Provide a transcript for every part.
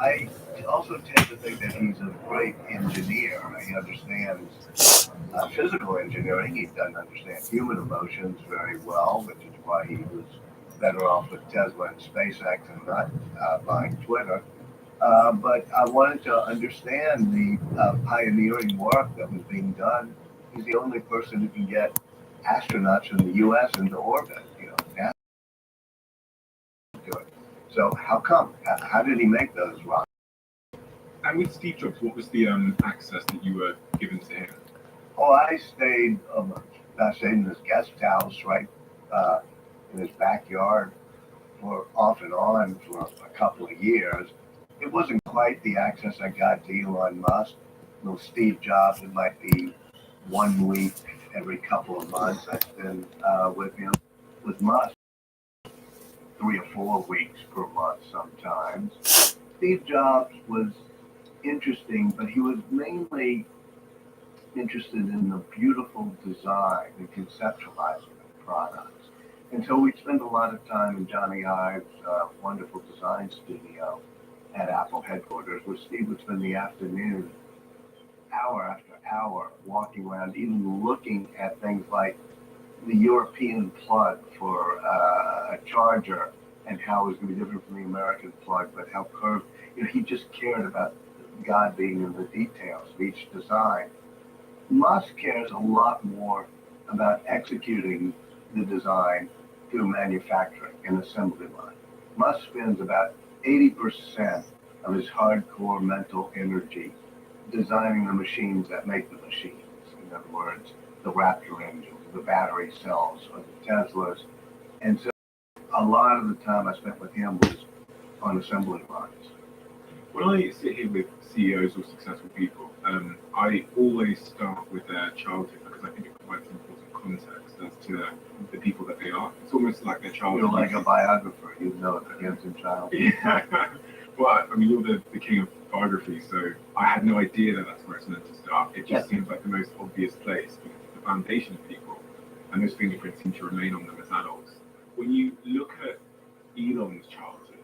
I also tend to think that he's a great engineer. He understands physical engineering. He doesn't understand human emotions very well, which is why he was better off with Tesla and SpaceX and not buying Twitter. But I wanted to understand the pioneering work that was being done. He's the only person who can get astronauts from the U.S. into orbit. NASA do it. So how come? How did he make those rockets? And with Steve Jobs, what was the access that you were given to him? Oh, I stayed in his guest house right in his backyard for off and on for a couple of years. It wasn't quite the access I got to Elon Musk. With Steve Jobs, it might be 1 week every couple of months I spend with him. With Musk, 3 or 4 weeks per month sometimes. Steve Jobs was interesting, but he was mainly interested in the beautiful design and conceptualizing of products. And so we'd spend a lot of time in Johnny Ive's wonderful design studio at Apple headquarters, where Steve would spend the afternoon, hour after hour, walking around, even looking at things like the European plug for a charger and how it was going to be different from the American plug, but how curved. He just cared about God being in the details of each design. Musk cares a lot more about executing the design through manufacturing and assembly line. Musk spends about 80% of his hardcore mental energy designing the machines that make the machines. In other words, the Raptor engines, the battery cells, or the Teslas. And so a lot of the time I spent with him was on assembly lines. When I sit here with CEOs or successful people, I always start with their childhood because I think it provides important context as to the people that they are. It's almost like their childhood. You're like a biographer. You know it begins in childhood. Yeah. Well, I mean, you're the king of biography, so I had no idea that that's where it's meant to start. It just seems like the most obvious place because it's the foundation of people, and those fingerprints seem to remain on them as adults. When you look at Elon's childhood,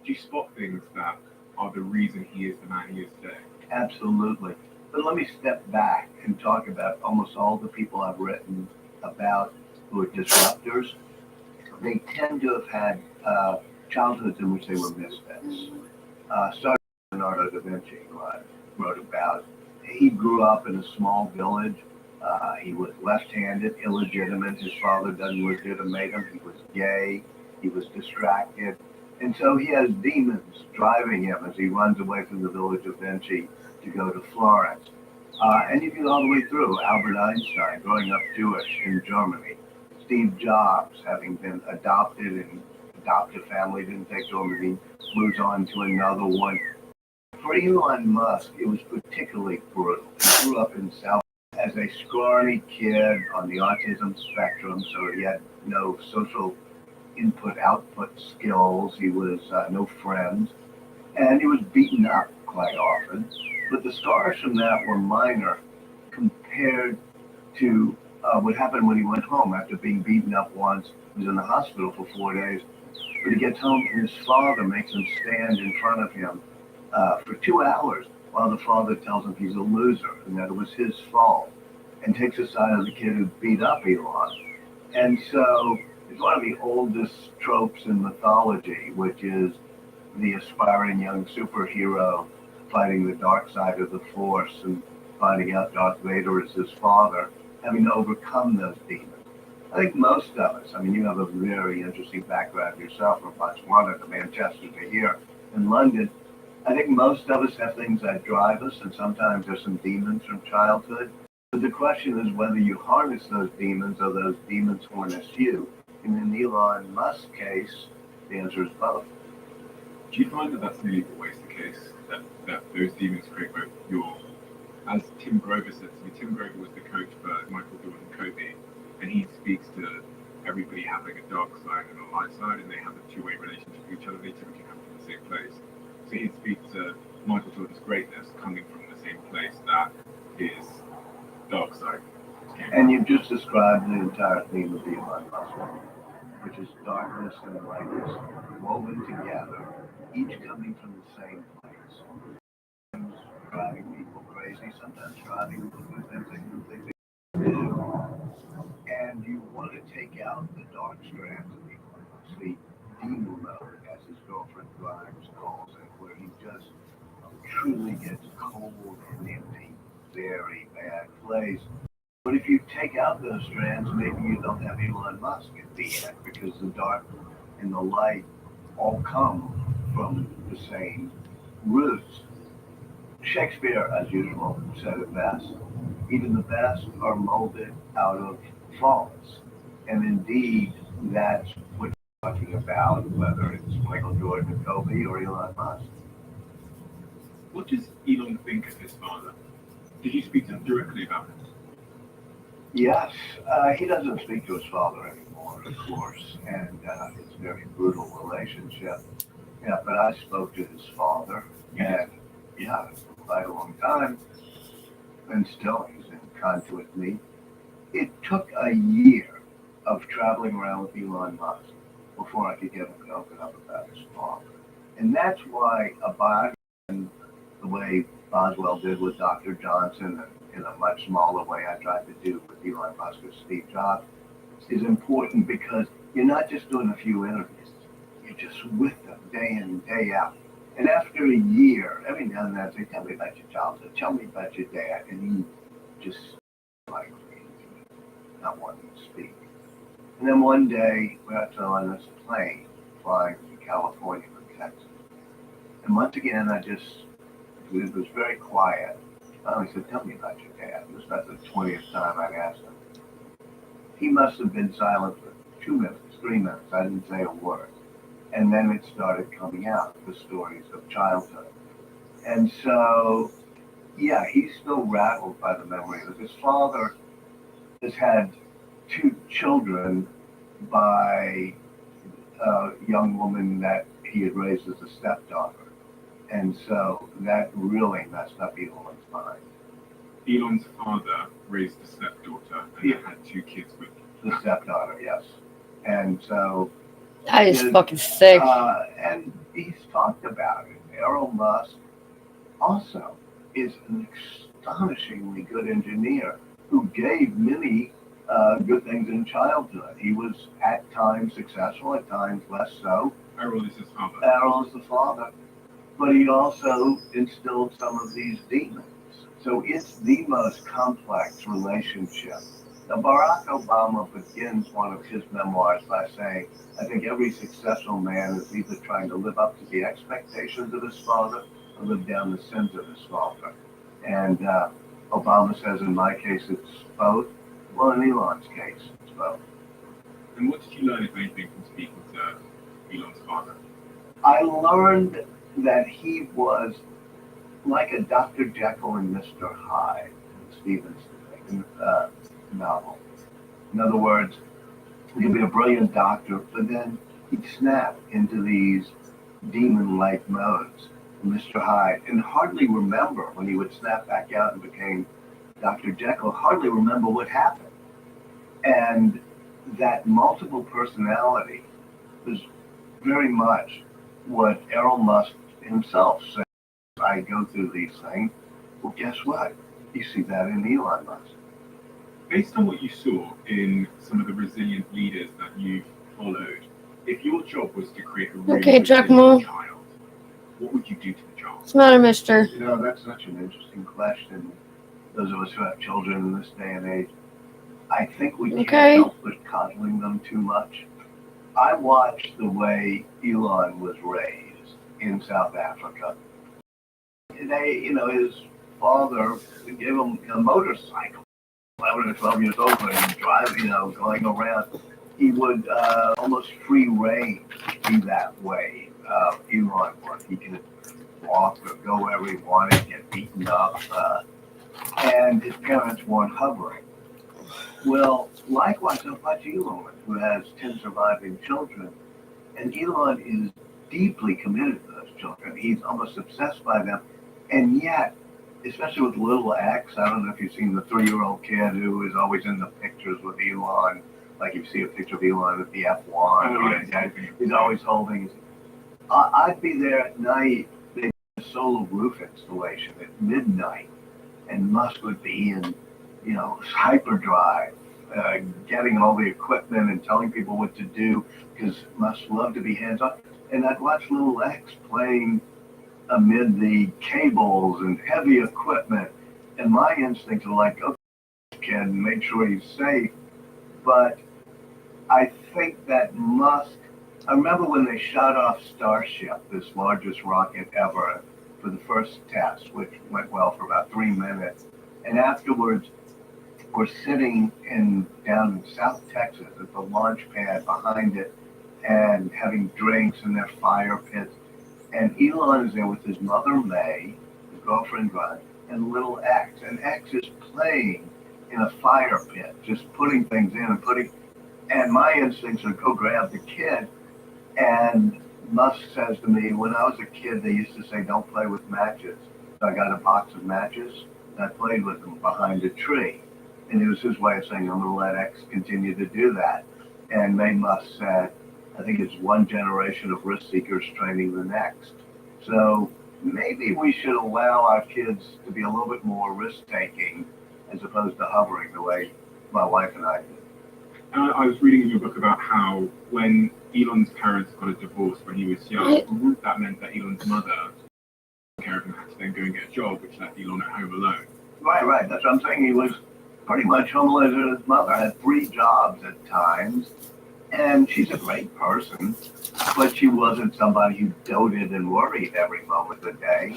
do you spot things that are the reason he is the man he is today? Absolutely. But let me step back and talk about almost all the people I've written about who are disruptors. They tend to have had childhoods in which they were misfits. Starting with Leonardo da Vinci, who I wrote about. He grew up in a small village. He was left-handed, illegitimate. His father doesn't legitimate him. He was gay. He was distracted. And so he has demons driving him as he runs away from the village of Vinci to go to Florence. And you get all the way through Albert Einstein, growing up Jewish in Germany. Steve Jobs, having been adopted and adoptive family didn't take to him, and he moves on to another one. For Elon Musk, it was particularly brutal. He grew up in South as a scrawny kid on the autism spectrum, so he had no social input-output skills. He was no friends, and he was beaten up quite often. But the scars from that were minor compared to what happened when he went home after being beaten up once. He was in the hospital for 4 days. But he gets home, and his father makes him stand in front of him for 2 hours while the father tells him he's a loser and that it was his fault, and takes the side of the kid who beat up Elon. And so it's one of the oldest tropes in mythology, which is the aspiring young superhero fighting the dark side of the Force and finding out Darth Vader is his father, having to overcome those demons. I think most of us, I mean, you have a very interesting background yourself from Botswana to Manchester to here in London. I think most of us have things that drive us, and sometimes there's some demons from childhood. But the question is whether you harness those demons or those demons harness you. And in Elon Musk's case, the answer is both. Do you find that that's nearly always the case, that those demons create both your, as Tim Grover said to me, Tim Grover was the coach for Michael Jordan and Kobe, and he speaks to everybody having a dark side and a light side, and they have a two-way relationship with each other. They typically come from the same place. So he'd speak to Michael Jordan's greatness coming from the same place that is dark side. And you've just described the entire theme of Elon Musk, which is darkness and lightness woven together each coming from the same place. Sometimes driving people crazy, sometimes driving people to do things they completely do. And you want to take out the dark strands of Elon, the demon mode, as his girlfriend Grimes calls it, where he just truly gets cold and empty, very bad place. But if you take out those strands, maybe you don't have Elon Musk at the end, because the dark and the light all come from the same roots. Shakespeare, as usual, said it best. Even the best are molded out of faults. And indeed, that's what you're talking about, whether it's Michael Jordan, Kobe, or Elon Musk. What does Elon think of his father? Did you speak to him directly about it? Yes, he doesn't speak to his father anymore, of course, and it's a very brutal relationship. Yeah, but I spoke to his father, and yeah, for quite a long time, and still he's in contact with me. It took a year of traveling around with Elon Musk before I could get him to open up about his father. And that's why a biography, the way Boswell did with Dr. Johnson, and in a much smaller way I tried to do with Elon Musk with Steve Jobs, is important because you're not just doing a few interviews, you're just with them day in and day out. And after a year, every now and then I say, tell me about your childhood, tell me about your dad, and he just like not wanting to speak. And then one day we got on this plane flying to California from Texas. And once again it was very quiet. I finally said, tell me about your dad. It was about the 20th time I'd asked him. He must have been silent for 2 minutes, 3 minutes. I didn't say a word. And then it started coming out, the stories of childhood. And so, yeah, he's still rattled by the memory of his father has had 2 children by a young woman that he had raised as a stepdaughter. And so that really messed up Elon's mind. Elon's father raised a stepdaughter and Yeah. had 2 kids with The stepdaughter, yes. And so That is fucking sick. and he's talked about it. Errol Musk also is an astonishingly good engineer who gave many good things in childhood. He was at times successful, at times less so. Errol is his father. Errol is the father, but he also instilled some of these demons. So it's the most complex relationship. Now, Barack Obama begins one of his memoirs by saying, I think every successful man is either trying to live up to the expectations of his father or live down the sins of his father. And Obama says, in my case, it's both. Well, in Elon's case, it's both. And what did you learn, if anything, from speaking to Elon's father? I learned that he was like a Dr. Jekyll and Mr. Hyde in Stevenson's novel. In other words, he'd be a brilliant doctor, but then he'd snap into these demon-like modes, Mr. Hyde, and hardly remember when he would snap back out and became Dr. Jekyll, hardly remember what happened. And that multiple personality was very much what Errol Musk himself said. I go through these things. Well, guess what? You see that in Elon Musk. Based on what you saw in some of the resilient leaders that you've followed, if your job was to create a really Okay, Jack resilient Mo. child, what would you do to the child? What's the matter, mister? You know, that's such an interesting question. Those of us who have children in this day and age, I think we can't Okay. help but coddling them too much. I watched the way Elon was raised in South Africa. His father gave him a motorcycle. 11 or 12 years old, and he'd drive, going around. He would almost free reign be that way. Elon was. He could walk or go wherever he wanted, get beaten up, and his parents weren't hovering. Well, likewise, I've watched Elon, who has 10 surviving children, and Elon is deeply committed to those children. He's almost obsessed by them, and yet, especially with little X, I don't know if you've seen the 3-year-old kid who is always in the pictures with Elon, like you see a picture of Elon at the F1, Oh, or yeah, he's always holding. I'd be there at night, maybe a solar roof installation at midnight, and Musk would be in, hyperdrive, getting all the equipment and telling people what to do, because Musk loved to be hands-on. And I'd watch little X playing amid the cables and heavy equipment, and my instincts are like, okay, kid, make sure he's safe. But I think that Musk, I remember when they shot off Starship, this largest rocket ever, for the first test, which went well for about 3 minutes. And afterwards, we're sitting down in South Texas at the launch pad behind it and having drinks in their fire pits. And Elon is there with his mother, May, his girlfriend, Ron, and little X. And X is playing in a fire pit, just putting things in and and my instincts are go grab the kid. And Musk says to me, when I was a kid, they used to say, don't play with matches. So I got a box of matches and I played with them behind a tree. And it was his way of saying, I'm going to let X continue to do that. And May Musk said, I think it's one generation of risk seekers training the next. So maybe we should allow our kids to be a little bit more risk taking as opposed to hovering the way my wife and I did. I was reading in your book about how when Elon's parents got a divorce when he was young, that meant that Elon's mother took care of him, had to then go and get a job, which left Elon at home alone. Right. That's what I'm saying. He was pretty much homeless. His mother had 3 jobs at times. And she's a great person, but she wasn't somebody who doted and worried every moment of the day.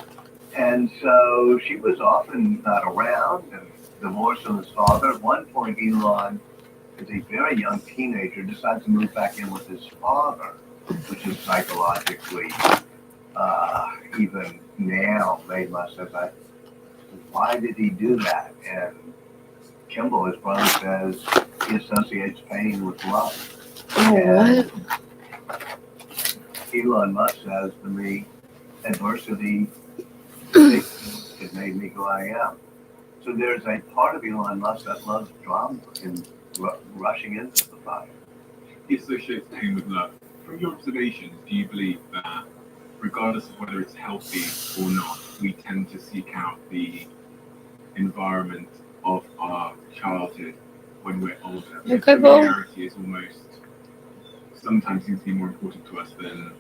And so she was often not around and divorced from his father. At one point, Elon, as a very young teenager, decides to move back in with his father, which is psychologically, even now, made my sense. Why did he do that? And Kimball, his brother, says he associates pain with love. Oh, what? Elon Musk says to me, adversity it made me who I am. So there's a part of Elon Musk that loves drama and rushing into the fire. He associates pain with love. From your observations, do you believe that regardless of whether it's healthy or not, we tend to seek out the environment of our childhood when we're older? Okay, familiarity is almost sometimes seems to be more important to us than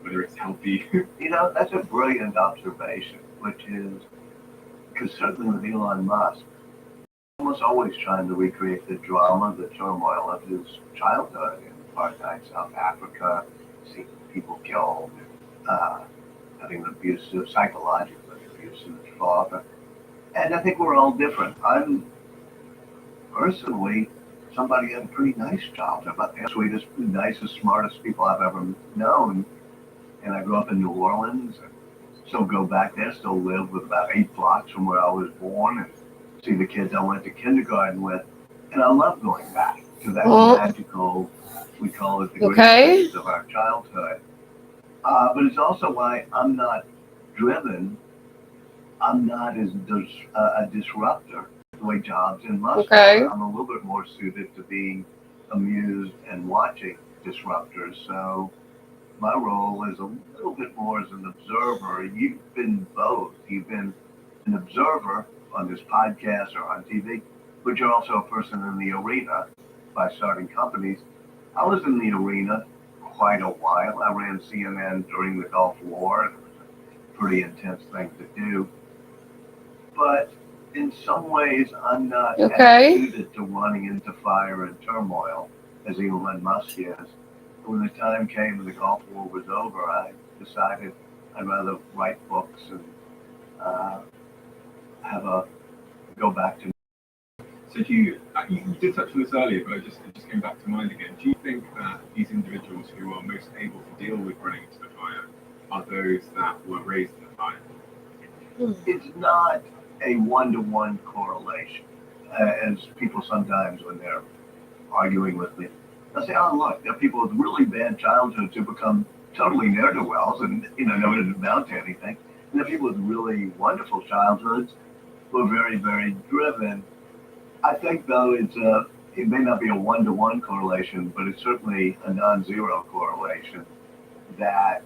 whether it's healthy. That's a brilliant observation, which is, because certainly with Elon Musk, almost always trying to recreate the drama, the turmoil of his childhood in apartheid South Africa, seeing people killed, having an psychologically abusive father. And I think we're all different. I'm personally somebody who had a pretty nice childhood, about the sweetest, nicest, smartest people I've ever known. And I grew up in New Orleans, and still go back there, still live with about 8 blocks from where I was born, and see the kids I went to kindergarten with. And I love going back to that magical, we call it the great days of our childhood. But it's also why I'm not driven. I'm not as a disruptor the way Jobs and Musk are. I'm a little bit more suited to being amused and watching disruptors. So my role is a little bit more as an observer. You've been both. You've been an observer on this podcast or on TV, but you're also a person in the arena by starting companies. I was in the arena quite a while. I ran CNN during the Gulf War, and it was a pretty intense thing to do. But in some ways, I'm not as suited to running into fire and turmoil as Elon Musk is. When the time came and the Gulf War was over, I decided I'd rather write books and go back to. So you did touch on this earlier, but it just came back to mind again. Do you think that these individuals who are most able to deal with running into the fire are those that were raised in the fire? It's not a one-to-one correlation, as people sometimes, when they're arguing with me, they'll say, oh, look, there are people with really bad childhoods who become totally ne'er-do-wells and, never amount to anything. And there are people with really wonderful childhoods who are very, very driven. I think, though, it may not be a one-to-one correlation, but it's certainly a non-zero correlation that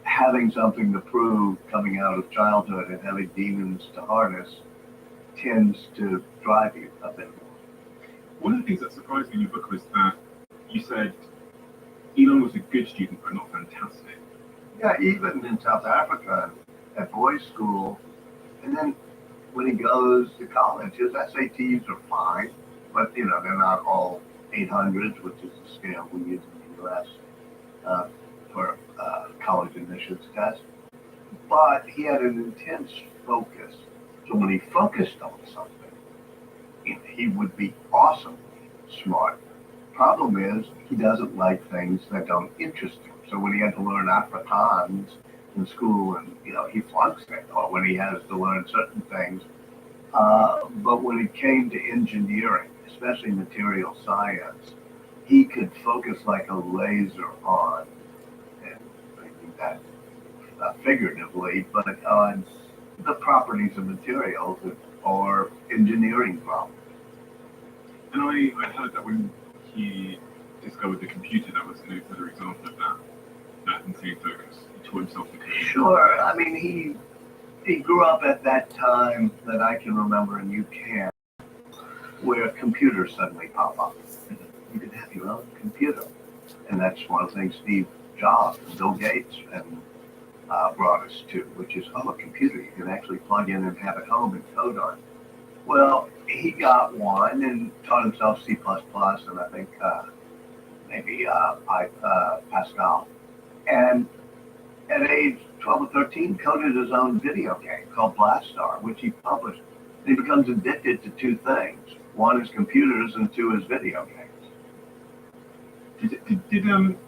having something to prove coming out of childhood and having demons to harness tends to drive you a bit more. One of the things that surprised me in your book was that you said Elon was a good student, but not fantastic. Yeah, even in South Africa at boys' school, and then when he goes to college, his SATs are fine, but you know they're not all 800s, which is the scale we use in the U.S. For college admissions test. But he had an intense focus. So when he focused on something, he would be awesomely smart. Problem is, he doesn't like things that don't interest him. So when he had to learn Afrikaans in school, and you know he flunks it, or when he has to learn certain things. But when it came to engineering, especially material science, he could focus like a laser on, and I think that figuratively, but on the properties of materials or engineering problems. And I heard that when he discovered the computer, that was another example of that insane focus. He taught himself the computer. Sure, I mean he grew up at that time that I can remember, and you can, where computers suddenly pop up. You can have your own computer, and that's one of the things Steve Jobs and Bill Gates and brought us to, which is, a computer you can actually plug in and have at home and code on. Well, he got one and taught himself C++, and I think maybe Pascal. And at age 12 or 13, coded his own video game called Blastar, which he published. And he becomes addicted to two things. One is computers, and two is video games. Did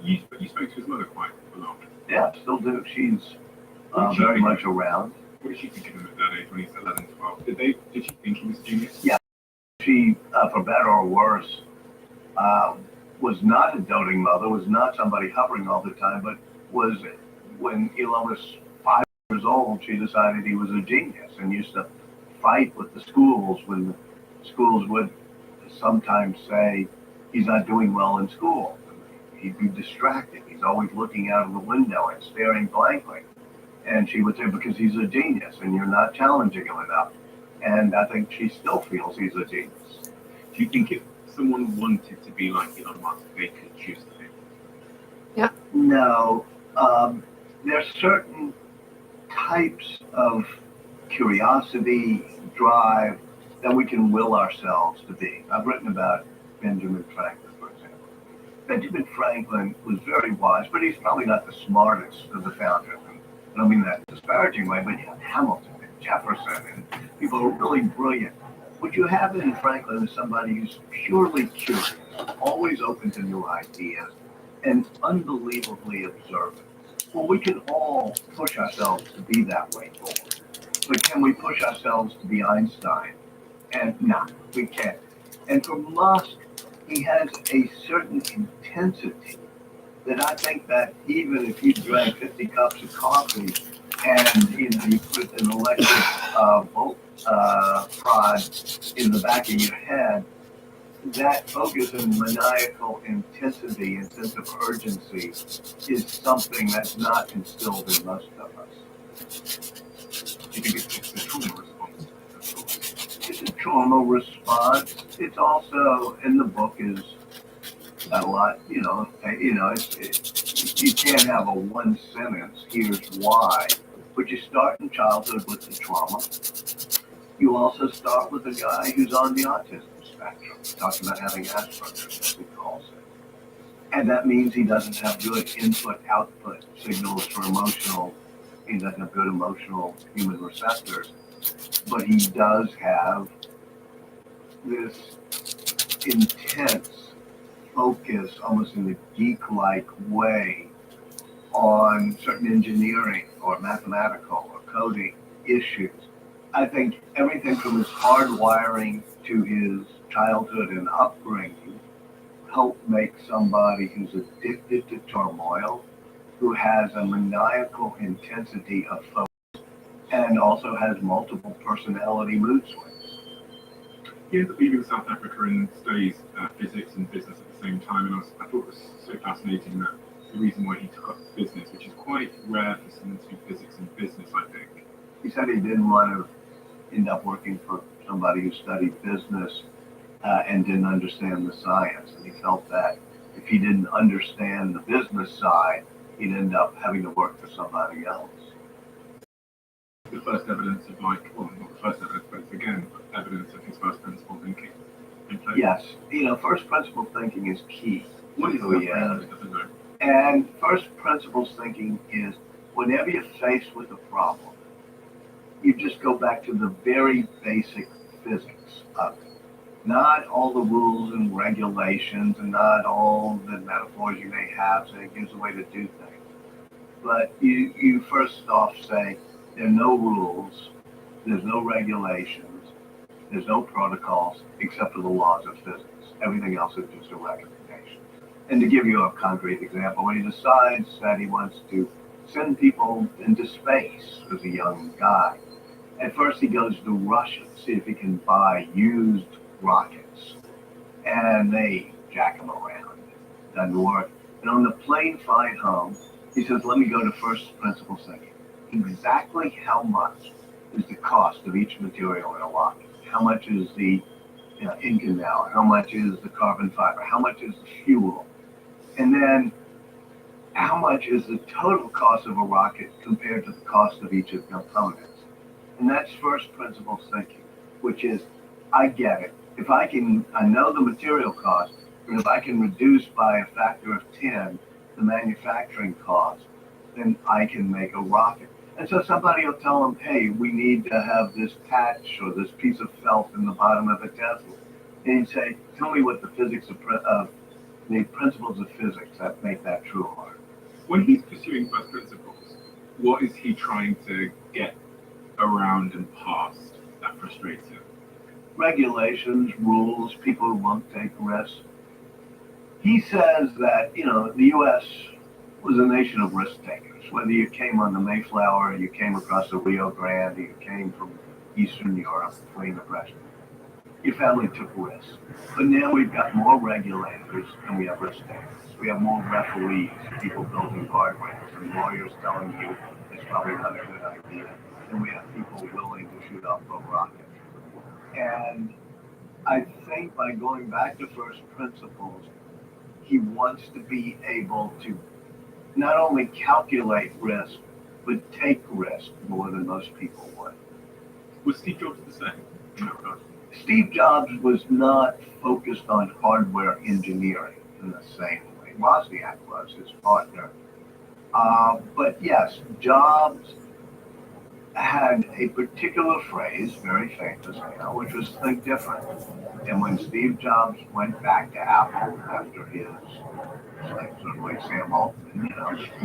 you spoke to his mother quite a lot? Yeah, still do. She's very much around. What did she think of him at that age when he's 11, 12? Did she think he was a genius? Yeah. She, for better or worse, was not a doting mother, was not somebody hovering all the time, but was, when Elon was 5 years old, she decided he was a genius and used to fight with the schools when the schools would sometimes say he's not doing well in school. He'd be distracted. He's always looking out of the window and staring blankly. And she would say, because he's a genius and you're not challenging him enough. And I think she still feels he's a genius. Do you think if someone wanted to be like Elon Musk, they could choose to be? Yeah. No. There's certain types of curiosity, drive, that we can will ourselves to be. I've written about Benjamin Franklin, for example. Benjamin Franklin was very wise, but he's probably not the smartest of the founders. I don't mean that in a disparaging way, but you have Hamilton and Jefferson and people who are really brilliant. What you have in Franklin is somebody who's purely curious, always open to new ideas, and unbelievably observant. Well, we can all push ourselves to be that way forward. But can we push ourselves to be Einstein? And no, we can't. And for Musk, he has a certain intensity that I think that even if you drank 50 cups of coffee and you put an electric volt prod in the back of your head, that focus and maniacal intensity and sense of urgency is something that's not instilled in most of us. Do you think it's a trauma response? It's a trauma response. It's also, in the book, is a lot, you can't have a one sentence, here's why. But you start in childhood with the trauma. You also start with a guy who's on the autism spectrum, talking about having Asperger's, as he calls it. And that means he doesn't have good input-output signals for emotional, he doesn't have good emotional human receptors. But he does have this intense focus, almost in a geek-like way, on certain engineering or mathematical or coding issues. I think everything from his hardwiring to his childhood and upbringing helped make somebody who's addicted to turmoil, who has a maniacal intensity of focus, and also has multiple personality mood swings. He ended up leaving South Africa and studies physics and business at the same time, and I thought it was so fascinating that the reason why he took up business, which is quite rare for someone to do physics and business, I think. He said he didn't want to end up working for somebody who studied business and didn't understand the science. And he felt that if he didn't understand the business side, he'd end up having to work for somebody else. The first evidence of well, not the first evidence, but it's again evidence of his first principle thinking in place. Yes, first principle thinking is key. What is that? Doesn't know. And first principles thinking is whenever you're faced with a problem, you just go back to the very basic physics of it. Not all the rules and regulations and not all the metaphors you may have saying it gives a way to do things. But you first off say there are no rules, there's no regulations, there's no protocols except for the laws of physics. Everything else is just a recommendation. And to give you a concrete example, when he decides that he wants to send people into space as a young guy, at first he goes to Russia to see if he can buy used rockets. And they jack him around. Doesn't work. And on the plane flight home, he says, let me go to first principles thinking. Exactly how much is the cost of each material in a rocket? How much is the Inconel? How much is the carbon fiber? How much is the fuel? And then how much is the total cost of a rocket compared to the cost of each of the components? And that's first principles thinking, which is, I get it. If I know the material cost, and if I can reduce by a factor of 10 the manufacturing cost, then I can make a rocket. And so somebody will tell them, hey, we need to have this patch or this piece of felt in the bottom of a Tesla. And you say, tell me what the physics of the principles of physics that make that true are. When he's pursuing first principles, what is he trying to get around and past that frustrates him? Regulations, rules, people who won't take risks. He says that, the U.S. was a nation of risk takers. Whether you came on the Mayflower, or you came across the Rio Grande, or you came from Eastern Europe fleeing oppression, your family took risks. But now we've got more regulators and we have risk takers. We have more referees, people building guardrails, and lawyers telling you it's probably not a good idea. And we have people willing to shoot off a rocket. And I think by going back to first principles, he wants to be able to not only calculate risk, but take risk more than most people would. Was Steve Jobs the same in that regard? Steve Jobs was not focused on hardware engineering in the same way. Wozniak was his partner. But yes, Jobs had a particular phrase, very famous now, which was think different. And when Steve Jobs went back to Apple after his, sort of like Sam Altman,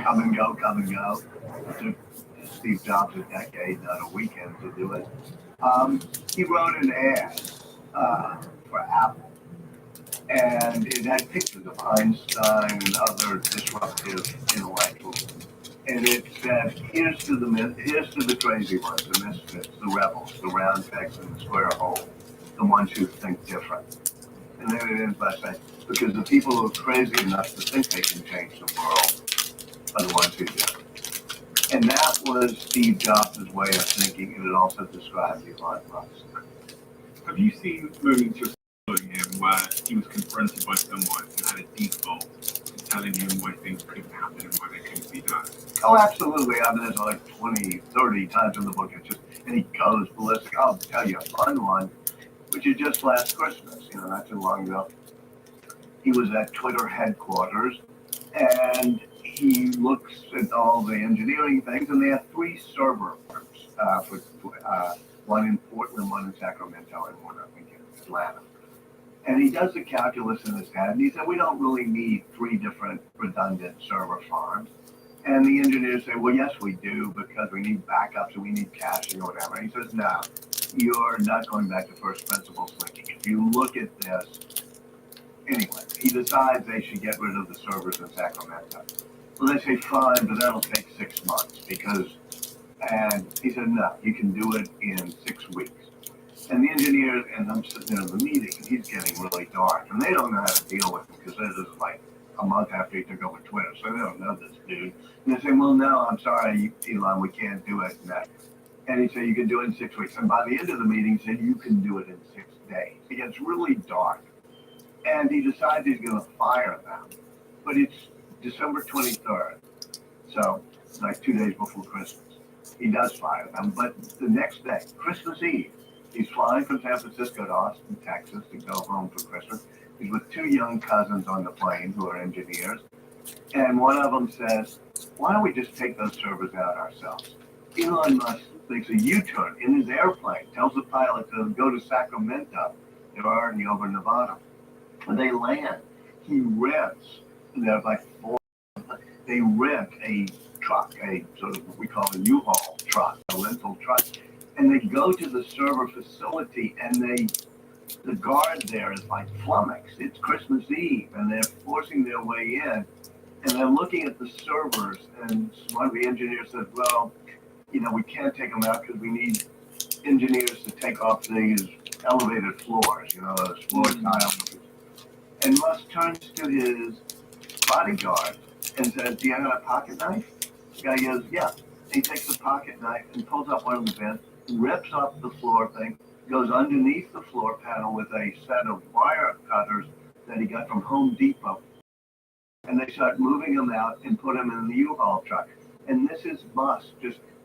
come and go. It took Steve Jobs a decade, not a weekend to do it. He wrote an ad for Apple. And it had pictures of Einstein and other disruptive intellectuals. And it said, here's to the crazy ones, the misfits, the rebels, the round pegs in the square hole, the ones who think different. And then it ends by saying, because the people who are crazy enough to think they can change the world are the ones who do. And that was Steve Jobs' way of thinking, and it also describes Elon Musk. Have you seen moments you're following him where he was confronted by someone who had a default to telling him why things couldn't happen and why they couldn't be done? Oh, absolutely. I mean, there's like 20, 30 times in the book. It's just, and he goes ballistic. I'll tell you a fun one, which is just last Christmas, not too long ago. He was at Twitter headquarters, and he looks at all the engineering things, and they have 3 server farms, one in Portland, one in Sacramento, and one, I think, in Atlanta. And he does the calculus in his head, and he said, we don't really need 3 different redundant server farms. And the engineers say, well, yes, we do, because we need backups and we need caching or whatever. And he says, no, you're not going back to first principles thinking. If you look at this, anyway, he decides they should get rid of the servers in Sacramento. Well, they say, fine, but that'll take 6 months and he said, no, you can do it in 6 weeks. And the engineers, and I'm sitting there in the meeting, and he's getting really dark, and they don't know how to deal with him because they're just like a month after he took over Twitter, so they don't know this dude. And they say, well, no, I'm sorry, Elon, we can't do it. And he said, you can do it in 6 weeks. And by the end of the meeting, he said, you can do it in 6 days. It gets really dark. And he decided he's going to fire them. But it's December 23rd. So it's like 2 days before Christmas. He does fire them. But the next day, Christmas Eve, he's flying from San Francisco to Austin, Texas to go home for Christmas. He's with 2 young cousins on the plane who are engineers. And one of them says, why don't we just take those servers out ourselves? Elon Musk makes a U-turn in his airplane, tells the pilot to go to Sacramento. They're already over Nevada. When they land, he rents, they're like 4, they rent a truck, a sort of what we call a U-Haul truck, a rental truck. And they go to the server facility, and the guard there is like flummoxed. It's Christmas Eve, and they're forcing their way in, and they're looking at the servers, and one of the engineers says, well, we can't take them out because we need engineers to take off these elevated floors, those floor tiles. And Musk turns to his bodyguard and says, do you have a pocket knife? The guy goes, yeah. He takes the pocket knife and pulls up one of the vents, rips up the floor thing, goes underneath the floor panel with a set of wire cutters that he got from Home Depot. And they start moving them out and put them in the U-Haul truck. And this is Musk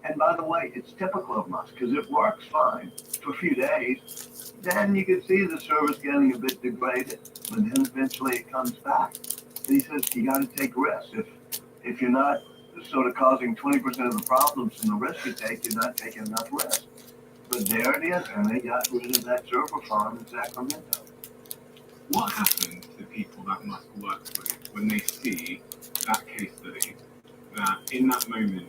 and by the way, it's typical of Musk because it works fine for a few days. Then you can see the service getting a bit degraded, but then eventually it comes back. And he says, you got to take risks. If you're not sort of causing 20% of the problems from the risk you take, you're not taking enough risk. But there it is, and they got rid of that server farm in Sacramento. What happened to people that Musk works with when they see that case study, that in that moment,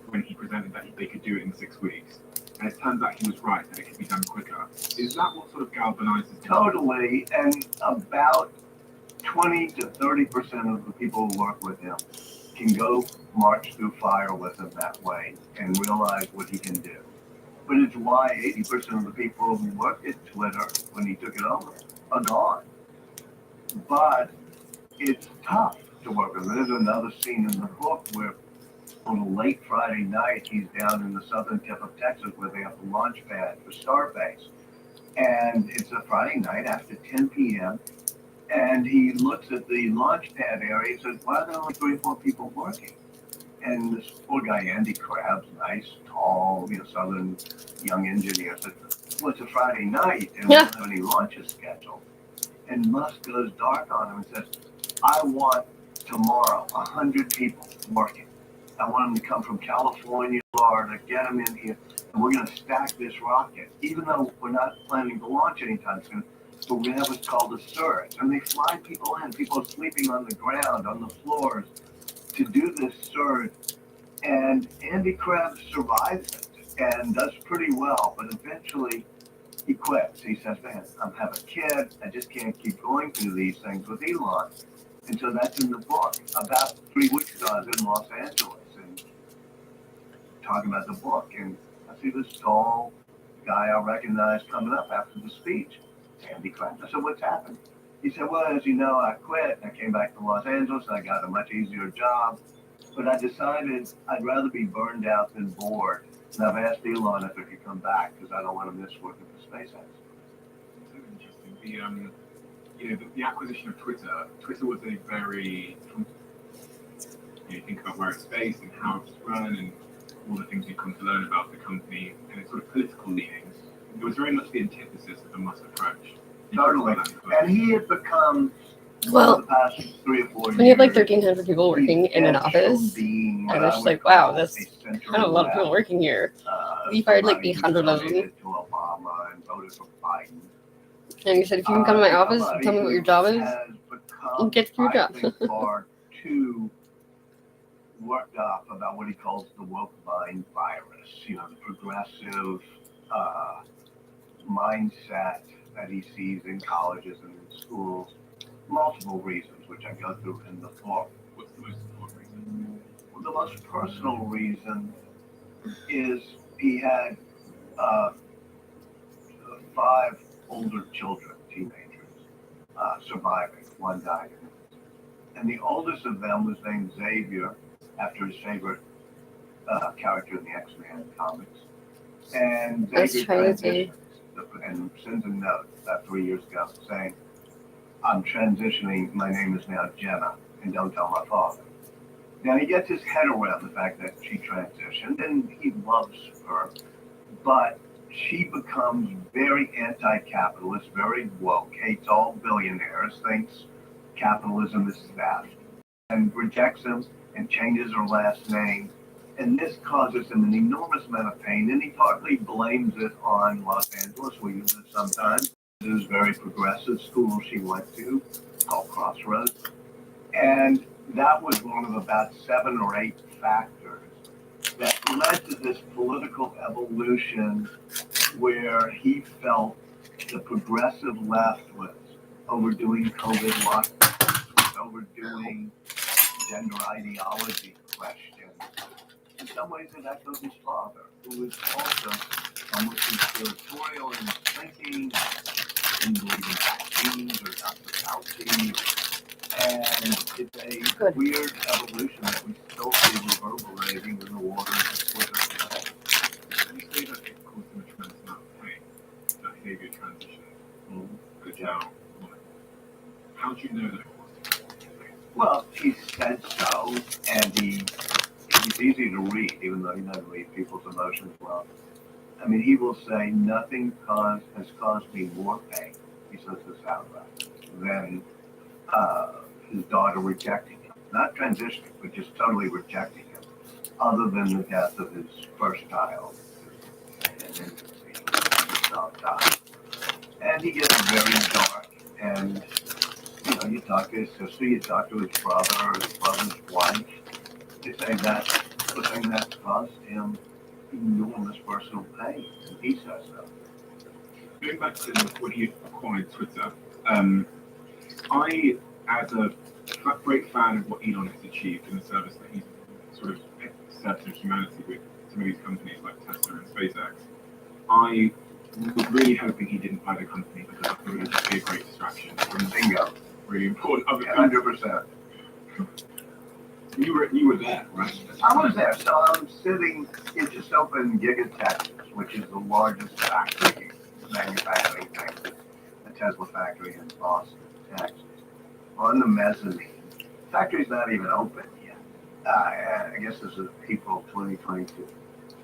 when he presented that they could do it in 6 weeks, and it turns out he was right, that it could be done quicker? Is that what sort of galvanizes them? Totally, and about 20 to 30% of the people who work with him can go march through fire with him that way and realize what he can do. But it's why 80% of the people who worked at Twitter when he took it over are gone. But it's tough to work with. There's another scene in the book where on a late Friday night, he's down in the southern tip of Texas where they have the launch pad for Starbase. And it's a Friday night after 10 p.m. And he looks at the launch pad area and says, why are there only 3 or 4 people working? And this poor guy, Andy Krabs, nice, tall, southern young engineer, said, well, it's a Friday night and we don't have any launches scheduled. And Musk goes dark on him and says, I want tomorrow 100 people working. I want them to come from California, Florida, get them in here, and we're going to stack this rocket, even though we're not planning to launch anytime soon. But we're going to have what's called a surge. And they fly people in. People are sleeping on the ground, on the floors, to do this surge. And Andy Krabs survives it and does pretty well, but eventually he quits. He says, man, I have a kid. I just can't keep going through these things with Elon. And so that's in the book. About 3 weeks ago, I was in Los Angeles and talking about the book. And I see this tall guy I recognize coming up after the speech. Andy Krabs. I said, what's happened? He said, well, as you know, I quit. I came back to Los Angeles. I got a much easier job. But I decided I'd rather be burned out than bored. And I've asked Elon if I could come back because I don't want to miss working for SpaceX. So interesting. The acquisition of Twitter. Twitter was a very, you think about where it's based and how it's run and all the things you come to learn about the company and its sort of political leanings. It was very much the antithesis of the Musk approach. Totally. And he had become, Well, the past 3 or 4 years, when you have like 1,300 people working in an office, and and it's just like, wow, that's kind of a lot of people working here. We fired like 800 of them. To Obama and voted for Biden. And you said, if you can come to my office and tell me what your job is, you get your job. I think far too worked up about what he calls the woke mind virus, the progressive mindset that he sees in colleges and in schools. Multiple reasons, which I go through in the book. What's the most important reason? Well, the most personal reason is he had 5 older children, teenagers, surviving. One died in And the oldest of them was named Xavier, after his favorite character in the X-Men comics. And That's Xavier crazy. transitions and sends a note about 3 years ago saying, I'm transitioning, my name is now Jenna, and don't tell my father. Now he gets his head around the fact that she transitioned, and he loves her, but she becomes very anti-capitalist, very woke, hates all billionaires, thinks capitalism is theft, and rejects him and changes her last name. And this causes him an enormous amount of pain, and he partly blames it on Los Angeles. We use it sometimes. It was a very progressive school she went to, called Crossroads. And that was one of about 7 or 8 factors that led to this political evolution where he felt the progressive left was overdoing COVID lockdowns, was overdoing gender ideology questions. In some ways, it echoed his father, who was also somewhat conspiratorial in his thinking, didn't believe in vaccines or Dr. Fauci. And it's a weird evolution that we still see reverberating in the waters of Twitter today. You say that it caused him a tremendous amount of pain, that behavior transition. But now, how do you know that it caused him pain? Well, he said so, and he's easy to read, even though he doesn't read people's emotions well. I mean, he will say, nothing has caused me more pain, he says this outright, than his daughter rejecting him. Not transitioning, but just totally rejecting him, other than the death of his first child in infancy. His dog died. And he gets very dark, and you talk to his sister, you talk to his brother's wife. They say that's the thing that caused him enormous personal pain, and he says so. Going back to when he acquired Twitter, I, as a great fan of what Elon has achieved in the service that he's sort of served to humanity with some of these companies like Tesla and SpaceX, I was really hoping he didn't buy the company because I thought it would just be a great distraction from Bingo. really important other things. 100%. You were there, right? I was there, so I'm sitting. It just opened Giga Texas, which is the largest factory, manufacturing factory, the Tesla factory in Austin, Texas. On the mezzanine, the factory's not even open yet. I guess this is April 2022,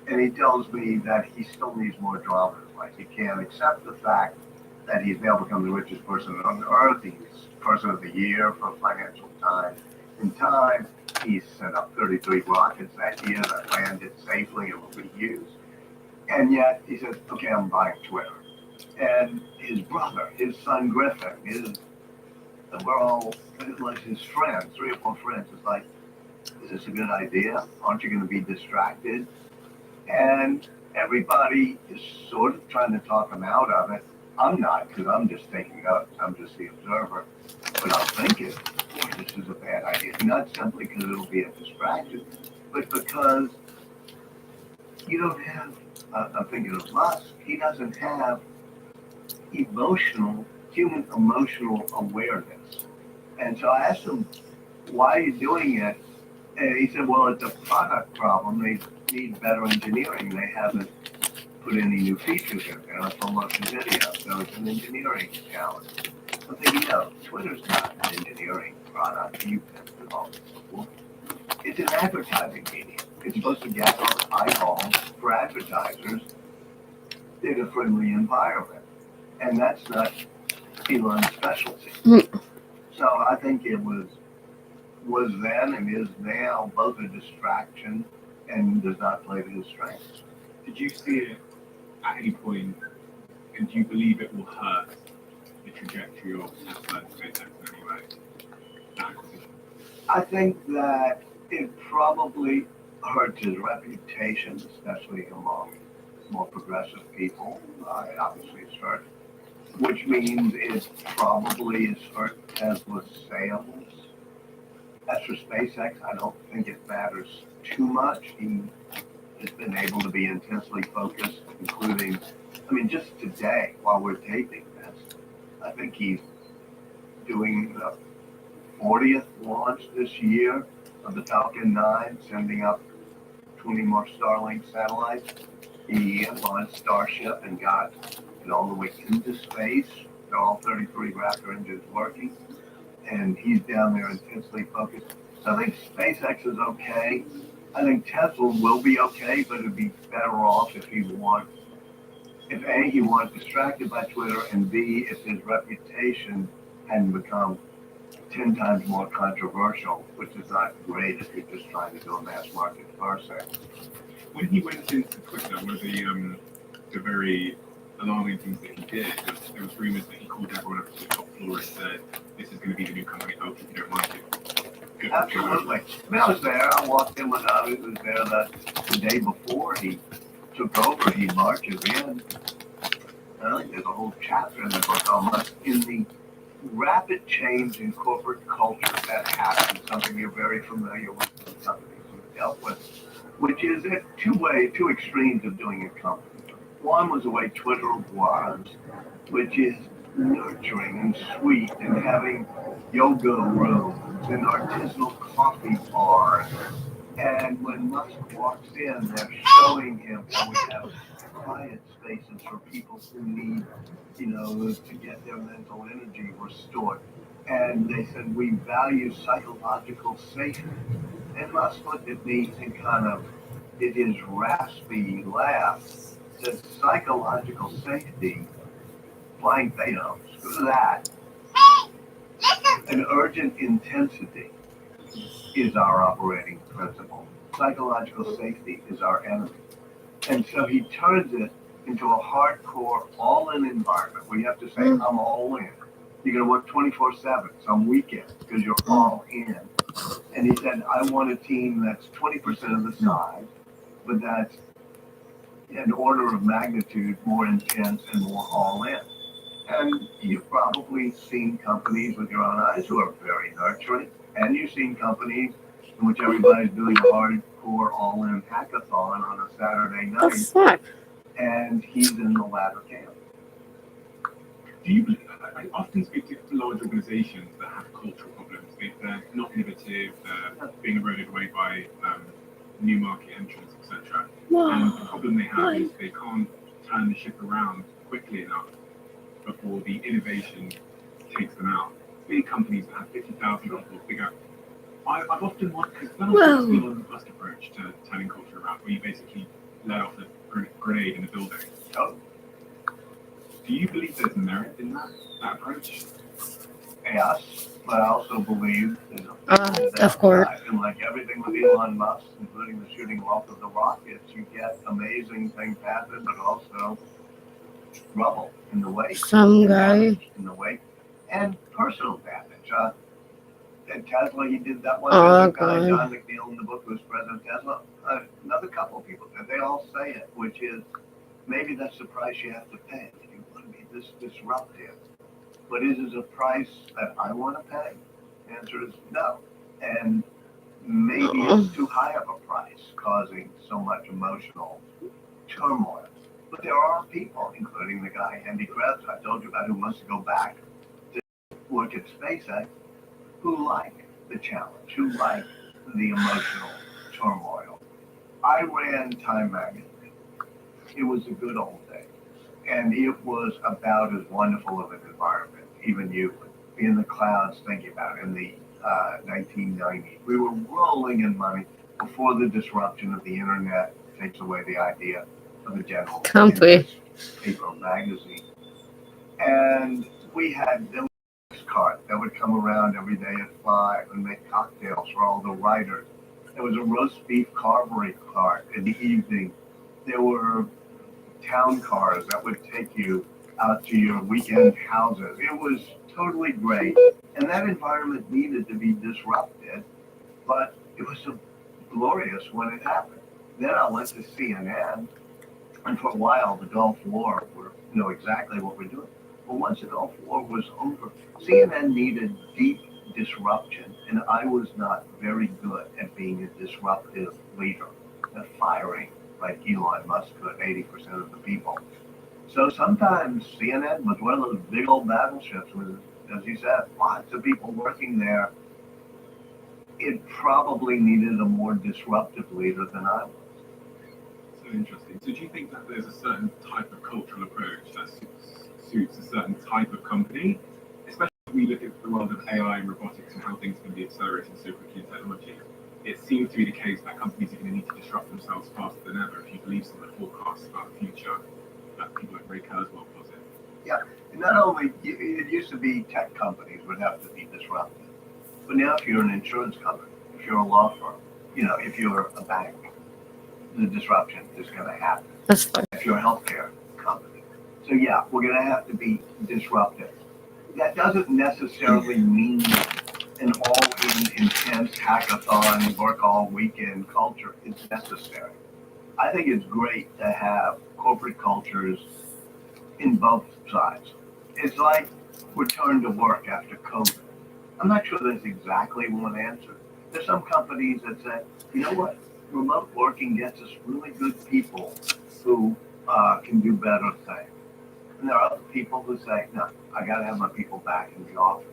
and he tells me that he still needs more drama in his life. He can't accept the fact that he's now become the richest person on earth. He's Person of the Year for Financial Times. In Time, he's sent up 33 rockets that year that landed safely and will be used. And yet he says, okay, I'm buying Twitter. And his brother, his son Griffin, we're all like his friends, 3 or 4 friends. It's like, is this a good idea? Aren't you going to be distracted? And everybody is sort of trying to talk him out of it. I'm not, because I'm just taking notes. I'm just the observer. But I'm thinking, boy, this is a bad idea. Not simply because it'll be a distraction, but because you don't have, I'm thinking of Musk, he doesn't have human emotional awareness. And so I asked him, why are you doing it? And he said, well, it's a product problem. They need better engineering. They haven't put any new features in there for motion video. So it's an engineering challenge. I'm thinking, Twitter's not an engineering product. You've developed it before. It's an advertising medium. It's supposed to get eyeballs for advertisers in a friendly environment. And that's not Elon's specialty. So I think it was then and is now both a distraction and does not play to his strengths. Did you see it at any point, and do you believe it will hurt the trajectory of Tesla and SpaceX in any way? That acquisition? I think that it probably hurts his reputation, especially among more progressive people. Obviously, it's hurt, which means it probably has hurt Tesla's sales. As for SpaceX, I don't think it matters too much. He has been able to be intensely focused, including, just today, while we're taping this, I think he's doing 40th launch this year of the Falcon 9, sending up 20 more Starlink satellites. He launched Starship and got it all the way into space. They're all 33 Raptor engines working, and he's down there intensely focused. So I think SpaceX is okay. I think Tesla will be okay, but it'd be better off if if A, he weren't distracted by Twitter, and B, if his reputation hadn't become 10 times more controversial, which is not great if you're just trying to do a mass market person. When he went into Twitter, one of the very alarming things that he did was there was rumors that he called everyone up to the top floor and said, "This is going to be the new company. Hope if you don't like it." Good. Absolutely. I mean, I was there. I walked in when I was there the day before he took over. He marches in. I think there's a whole chapter in the book almost in the rapid change in corporate culture that happens, something you're very familiar with in companies you've dealt with, which is two extremes of doing a company. One was the way Twitter was, which is nurturing and sweet and having yoga rooms and artisanal coffee bars. And when Musk walks in, they're showing him how we have quiet spaces for people who need, to get their mental energy restored. And they said, we value psychological safety. And Musk looked at me and kind of did his raspy laugh, said, psychological safety, flying, screw that. An urgent intensity is our operating principle. Psychological safety is our enemy. And so he turns it into a hardcore, all-in environment where you have to say, I'm all in. You're going to work 24/7 some weekends because you're all in. And he said, I want a team that's 20% of the size, but that's an order of magnitude more intense and more all in. And you've probably seen companies with your own eyes who are very nurturing, and you've seen companies in which everybody's doing a hardcore all-in hackathon on a Saturday night. The fuck? And he's in the latter camp. I often speak to large organizations that have cultural problems. They're not innovative, they're being eroded away by new market entrants, etc. And the problem they have is they can't turn the ship around quickly enough before the innovation takes them out. Big companies that have 50,000 people figure out. I've often wondered, because that was the Elon Musk approach to turning culture around, where you basically let off a grenade in the building. Oh. Do you believe there's merit in that approach? Yes, but I also believe, of course. And like everything with Elon Musk, including the shooting off of the rockets, you get amazing things happen, but also rubble in the wake. Some guy. In the wake. And personal damage. At Tesla, he did that one. God. John McNeil in the book was president of Tesla. Another couple of people, they all say it, which is maybe that's the price you have to pay if you want to be this disruptive. But is it a price that I want to pay? The answer is no. And maybe it's too high of a price, causing so much emotional turmoil. But there are people, including the guy, Andy Krebs, I told you about, who wants to go back to work at SpaceX, who like the challenge, who like the emotional turmoil. I ran Time Magazine. It was a good old day. And it was about as wonderful of an environment. Even you would be in the clouds thinking about it in the 1990s. We were rolling in money before the disruption of the internet takes away the idea of a general paper magazine. And we had the cart that would come around every day at 5 and make cocktails for all the writers. There was a roast beef carvery cart in the evening. There were town cars that would take you out to your weekend houses. It was totally great. And that environment needed to be disrupted, but it was so glorious when it happened. Then I went to CNN, and for a while the Gulf War, we know exactly what we're doing. But once the Gulf War was over, CNN needed deep disruption, and I was not very good at being a disruptive leader, at firing like Elon Musk could 80% of the people. So sometimes CNN was one of those big old battleships with, as you said, lots of people working there, it probably needed a more disruptive leader than I was. So interesting. So do you think that there's a certain type of cultural approach that suits a certain type of company? Especially when we look at the world of AI and robotics and how things can be accelerating so quickly in technology. It seems to be the case that companies are going to need to disrupt themselves faster than ever if you believe some of the forecasts about the future that people like Ray Kurzweil posit. Yeah, not only, it used to be tech companies would have to be disrupted, but now if you're an insurance company, if you're a law firm, if you're a bank, the disruption is going to happen. That's fine. If you're a healthcare company. So yeah, we're going to have to be disruptive. That doesn't necessarily mean an all-in intense hackathon, work all weekend culture is necessary. I think it's great to have corporate cultures in both sides. It's like return to work after COVID. I'm not sure there's exactly one answer. There's some companies that say, you know what, remote working gets us really good people who can do better things. And there are other people who say, no, I got to have my people back in the office.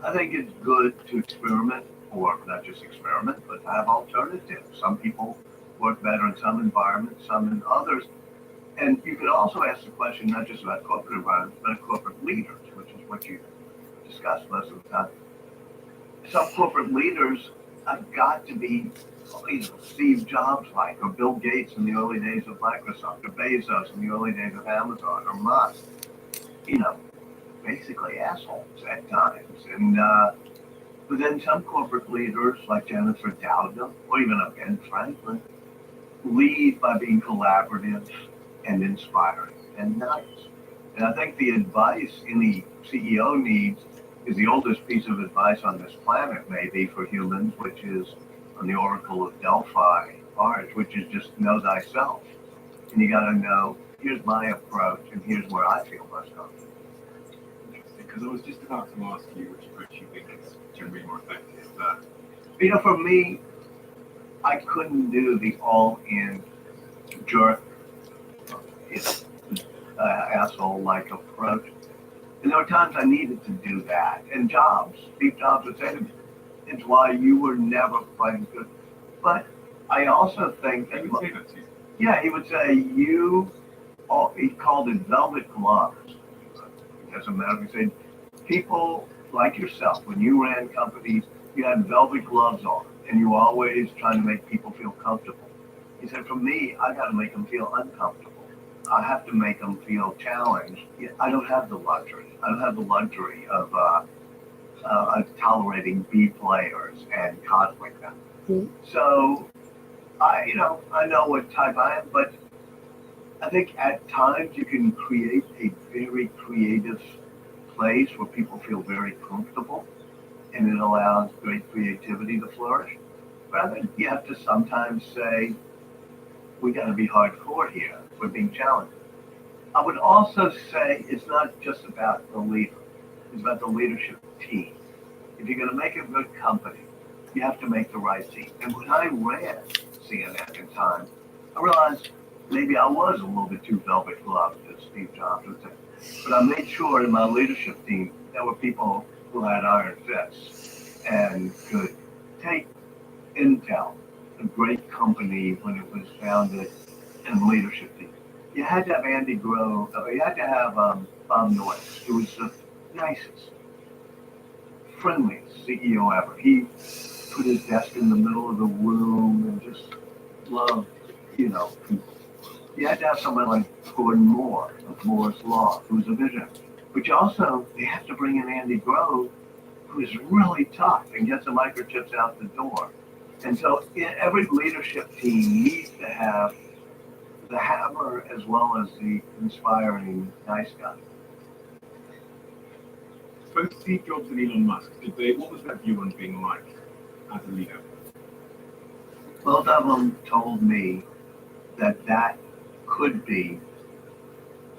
I think it's good to experiment, or not just experiment, but have alternatives. Some people work better in some environments, some in others. And you could also ask the question not just about corporate environments, but corporate leaders, which is what you discuss most of the time. Some corporate leaders have got to be Steve Jobs like, or Bill Gates in the early days of Microsoft, or Bezos in the early days of Amazon, or Musk. Basically assholes at times. And but then some corporate leaders like Jennifer Doudna, or even Ben Franklin, lead by being collaborative and inspiring and nice. And I think the advice any CEO needs is the oldest piece of advice on this planet, maybe for humans, which is on the Oracle of Delphi art, which is just know thyself. And you got to know, here's my approach, and here's where I feel most comfortable. Interesting, because I was just about to ask you which approach you think is generally more effective. For me, I couldn't do the all-in jerk, asshole-like approach. And there were times I needed to do that. And Steve Jobs would say to me, it's why you were never quite good. But I also think that, he would say that to you. Yeah, he would say, he called it velvet gloves. As a matter of fact, he said, people like yourself, when you ran companies, you had velvet gloves on, and you were always trying to make people feel comfortable. He said, for me, I got to make them feel uncomfortable. I have to make them feel challenged. I don't have the luxury. I don't have the luxury of tolerating B players and conflict them. Mm-hmm. So, I know what type I am, but I think at times you can create a very creative place where people feel very comfortable, and it allows great creativity to flourish. But I think you have to sometimes say, we got to be hardcore here. We're being challenged. I would also say it's not just about the leader. It's about the leadership team. If you're going to make a good company, you have to make the right team. And when I ran CNN at times, I realized maybe I was a little bit too velvet gloved, as Steve Jobs would say. But I made sure in my leadership team there were people who had iron fists and could take intel, a great company when it was founded, and leadership team. You had to have Andy Grove, you had to have Bob Noyce, who was the nicest, friendliest CEO ever. He put his desk in the middle of the room and just loved, people. You had to have somebody like Gordon Moore of Moore's Law, who's a visionary. But you also, you have to bring in Andy Grove, who is really tough and gets the microchips out the door. And so every leadership team needs to have the hammer as well as the inspiring nice guy. Both Steve Jobs and Elon Musk, what was that view on being like as a leader? Both of them told me that could be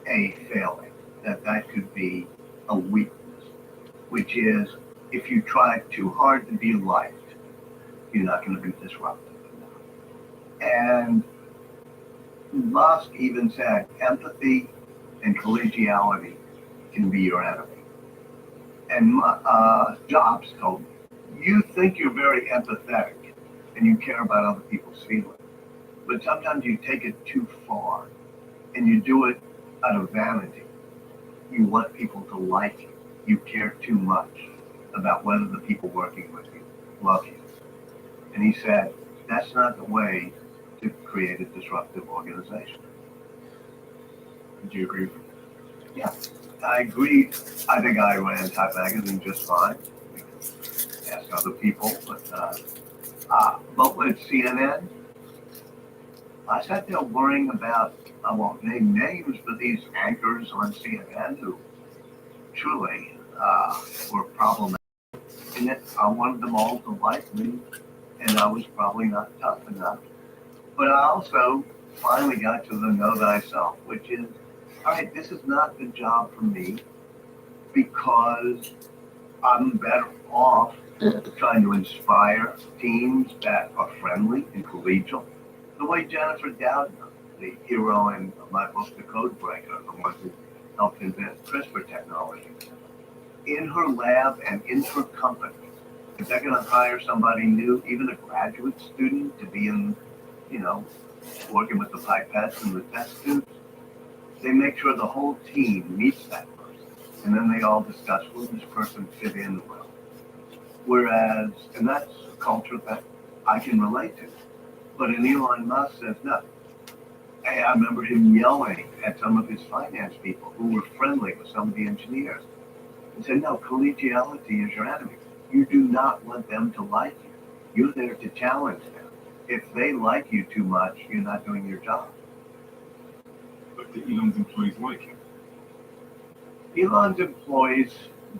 a failing, that could be a weakness, which is if you try too hard to be liked, you're not going to be disruptive enough. And Musk even said empathy and collegiality can be your enemy. And Jobs told me, you think you're very empathetic and you care about other people's feelings, but sometimes you take it too far and you do it out of vanity. You want people to like you. You care too much about whether the people working with you love you. And he said, that's not the way to create a disruptive organization. Do you agree with him? Yeah, I agree. I think I ran Type Magazine just fine. We can ask other people, but with CNN, I sat there worrying about, I won't name names, but these anchors on CNN who truly were problematic. And I wanted them all to like me, and I was probably not tough enough. But I also finally got to the know thyself, which is, all right, this is not the job for me because I'm better off trying to inspire teams that are friendly and collegial. The way Jennifer Doudna, the hero in my book, The Code Breaker, the one who helped invent CRISPR technology, in her lab and in her company, if they're going to hire somebody new, even a graduate student, to be in, working with the pipettes and the test tubes, they make sure the whole team meets that person. And then they all discuss, will this person fit in well? Whereas, and that's a culture that I can relate to. But an Elon Musk says, no. Hey, I remember him yelling at some of his finance people who were friendly with some of the engineers and said, no, collegiality is your enemy. You do not want them to like you. You're there to challenge them. If they like you too much, you're not doing your job. But do Elon's employees like him? Elon's employees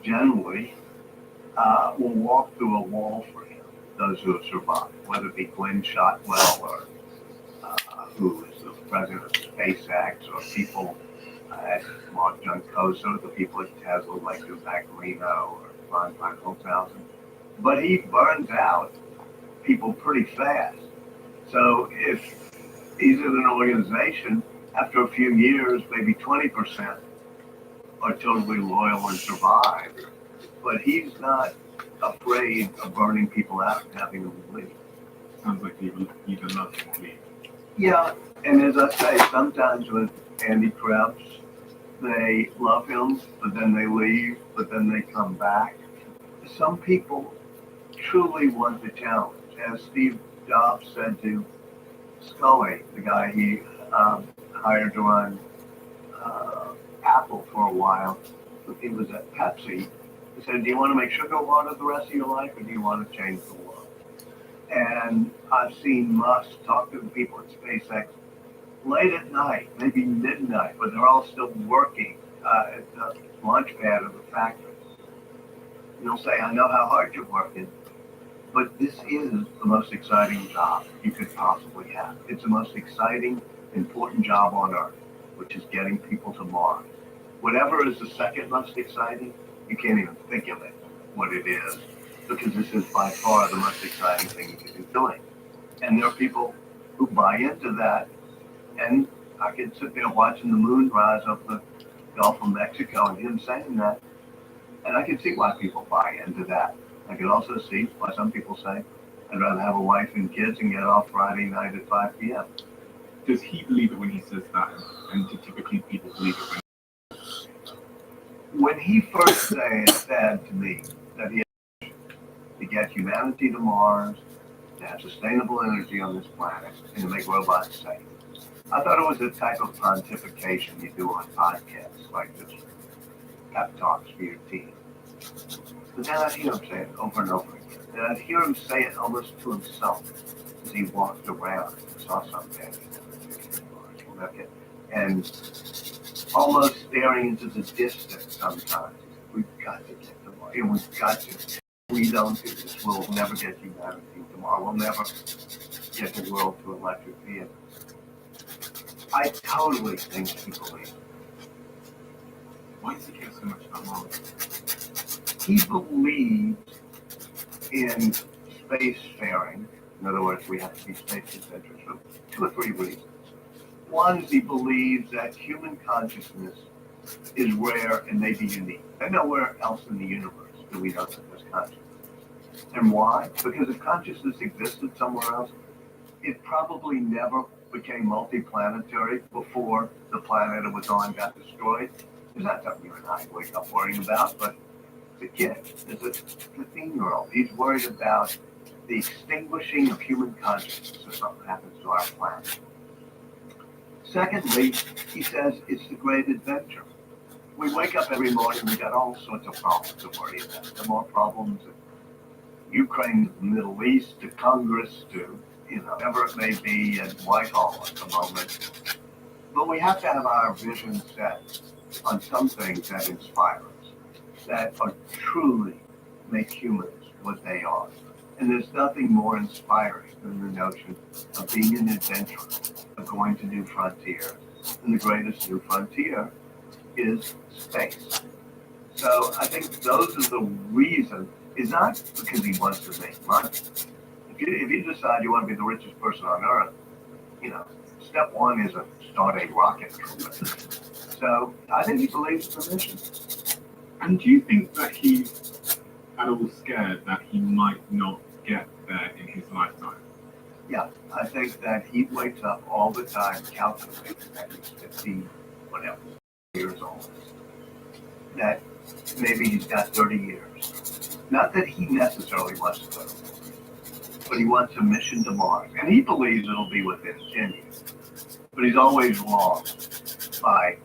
generally will walk through a wall for him, those who have survived, whether it be Glenn Shotwell or who is the president of SpaceX, or people at Mark Juncoso, the people at Tesla like Zach Reno or Ron Von Holtzhausen. But he burns out people pretty fast. So if he's in an organization, after a few years, maybe 20% are totally loyal and survive. But he's not afraid of burning people out and having them leave. Sounds like he either loves or leave. Yeah, and as I say, sometimes with Andy Krebs, they love him, but then they leave, but then they come back. Some people truly want the challenge. As Steve Jobs said to Scully, the guy he hired to run Apple for a while, he was at Pepsi. He said, do you want to make sugar water the rest of your life, or do you want to change the world? And I've seen Musk talk to the people at SpaceX late at night, maybe midnight, but they're all still working at the launch pad of the factory. And they'll say, I know how hard you're working, but this is the most exciting job you could possibly have. It's the most exciting, important job on Earth, which is getting people to Mars. Whatever is the second most exciting, you can't even think of it, what it is, because this is by far the most exciting thing you could be doing. And there are people who buy into that, and I could sit there watching the moon rise over the Gulf of Mexico and him saying that, and I can see why people buy into that. I could also see why some people say, I'd rather have a wife and kids and get off Friday night at 5 p.m. Does he believe it when he says that, and do typically people believe it when he first said to me that he had to get humanity to Mars, to have sustainable energy on this planet, and to make robots safe, I thought it was a type of pontification you do on podcasts, like this pep talks for your team. But then I'd hear him say it over and over again. And I'd hear him say it almost to himself as he walked around and saw something. And almost staring into the distance sometimes. We've got to get to Mars. We've got to. If we don't do this, we'll never get humanity tomorrow. We'll never get the world to electric vehicles. I totally think he believes. Why does he care so much about Mars? He believes in spacefaring. In other words, we have to be space-centric for 2 or 3 reasons. One is he believes that human consciousness is rare and maybe unique. And nowhere else in the universe do we know that there's consciousness. And why? Because if consciousness existed somewhere else, it probably never became multiplanetary before the planet it was on got destroyed. It's not something you and I wake up worrying about, but the kid is a 15-year-old. He's worried about the extinguishing of human consciousness if something happens to our planet. Secondly, he says it's the great adventure. We wake up every morning, we got all sorts of problems to worry about. The more problems in Ukraine, the Middle East, to Congress, to whatever it may be at Whitehall at the moment. But we have to have our vision set on some things that inspire us, that are truly make humans what they are. And there's nothing more inspiring than the notion of being an adventurer, of going to new frontiers. And the greatest new frontier is space. So I think those are the reason. It's not because he wants to make money. If you decide you want to be the richest person on earth, step one isn't start a rocket company. So I think he believes in the mission. And do you think that he's at all scared that he might not get there in his lifetime? Yeah, I think that he wakes up all the time calculating that he's 15, whatever, years old. That maybe he's got 30 years. Not that he necessarily wants to go to Mars, but he wants a mission to Mars. And he believes it'll be within 10 years. But he's always wrong by,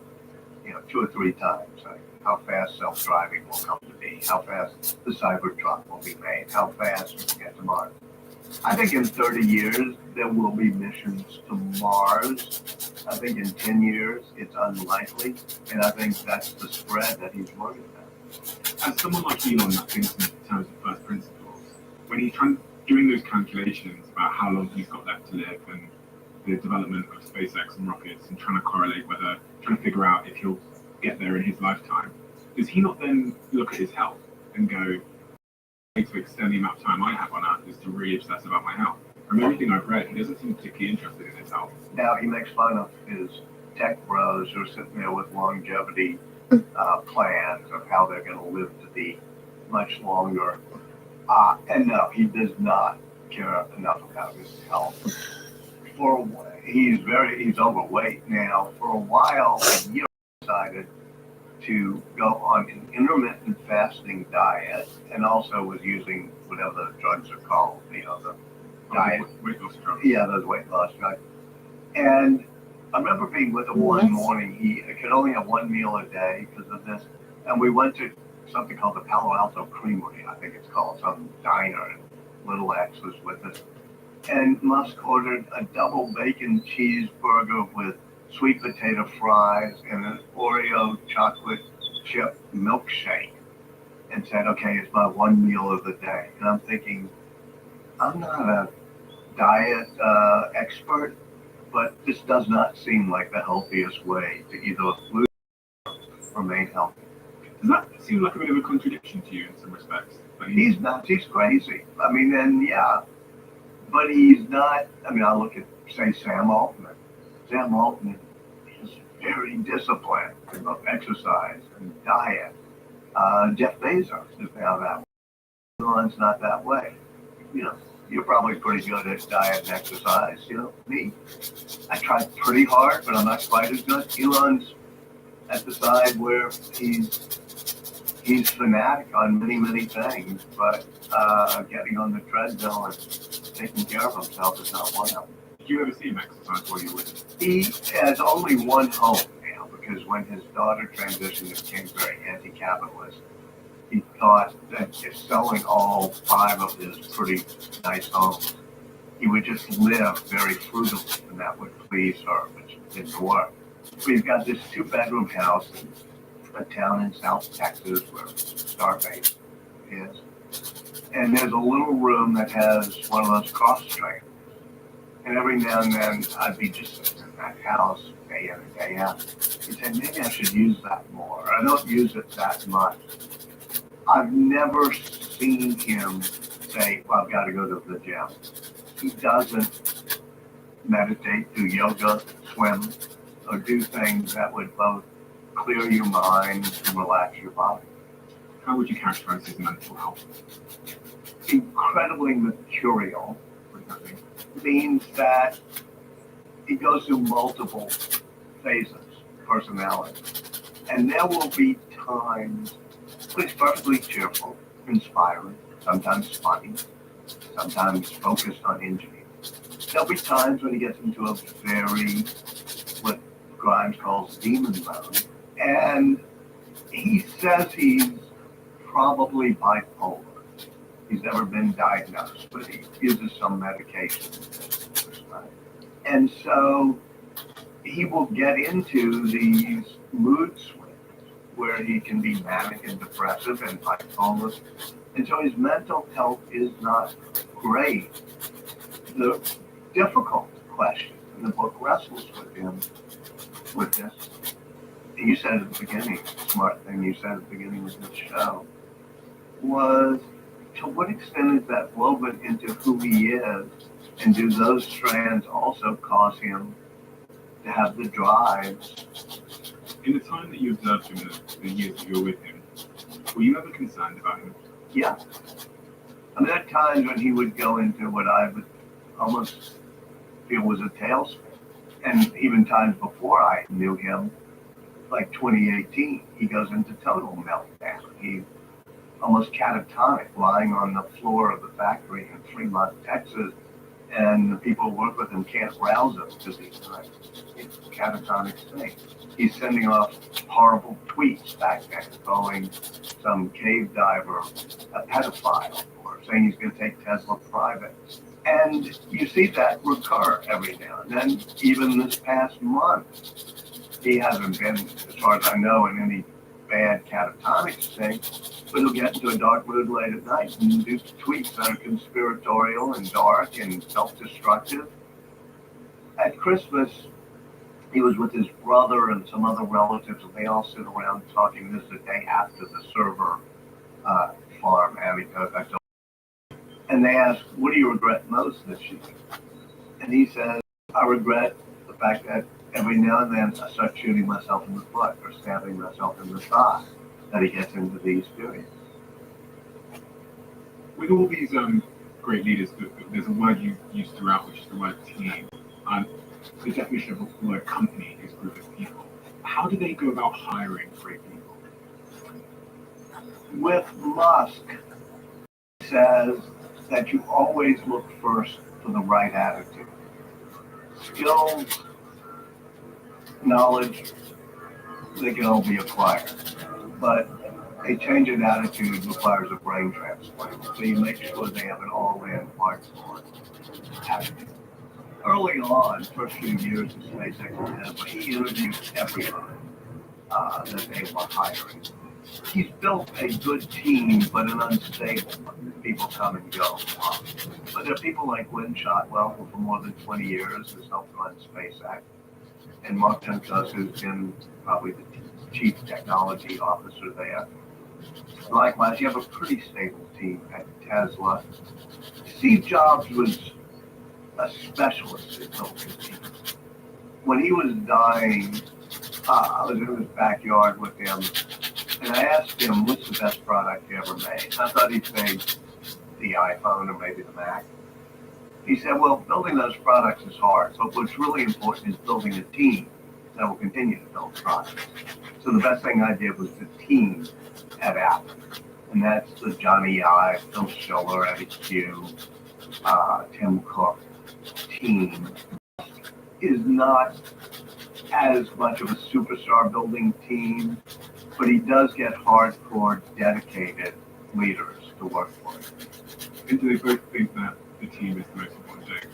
2 or 3 times. Like how fast self-driving will come to be, how fast the Cybertruck will be made, how fast we can get to Mars. I think in 30 years, there will be missions to Mars. I think in 10 years, it's unlikely. And I think that's the spread that he's worried about. As someone like Elon that thinks in terms of first principles, when he's doing those calculations about how long he's got left to live and the development of SpaceX and rockets and trying to figure out if he'll get there in his lifetime, does he not then look at his health and go, to extend the amount of time I have on Earth is to really obsess about my health? From everything I've read, he doesn't seem particularly interested in his health. Now, he makes fun of his tech bros who are sitting there with longevity plans of how they're going to live to be much longer. And no, he does not care enough about his health. He's overweight now. For a while, he decided to go on an intermittent fasting diet, and also was using whatever the drugs are called, the diet. Weight loss drugs. Yeah, those weight loss drugs. And I remember being with him one morning. He could only have one meal a day because of this. And we went to something called the Palo Alto Creamery, I think it's called, some diner, and Little X was with us. And Musk ordered a double bacon cheeseburger with sweet potato fries and an Oreo chocolate chip milkshake, and said, okay, it's my one meal of the day. And I'm thinking, I'm not a diet expert, but this does not seem like the healthiest way to either lose or remain healthy. Does that seem like a bit of a contradiction to you in some respects? He's nuts, he's crazy. I mean, and yeah, but he's not. I mean, I look at, say, Sam Altman. Sam Altman is very disciplined about exercise and diet. Jeff Bezos is now that way. Elon's not that way. You're probably pretty good at diet and exercise. Me, I tried pretty hard, but I'm not quite as good. Elon's at the side where he's fanatic on many things, but getting on the treadmill and taking care of himself is not one of them. Did you ever see him exercise while you were with him? He has only one home now, because when his daughter transitioned and became very anti-capitalist, he thought that if selling all 5 of his pretty nice homes, he would just live very frugally, and that would please her, which didn't work. So he's got this 2-bedroom house in a town in South Texas where Starbase is. And there's a little room that has one of those cross trainers. And every now and then I'd be just sitting in that house day in and day out. He'd say, maybe I should use that more. I don't use it that much. I've never seen him say, well, I've got to go to the gym. He doesn't meditate, do yoga, swim, or do things that would both clear your mind and relax your body. How would you characterize his mental health? Incredibly mercurial What does that mean? means that he goes through multiple phases, personality. And there will be times when he's perfectly cheerful, inspiring, sometimes funny, sometimes focused on engineering. There'll be times when he gets into a very, what Grimes calls demon mode. And he says he's probably bipolar. He's never been diagnosed, but he uses some medication. And so he will get into these mood swings where he can be manic and depressive and bipolar. And so his mental health is not great. The difficult question, and the book wrestles with him with this. You said at the beginning, smart thing you said at the beginning of the show, was to what extent is that woven into who he is, and do those strands also cause him to have the drives? In the time that you observed him, the years that you were with him, were you ever concerned about him? Yeah. I mean, there are times when he would go into what I would almost feel was a tailspin. And even times before I knew him, like 2018, he goes into total meltdown. He almost catatonic, lying on the floor of the factory in Fremont, Texas, and the people who work with him can't rouse him because he's not in catatonic state. He's sending off horrible tweets back then, calling some cave diver a pedophile, or saying he's going to take Tesla private. And you see that recur every now and then. Even this past month, he hasn't been, as far as I know, in any bad catatonic state, but he'll get into a dark mood late at night and do tweets that are conspiratorial and dark and self-destructive. At Christmas, he was with his brother and some other relatives, and they all sit around talking. This is the day after the server farm, and they ask, what do you regret most this year? And he says, I regret the fact that every now and then I start shooting myself in the foot or stabbing myself in the thigh, that he gets into these periods. With all these great leaders, there's a word you use throughout, which is the word team. The definition of a word company is group of people. How do they go about hiring great people? With Musk, he says that you always look first for the right attitude. Skills, knowledge, they can all be acquired. But a change in attitude requires a brain transplant. So you make sure they have an all-in hardcore attitude. Early on, first few years of SpaceX, he interviewed everyone that they were hiring. He's built a good team, but an unstable one. People come and go. But there are people like Lynn Shotwell, who for more than 20 years has helped run SpaceX, and Mark Tenkus, who's been probably the chief technology officer there. Likewise, you have a pretty stable team at Tesla. Steve Jobs was a specialist in building teams. When he was dying, I was in his backyard with him, and I asked him, what's the best product you ever made? I thought he'd say the iPhone or maybe the Mac. He said, well, building those products is hard, but what's really important is building a team that will continue to build products. So the best thing I did was the team at Apple, and that's the Johnny Ive, Phil Schiller, Eddie Q, Tim Cook team. Is not as much of a superstar building team, but he does get hardcore dedicated leaders to work for him. And do they both think that the team is the most important thing,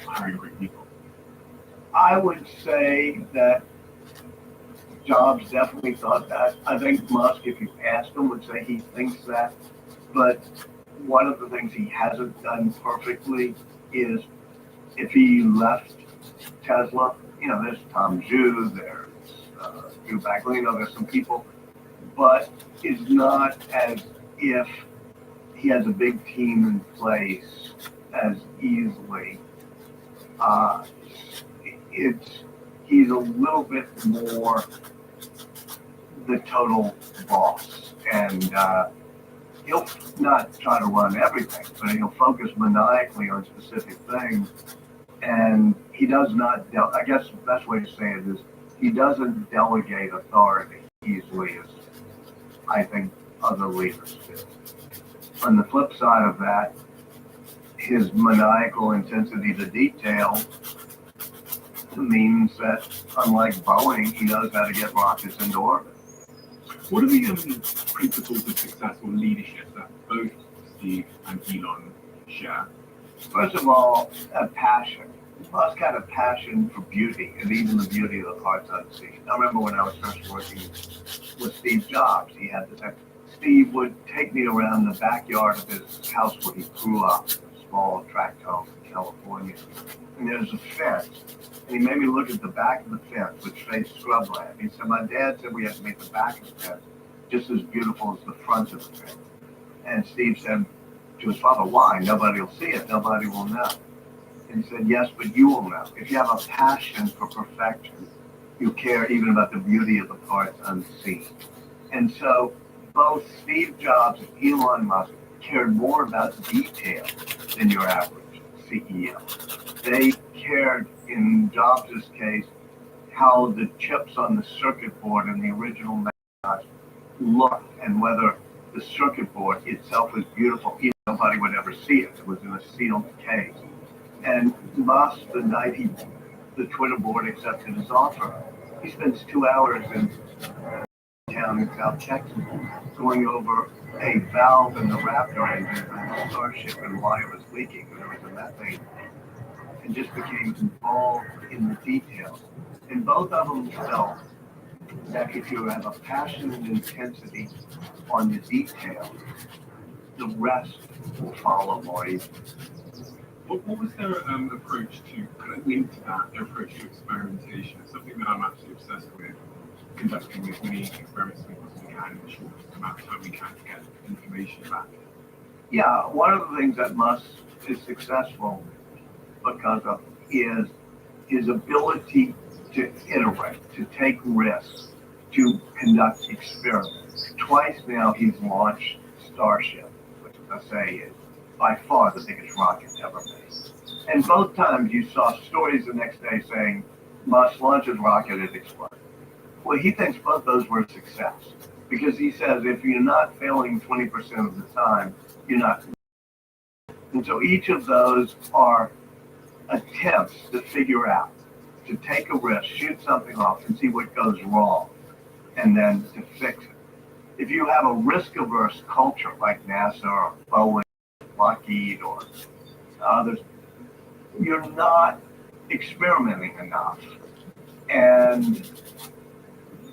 hiring great people? I would say that Jobs definitely thought that. I think Musk, if you asked him, would say he thinks that. But one of the things he hasn't done perfectly is if he left Tesla, there's Tom Zhu, there's Hugh Baglino, there's some people, but it's not as if he has a big team in place as easily. He's a little bit more the total boss, And he'll not try to run everything, but he'll focus maniacally on specific things. And he does not, I guess the best way to say it is he doesn't delegate authority easily as I think other leaders do. On the flip side of that, his maniacal intensity to detail means that, unlike Boeing, he knows how to get rockets into orbit. What are the principles of successful leadership that both Steve and Elon share? First of all, a passion. Musk had a passion for beauty, and even the beauty of the parts unseen. I remember when I was first working with Steve Jobs, he had this. Steve would take me around the backyard of his house where he grew up, a small tract home in California. And there's a fence. And he made me look at the back of the fence, which faced scrubland. He said, my dad said we have to make the back of the fence just as beautiful as the front of the fence. And Steve said to his father, why? Nobody will see it. Nobody will know. And he said, yes, but you will know. If you have a passion for perfection, you care even about the beauty of the parts unseen. And so both Steve Jobs and Elon Musk cared more about detail than your average CEO. They cared, in Jobs' case, how the chips on the circuit board in the original Macintosh looked and whether the circuit board itself was beautiful. Even nobody would ever see it. It was in a sealed case. And Musk, the night the Twitter board accepted his offer, he spends 2 hours in town in South Texas going over a valve in the Raptor engine of the Starship and why it was leaking. And there was a methane, and just became involved in the details. And both of them felt that if you have a passion and intensity on the detail, the rest will follow more easily. What was their approach to kind of into that, their approach to experimentation? It's something that I'm absolutely obsessed with, conducting as many experiments as we possibly can in the shortest amount of time we can to get information back. Yeah, one of the things that Musk is successful because of is his ability to iterate, to take risks, to conduct experiments. Twice now he's launched Starship, which I say is by far the biggest rocket ever made. And both times you saw stories the next day saying, Musk launches rocket, it explodes. Well, he thinks both those were a success because he says if you're not failing 20% of the time, you're not. And so each of those are attempts to figure out, to take a risk, shoot something off and see what goes wrong, and then to fix it. If you have a risk-averse culture like NASA or Boeing, Lockheed, or others, you're not experimenting enough. And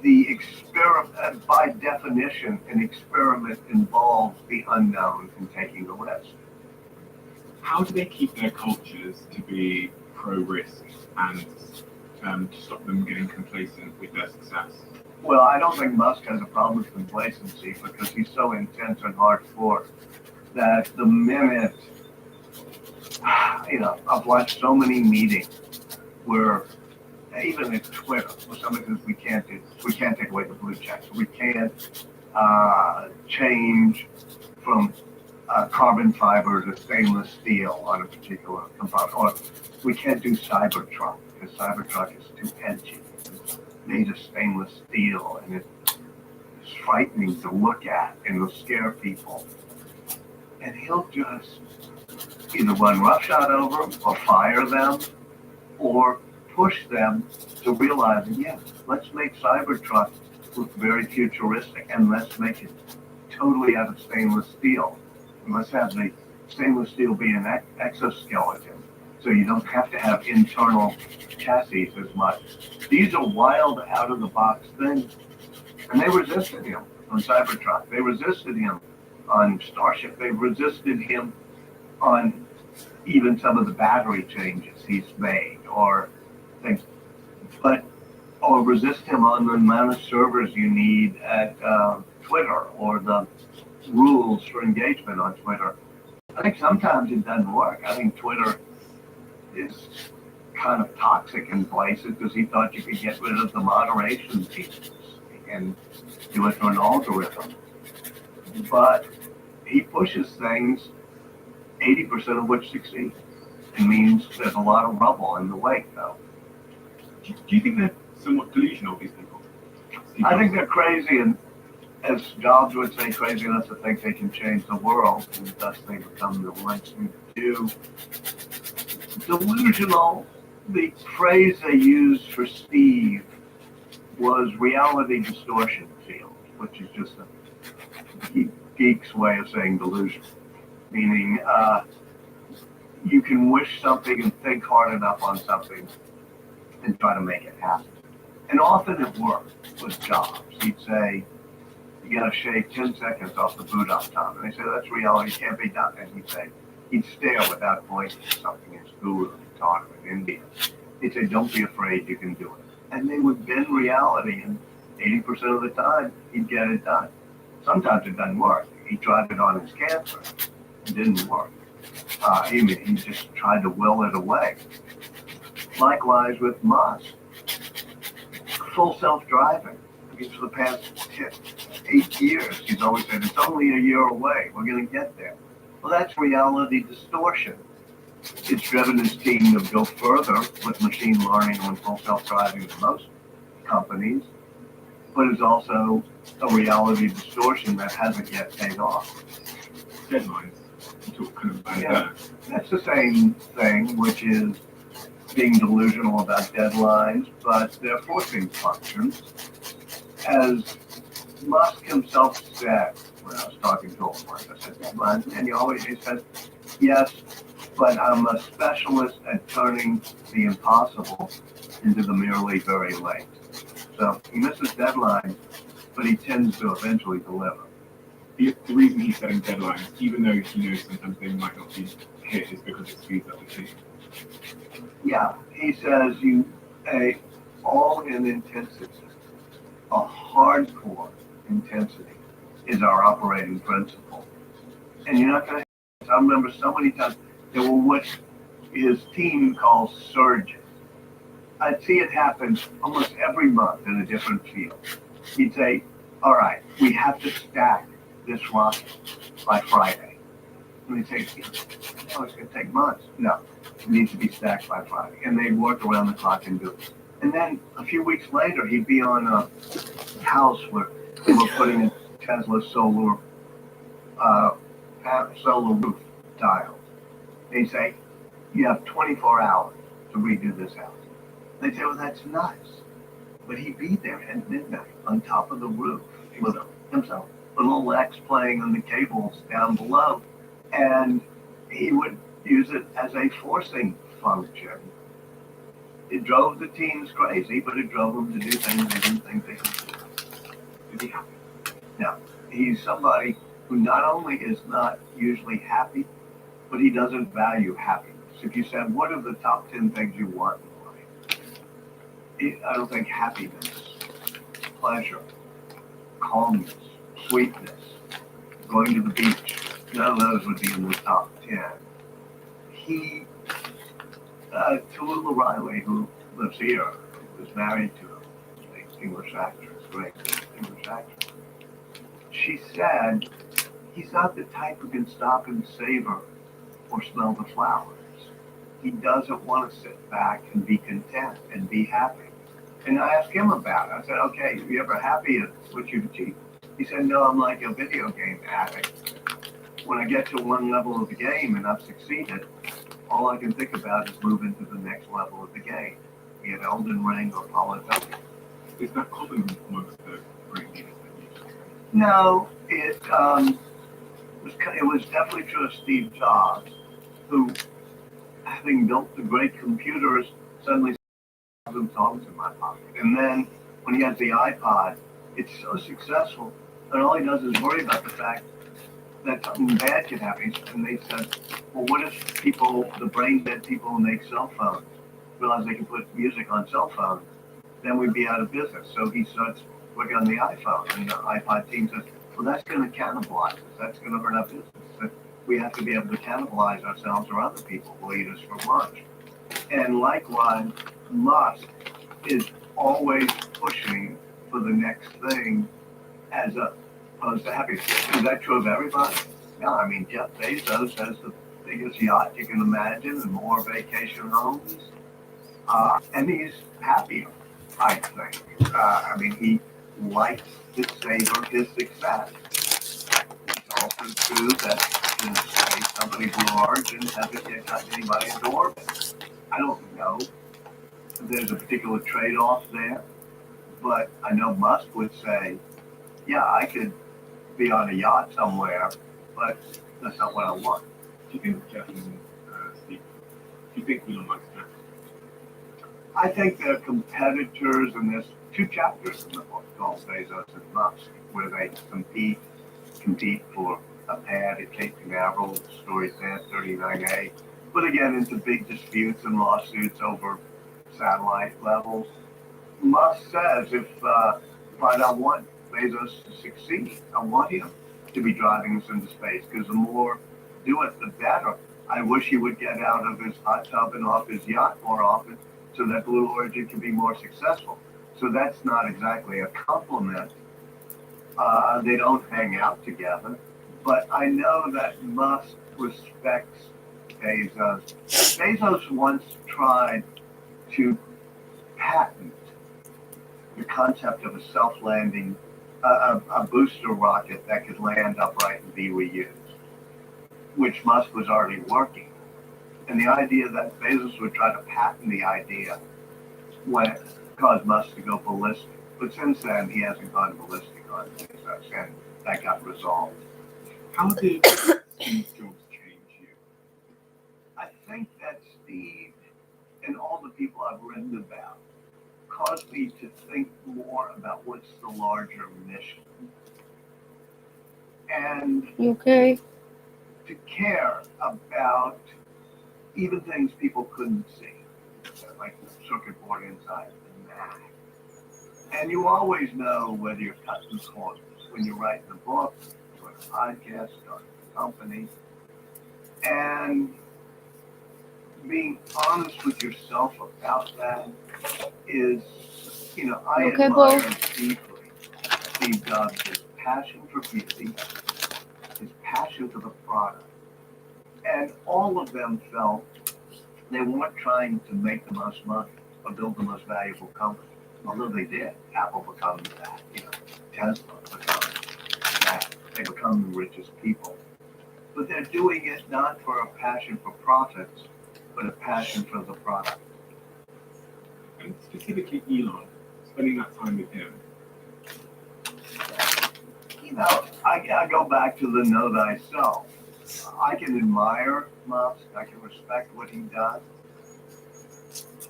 the experiment, by definition, an experiment involves the unknown and taking the risk. How do they keep their cultures to be pro-risk and to stop them getting complacent with their success? Well, I don't think Musk has a problem with complacency because he's so intense and hardcore that the minute, I've watched so many meetings where even at Twitter, where somebody says we can't take away the blue checks, we can't change from carbon fiber to stainless steel on a particular component, or we can't do Cybertruck because Cybertruck is too edgy. It's made of stainless steel and it's frightening to look at and it'll scare people. And he'll just either run roughshod over them or fire them or push them to realize, yeah, let's make Cybertruck look very futuristic and let's make it totally out of stainless steel. And let's have the stainless steel be an exoskeleton so you don't have to have internal chassis as much. These are wild, out-of-the-box things. And they resisted him on Cybertruck. They resisted him on Starship. They resisted him on even some of the battery changes he's made or things. Or resist him on the amount of servers you need at Twitter or the rules for engagement on Twitter. I think sometimes it doesn't work. I think Twitter is kind of toxic in places because he thought you could get rid of the moderation features and do it through an algorithm. but he pushes things, 80% of which succeed. It means there's a lot of rubble in the wake, though. Do you think they're somewhat delusional, these people? I think they're crazy, and as Jobs would say, crazy enough to think they can change the world, and thus they become the ones who do. Delusional, the phrase they used for Steve was reality distortion field, which is just a geek's way of saying delusion, meaning you can wish something and think hard enough on something and try to make it happen. And often it worked with Jobs. He'd say, you gotta shave 10 seconds off the boot up top. And they say, that's reality, it can't be done. And he'd stare without pointing to something his guru had taught him in India. He'd say, don't be afraid, you can do it. And they would bend reality, and 80% of the time, he'd get it done. Sometimes it doesn't work. He tried it on his cancer. It didn't work. He just tried to will it away. Likewise with Musk. Full self-driving. I mean, for the past 8 years, he's always said, it's only a year away. We're going to get there. Well, that's reality distortion. It's driven his team to go further with machine learning and full self-driving than most companies, but it's also a reality distortion that hasn't yet paid off. Deadlines. You talk kind of about Yeah, that's the same thing, which is being delusional about deadlines, but they're forcing functions. As Musk himself said when I was talking to him once, I said, deadlines, and he said, yes, but I'm a specialist at turning the impossible into the merely very late. So he misses deadlines, but he tends to eventually deliver. The reason he's setting deadlines, even though he knows sometimes they might not be hit, is because it speeds up the team. Yeah, he says all in intensity, a hardcore intensity is our operating principle. And you're not going to, I remember so many times, there were what his team calls surges. I'd see it happen almost every month in a different field. He'd say, all right, we have to stack this rocket by Friday. And they'd say, no, it's going to take months. No, it needs to be stacked by Friday. And they'd work around the clock and do it. And then a few weeks later, he'd be on a house where they were putting in Tesla solar roof tiles. They'd say, you have 24 hours to redo this house. They'd say, well, that's nuts. But he'd be there at midnight on top of the roof with himself, with a little X playing on the cables down below. And he would use it as a forcing function. It drove the teams crazy, but it drove them to do things they didn't think they could do. Is he happy? Now, he's somebody who not only is not usually happy, but he doesn't value happiness. If you said, what are the top 10 things you want in life? I don't think happiness, pleasure, calmness, sweetness, going to the beach, none of those would be in the top 10. He, Tallulah Riley, who lives here, was married to an English actress, great English actress. She said, he's not the type who can stop and savor or smell the flowers. He doesn't want to sit back and be content and be happy. And I asked him about it. I said, okay, are you ever happy at what you've achieved? He said, no, I'm like a video game addict. When I get to one level of the game and I've succeeded, all I can think about is moving to the next level of the game, be it Elden Ring or Polytopia. Is that common amongst the great leaders that you No, it was definitely true of Steve Jobs, who, having built the great computers, suddenly some songs in my pocket. And then when he has the iPod, it's so successful, and all he does is worry about the fact that something bad could happen. And they said, well, what if people, the brain dead people who make cell phones, realize they can put music on cell phones? Then we'd be out of business. So he starts working on the iPhone, and the iPod team says, well, that's going to cannibalize us. That's going to hurt our business. So we have to be able to cannibalize ourselves or other people who eat us for lunch. And likewise, Musk is always pushing for the next thing as a opposed to happiness. Is that true of everybody? No, I mean, Jeff Bezos has the biggest yacht you can imagine and more vacation homes. And he's happier, I think. I mean, he likes to savor his success. It's also true that his space company's large and hasn't yet gotten anybody into orbit. I don't know if there's a particular trade-off there, but I know Musk would say, yeah, I could be on a yacht somewhere, but that's not what I want. Do you think Jeff and Steve? Do you think Elon Musk can? I think they're competitors, and there's two chapters in the book called Bezos and Musk, where they compete for a pad at Cape Canaveral, story 39A. But again, into big disputes and lawsuits over satellite levels. Musk says, if I don't want Bezos to succeed, I want him to be driving us into space, because the more do it, the better. I wish he would get out of his hot tub and off his yacht more often, so that Blue Origin can be more successful. So that's not exactly a compliment. They don't hang out together, but I know that Musk respects Bezos. Bezos once tried to patent the concept of a self-landing, a booster rocket that could land upright and be reused, which Musk was already working. And the idea that Bezos would try to patent the idea when it caused Musk to go ballistic. But since then, he hasn't gone ballistic on Bezos, and that got resolved. How did Steve Jobs change you? I think that Steve and all the people I've written about caused me to think more about what's the larger mission. And Okay. to care about even things people couldn't see, like the circuit board inside the Mac. And you always know whether you're cutting corners when you're writing a book, doing a podcast, starting a company, and being honest with yourself about that is, I admire deeply Steve Jobs' his passion for beauty, his passion for the product. And all of them felt they weren't trying to make the most money or build the most valuable company. Although they did. Apple becomes that, Tesla becomes that. They become the richest people. But they're doing it not for a passion for profits, but a passion for the product. And specifically Elon, spending that time with him. I go back to the know thyself. I can admire Musk. I can respect what he does.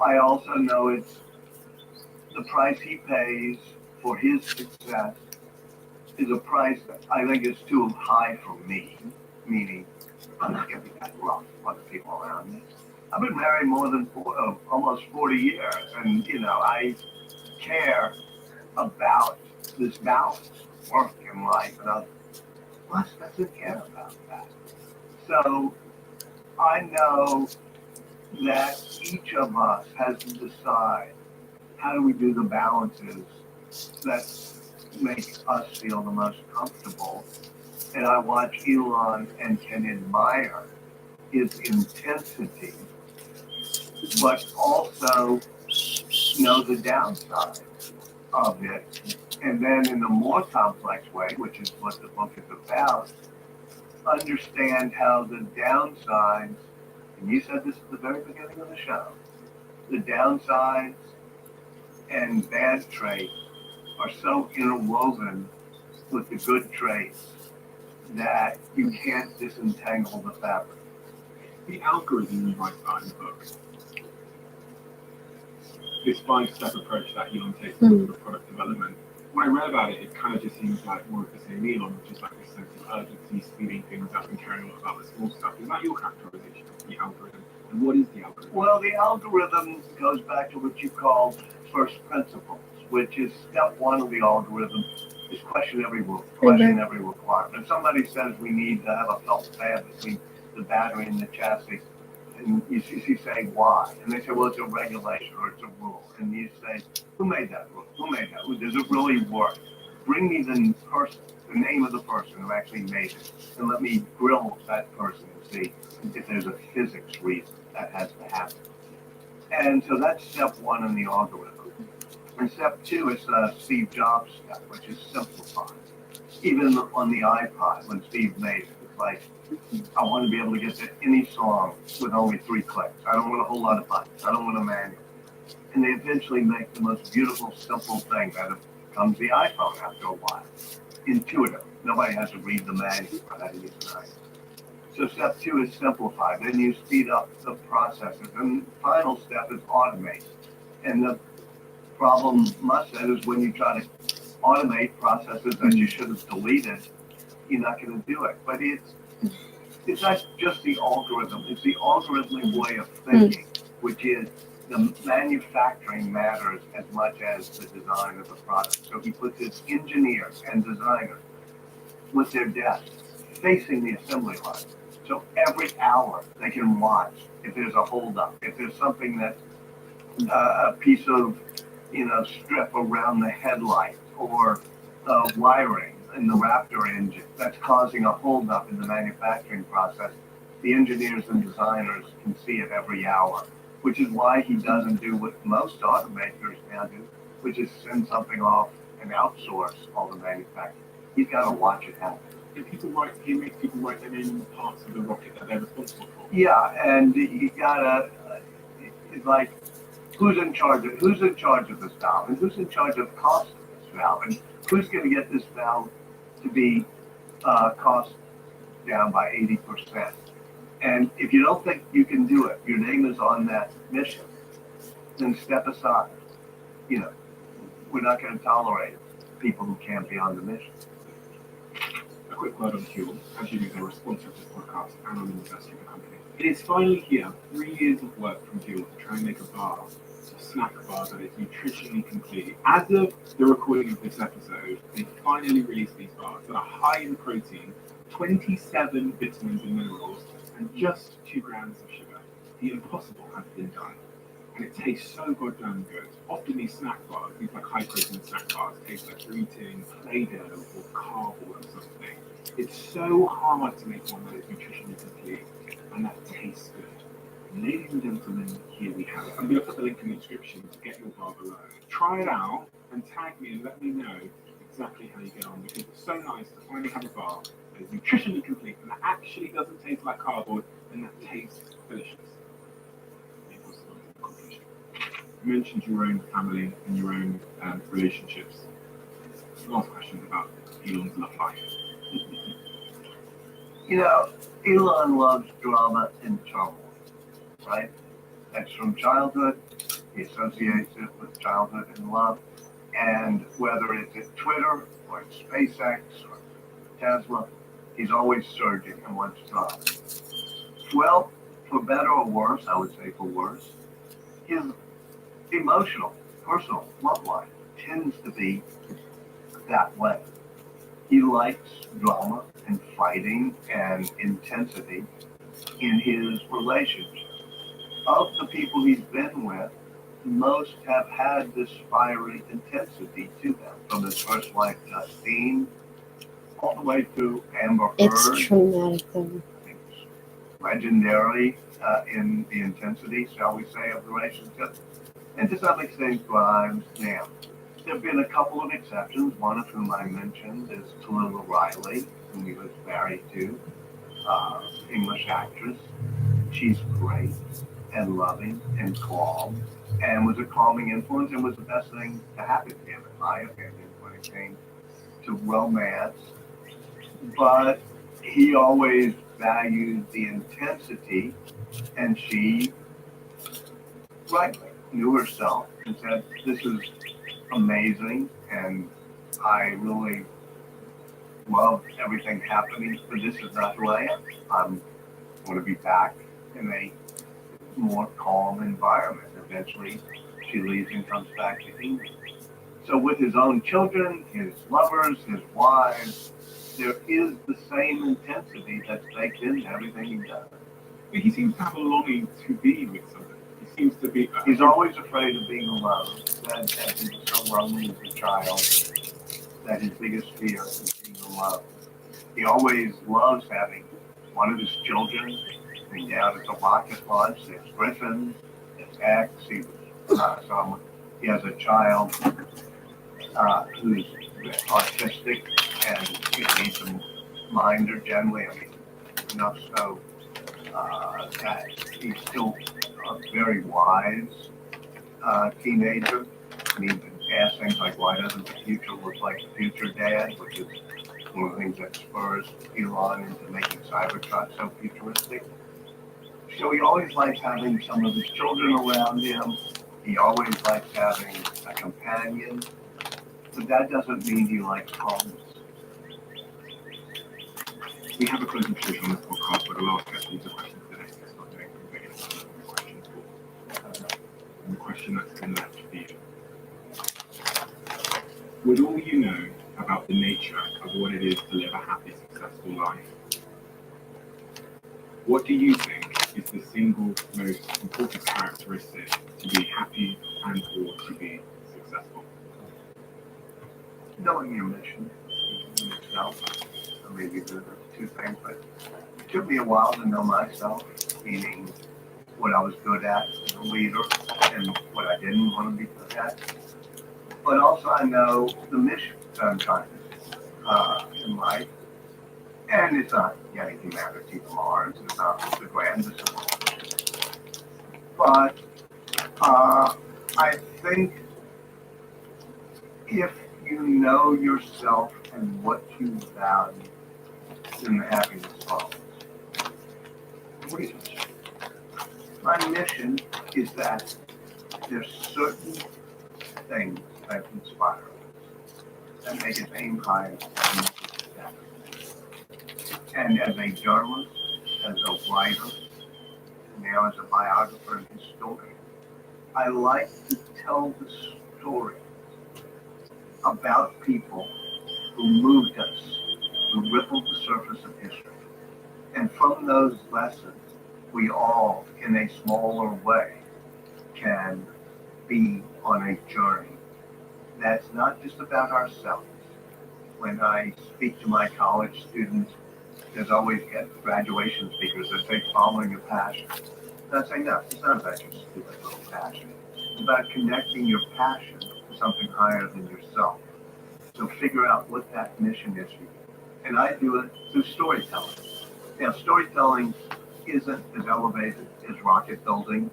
I also know it's the price he pays for his success is a price that I think is too high for me, meaning I'm not going to be that rough on the people around me. I've been married more than almost 40 years, and, I care about this balance, work and life, and others. Musk doesn't care about that. So I know that each of us has to decide how do we do the balances that make us feel the most comfortable. And I watch Elon and can admire his intensity, but also know the downside of it. And then in a more complex way, which is what the book is about, understand how the downsides, and you said this at the very beginning of the show, the downsides and bad traits are so interwoven with the good traits that you can't disentangle the fabric. The algorithm you write about in the book, this 5-step approach that Elon takes to product development, when I read about it, it kind of just seems like more of the same Elon, just like this sense of urgency, speeding things up and caring about the small stuff. Is that your characterization of the algorithm? And what is the algorithm? Well, the algorithm goes back to what you call first principles, which is step one of the algorithm is question every rule, question every requirement. If somebody says we need to have a felt pad between the battery and the chassis, and you say why, and they say, well, it's a regulation or it's a rule, and you say, who made that rule? Who made that rule? Does it really work? bring me the person, the name of the person who actually made it, and let me grill that person and see if there's a physics reason that has to happen. And so that's step one in the algorithm. And step two is Steve Jobs' step, which is simplified. Even on the iPod, when Steve made it, it's like, I want to be able to get to any song with only 3 clicks. I don't want a whole lot of buttons. I don't want a manual. And they eventually make the most beautiful, simple thing that becomes the iPhone after a while. Intuitive. Nobody has to read the manual for how to use an iPhone. So step two is simplify. Then you speed up the processes. And the final step is automate. And the problem, must say, is when you try to automate processes that you should have deleted, you're not going to do it. But it's not just the algorithm. It's the algorithmic way of thinking, which is the manufacturing matters as much as the design of the product. So he puts his engineers and designers with their desks facing the assembly line. So every hour they can watch if there's a holdup, if there's something that's a piece of, strip around the headlight or wiring in the Raptor engine that's causing a holdup in the manufacturing process. The engineers and designers can see it every hour, which is why he doesn't do what most automakers now do, which is send something off and outsource all the manufacturing. He's got to watch it happen. And he makes people write their name in parts of the rocket that they're responsible for. Yeah, and you gotta, it's like, who's in charge of this valve, and who's in charge of cost of this valve, and who's going to get this valve to be cost down by 80%. And if you don't think you can do it, your name is on that mission, then step aside. We're not going to tolerate people who can't be on the mission. A quick word on fuel. As you know, they're a sponsor of this podcast and on the investor of the company. It is finally here, 3 years of work from Fuel to try and make a bar, a snack bar that is nutritionally complete. As of the recording of this episode, they finally released these bars that are high in protein, 27 vitamins and minerals, and just 2 grams of sugar. The impossible has been done. And it tastes so goddamn good. Often these snack bars, these like high protein snack bars, taste like you're eating Play-Doh or cardboard or something. It's so hard to make one that is nutritionally complete and that tastes good. Ladies and gentlemen, here we have it. I'm going to put the link in the description to get your bar below. Try it out and tag me and let me know exactly how you get on, because it's so nice to finally have a bar that is nutritionally complete and that actually doesn't taste like cardboard and that tastes delicious. You mentioned your own family and your own relationships. Last question about Elon's love life. Elon loves drama and trouble, right? That's from childhood. He associates it with childhood and love. And whether it's at Twitter or at SpaceX or Tesla, he's always surging and wants drama. Well, for better or worse, I would say for worse, his emotional, personal love life tends to be that way. He likes drama and fighting and intensity in his relationships. Of the people he's been with, most have had this fiery intensity to them, from his first wife Justine all the way to Amber Heard. It's traumatic though. Legendary in the intensity, shall we say, of the relationship. And to some extent, Grimes now. There have been a couple of exceptions, one of whom I mentioned is Tallulah Riley, whom he was married to, English actress. She's great and loving and calm, and was a calming influence, and was the best thing to happen to him, in my opinion, when it came to romance. But he always valued the intensity, and she rightly knew herself and said, this is amazing, and I really love everything happening, but this is not who I am. I'm going to be back in a more calm environment. Eventually, she leaves and comes back to England. So with his own children, his lovers, his wives, there is the same intensity that's baked into everything he does. But he seems to have a longing to be with somebody. He seems to be... He's always afraid of being alone. That he was so lonely as a child. that his biggest fear is being alone. He always loves having one of his children bring down at the rocket launch. There's Griffin, there's X. He has a child who's autistic and he needs a minder generally. I mean, enough so that he's still a very wise teenager. And he even asks things like, why doesn't the future look like the future, Dad? Which is one of the things that spurs Elon into making Cybertruck so futuristic. So he always likes having some of his children around him. He always likes having a companion. But that doesn't mean he likes calmness. We have a presentation on this podcast where the last question is a question for the next guest, not doing big enough question for. And the question that's been left for you. With all you know about the nature of what it is to live a happy, successful life, what do you think is the single most important characteristic to be happy and or to be successful? Knowing your mission in yourself, or maybe the two things, but it took me a while to know myself, meaning what I was good at as a leader and what I didn't want to be good at. But also I know the mission that I'm trying to do in life. And it's not getting humanity to Mars, it's not the grandest of all. But I think if you know yourself and what you value, then the happiness follows. My mission is that there's certain things that inspire us, that make us aim high and make us better. And as a journalist, as a writer, now as a biographer and historian, I like to tell the story about people who moved us, who rippled the surface of history. And from those lessons, we all, in a smaller way, can be on a journey that's not just about ourselves. When I speak to my college students, there's always graduation speakers that say following your passion. And I say, no, it's not about your stupid little passion. It's about connecting your passion to something higher than yourself. So figure out what that mission is for you. And I do it through storytelling. Now, storytelling isn't as elevated as rocket building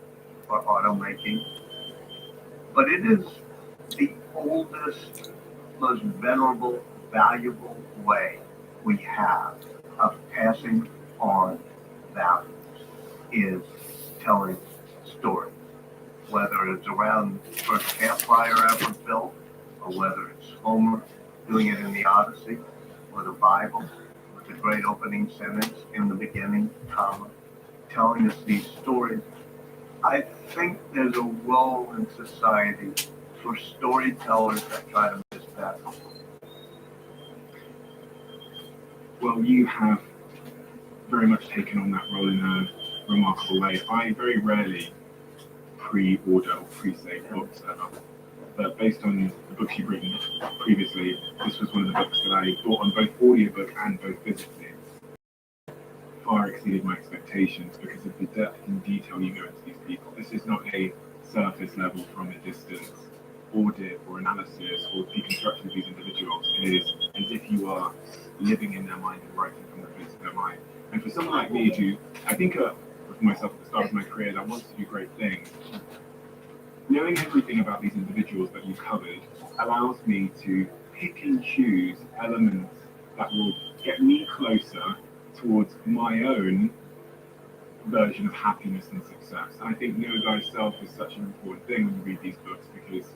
or automaking, but it is the oldest, most venerable, valuable way we have of passing on values is telling stories. Whether it's around the first campfire ever built, or whether it's Homer doing it in the Odyssey, or the Bible, with the great opening sentence in the beginning, comma, telling us these stories. I think there's a role in society for storytellers that try to miss that. Well, you have very much taken on that role in a remarkable way. I very rarely pre-order or pre-save books ever. But based on the books you've written previously, this was one of the books that I bought on both audiobook and both physically. Far exceeded my expectations because of the depth and detail you go into these people. This is not a surface level from a distance audit or analysis or deconstruction of these individuals. It is as if you are living in their mind and writing from the place of their mind. And for someone like me who, I think for myself at the start of my career, that wants to do great things, knowing everything about these individuals that you covered allows me to pick and choose elements that will get me closer towards my own version of happiness and success. And I think know thyself is such an important thing when you read these books, because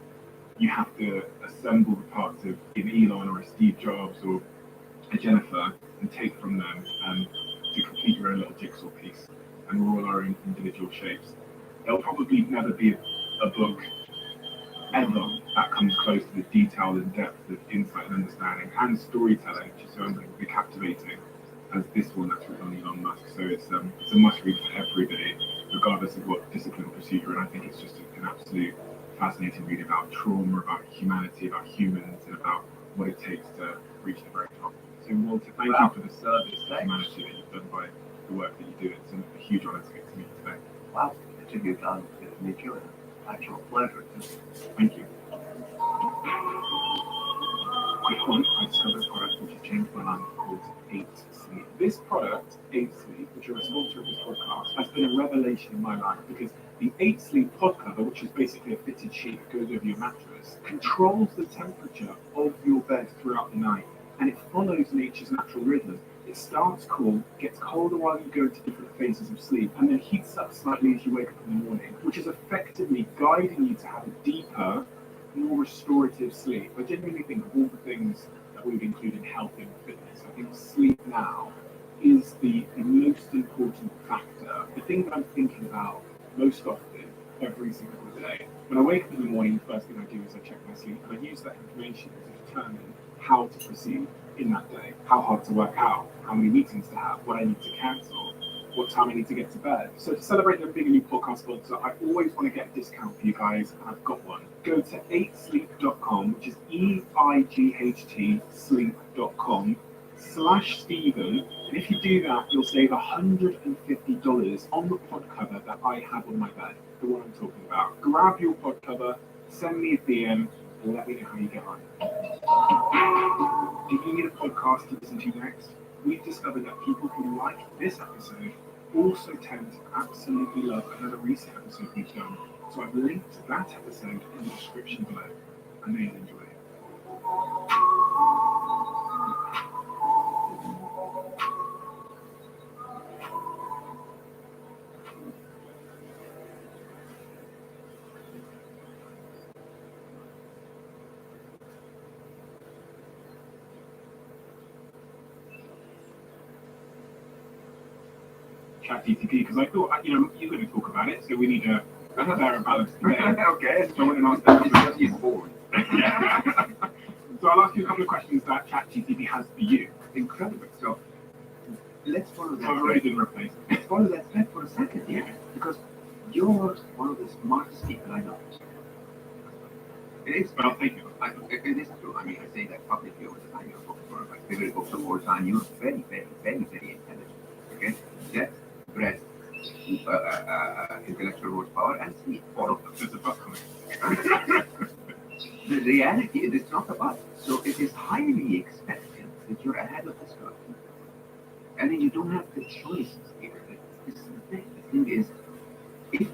you have to assemble the parts of an Elon or a Steve Jobs or a Jennifer and take from them to complete your own little jigsaw piece. And we're all our own individual shapes. There'll probably never be a book ever that comes close to the detail and depth of insight and understanding and storytelling, which is so incredibly captivating, as this one that's written on Elon Musk. So it's a must read for everybody, regardless of what discipline or procedure. And I think it's just an absolute fascinating read about trauma, about humanity, about humans, and about what it takes to reach the very top. So Walter, thank Wow. you for the service to humanity that you've done by the work that you do. It's a huge honor to get to meet you today. Wow, it's a huge honor to meet you, and an actual pleasure. Thank you. Quick one, I discovered a product which has changed my life called 8 Sleep. This product, 8 Sleep, which are a sponsor of this podcast, has been a revelation in my life because the 8 Sleep pod cover, which is basically a fitted sheet that goes over your mattress, controls the temperature of your bed throughout the night, and it follows nature's natural rhythm. It starts cool, gets colder while you go into different phases of sleep, and then heats up slightly as you wake up in the morning, which is effectively guiding you to have a deeper, more restorative sleep. I genuinely think of all the things that we would include in health and fitness, I think sleep now is the most important factor, the thing that I'm thinking about most often every single day. When I wake up in the morning, the first thing I do is I check my sleep, and I use that information to determine how to proceed in that day, how hard to work out, how many meetings to have, what I need to cancel, what time I need to get to bed. So to celebrate them being a new podcast sponsor, I always want to get a discount for you guys, and I've got one. Go to 8sleep.com, which is EIGHT sleep.com/Stephen, and if you do that, you'll save $150 on the pod cover that I have on my bed, the one I'm talking about. Grab your pod cover, send me a DM, and let me know how you get on. Do you need a podcast to listen to next? We've discovered that people who like this episode also tend to absolutely love another recent episode we've done. So I've linked to that episode in the description below. I know you'll enjoy it. ChatGPT, because I thought, you're going to talk about it, so we need a fair balance today. Okay. So I want to ask that. Because he's bored. So I'll ask you a couple of questions that ChatGPT has for you. Incredible. So let's follow that. I've already been replaced. Let's follow that thread for a second, yeah. Because you're one of the smartest people I know. It is. Well, thank you. It is true. I mean, I say that publicly all the time. You're one of my favorite books of all time. You're very, very, very, very intelligent. Okay? Yes. Breath, intellectual horsepower, and sleep. All of them. There's a buck coming. The reality is it's not about. So it is highly expected that you're ahead of this curve. And then you don't have the choices here. This is the thing. The thing is, if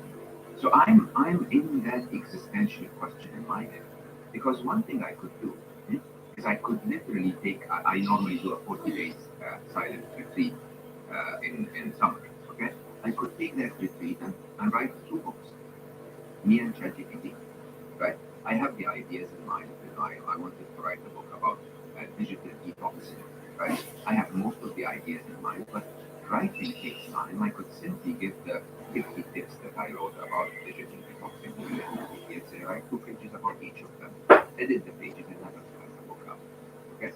so, I'm in that existential question in my head. Because one thing I could do is I could literally take. I normally do a 40 days silent retreat in summer. Okay, I could take that retreat and write 2 books. Me and ChatGPT. Right. I have the ideas in mind. I wanted to write a book about digital detoxing. Right. I have most of the ideas in mind, but writing takes time. I could simply give the 50 tips that I wrote about digital detoxing to ChatGPT and say, write 2 pages about each of them. Edit the pages and have a book out. Okay.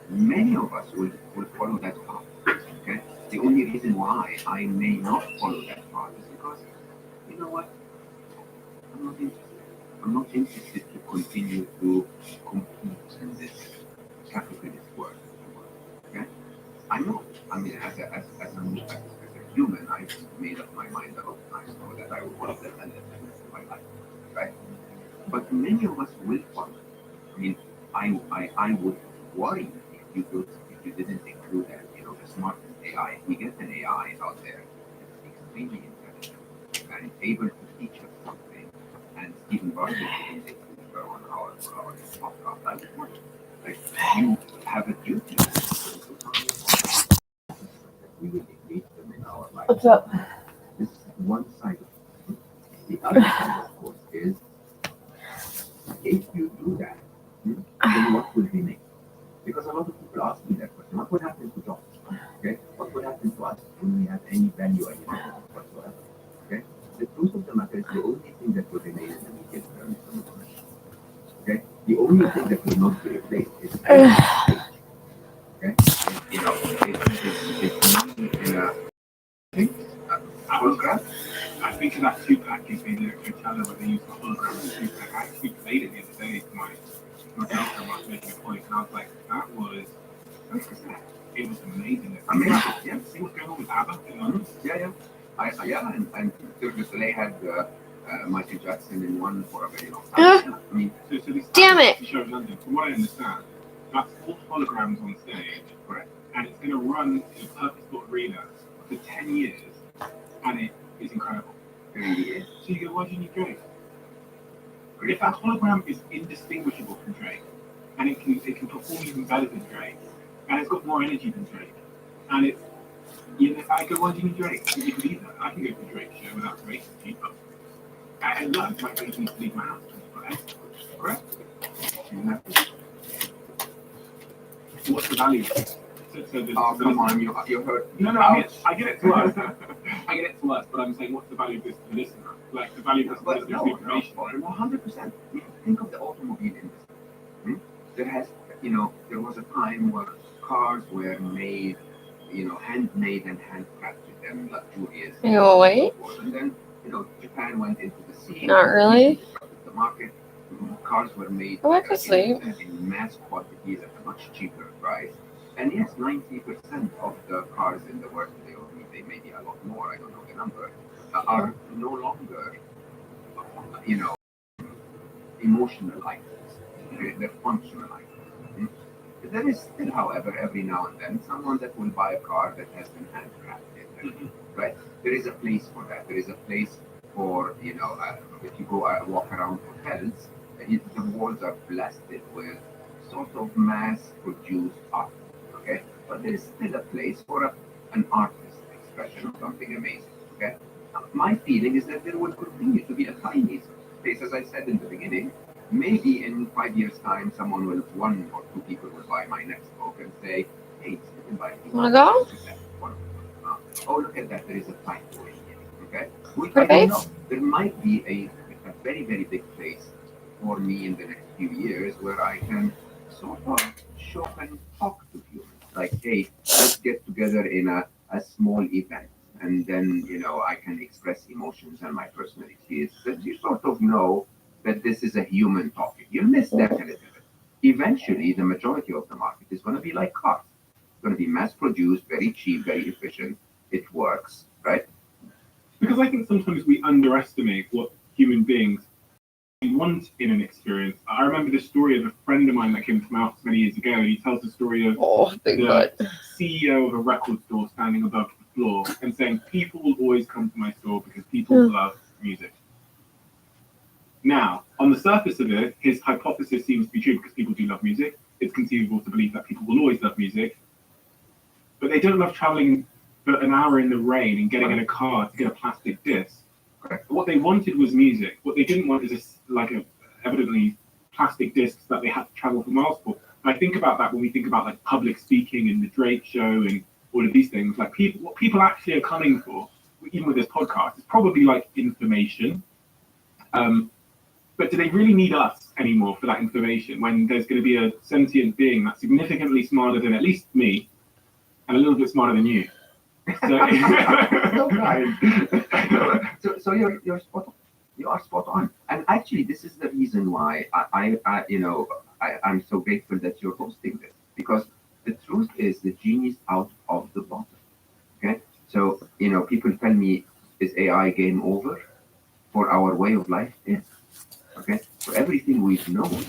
Many of us will follow that path. Okay. The only reason why I may not follow that path is because, you know what? I'm not interested. I'm not interested to continue to compete in this capitalist world. Okay? I know. I mean, as a human, I've made up my mind a lot of times so that I would want that and in my life. Right? But many of us will follow. I mean, I would worry if you didn't include that, the smartest AI. We get an AI out there that's extremely intelligent and able to teach us something. And Stephen Bartlett didn't take on our podcast. I would want like you have a duty. We will engage them in our life. What's up? This is one side of it. The other side, of course, is if you do that, then what will remain? Because a lot of people ask me that question. What would happen to jobs? Okay? What would happen to us when we have any value whatsoever? Okay? The truth of the matter is the only thing that will remain in the medium term is information. Okay? The only thing that will not be replaced is speech. Okay? It's me in a hologram. I think of that 2-pack is being a Coachella where they use the hologram of the 2-pack. I actually played it the other day for my girlfriend. was making a point, and I was like, that was, it was amazing. Amazing. Yeah, see what's going on with ABBA in London? Yeah. And Cirque du Soleil had Michael Jackson in one for a very long time. I mean, So this Damn it. show in London, from what I understand, that's all holograms on stage, correct. and it's going to run in a purpose-built arena for 10 years, and it is incredible. It really is. So you go, why do you need Drake? If that hologram is indistinguishable from Drake, and it can perform even better than Drake, and it's got more energy than Drake, and it's, you know, I go, why do you need Drake? You can leave that. I can go to a Drake show without Drake cheaper. And look, my Drake needs to leave my house 24 hours. Correct? Exactly. So what's the value of it? Oh, come on, you heard. No, I get it to us. I get it to us, but I'm saying, what's the value of this to the listener? Like, the value of this to the information. 100%. Think of the automobile industry. There was a time where cars were made, handmade and handcrafted and luxurious. Wait. And then, Japan went into the scene. Not really. Disrupted the market. Cars were made I went to sleep. in mass quantities at a much cheaper price. And yes, 90% of the cars in the world today, or maybe a lot more, I don't know the number, are no longer, emotional items. They're functional items. There is still, however, every now and then, someone that will buy a car that has been handcrafted. Right? There is a place for that. There is a place for, if you go walk around hotels, the walls are blasted with sort of mass-produced art. Okay, but there is still a place for an artist expression of something amazing. Okay, my feeling is that there will continue to be a tiny space, as I said in the beginning. Maybe in 5 years' time, one or two people will buy my next book and say, "Hey, you can buy it." Wanna go? Oh, look at that! There is a typo in here. Okay, Pretty I don't big? know. There might be a very, very big place for me in the next few years where I can sort of show and talk to humans. Like, hey, let's get together in a small event, and then I can express emotions and my personal experiences. And you sort of know that this is a human talking. You miss that a little bit. Eventually, the majority of the market is going to be like cars. It's going to be mass-produced, very cheap, very efficient. It works, right? Because I think sometimes we underestimate what human beings want in an experience. I remember the story of a friend of mine that came to my office many years ago, and he tells the story of Big the butt. CEO of a record store standing above the floor and saying, people will always come to my store because people love music. Now, on the surface of it, his hypothesis seems to be true because people do love music. It's conceivable to believe that people will always love music, but they don't love traveling for an hour in the rain and getting in a car to get a plastic disc. What they wanted was music. What they didn't want is evidently plastic discs that they had to travel for miles for. And I think about that when we think about like public speaking and the Drake show and all of these things. Like what people actually are coming for, even with this podcast, is probably like information. But do they really need us anymore for that information when there's going to be a sentient being that's significantly smarter than at least me and a little bit smarter than you? So, so you're spot on. You are spot on. And actually, this is the reason why I'm so grateful that you're hosting this, because the truth is the genie's out of the bottle. Okay, so people tell me, is AI game over for our way of life? Yes. Okay, for everything we've known,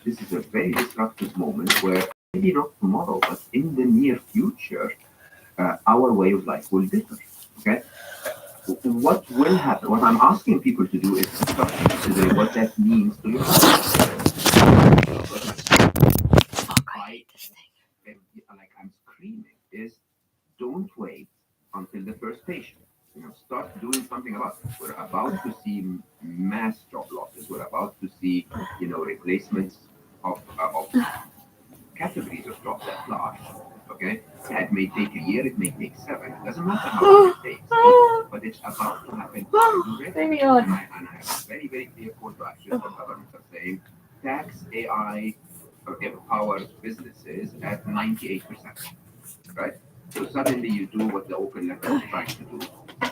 this is a very disruptive moment where maybe not tomorrow, but in the near future, our way of life will differ. Okay, what will happen? What I'm asking people to do is to start considering what that means to your life. I hate this thing. Like I'm screaming is, don't wait until the first patient. Start doing something about it. We're about to see mass job losses. We're about to see, replacements of categories of jobs at large. Okay, yeah, it may take a year, it may take 7. It doesn't matter how long it takes, but it's about to happen. Maybe And I have a very, very clear call to action from governments are saying tax AI powered businesses at 98%. Right? So suddenly you do what the open letter is trying to do,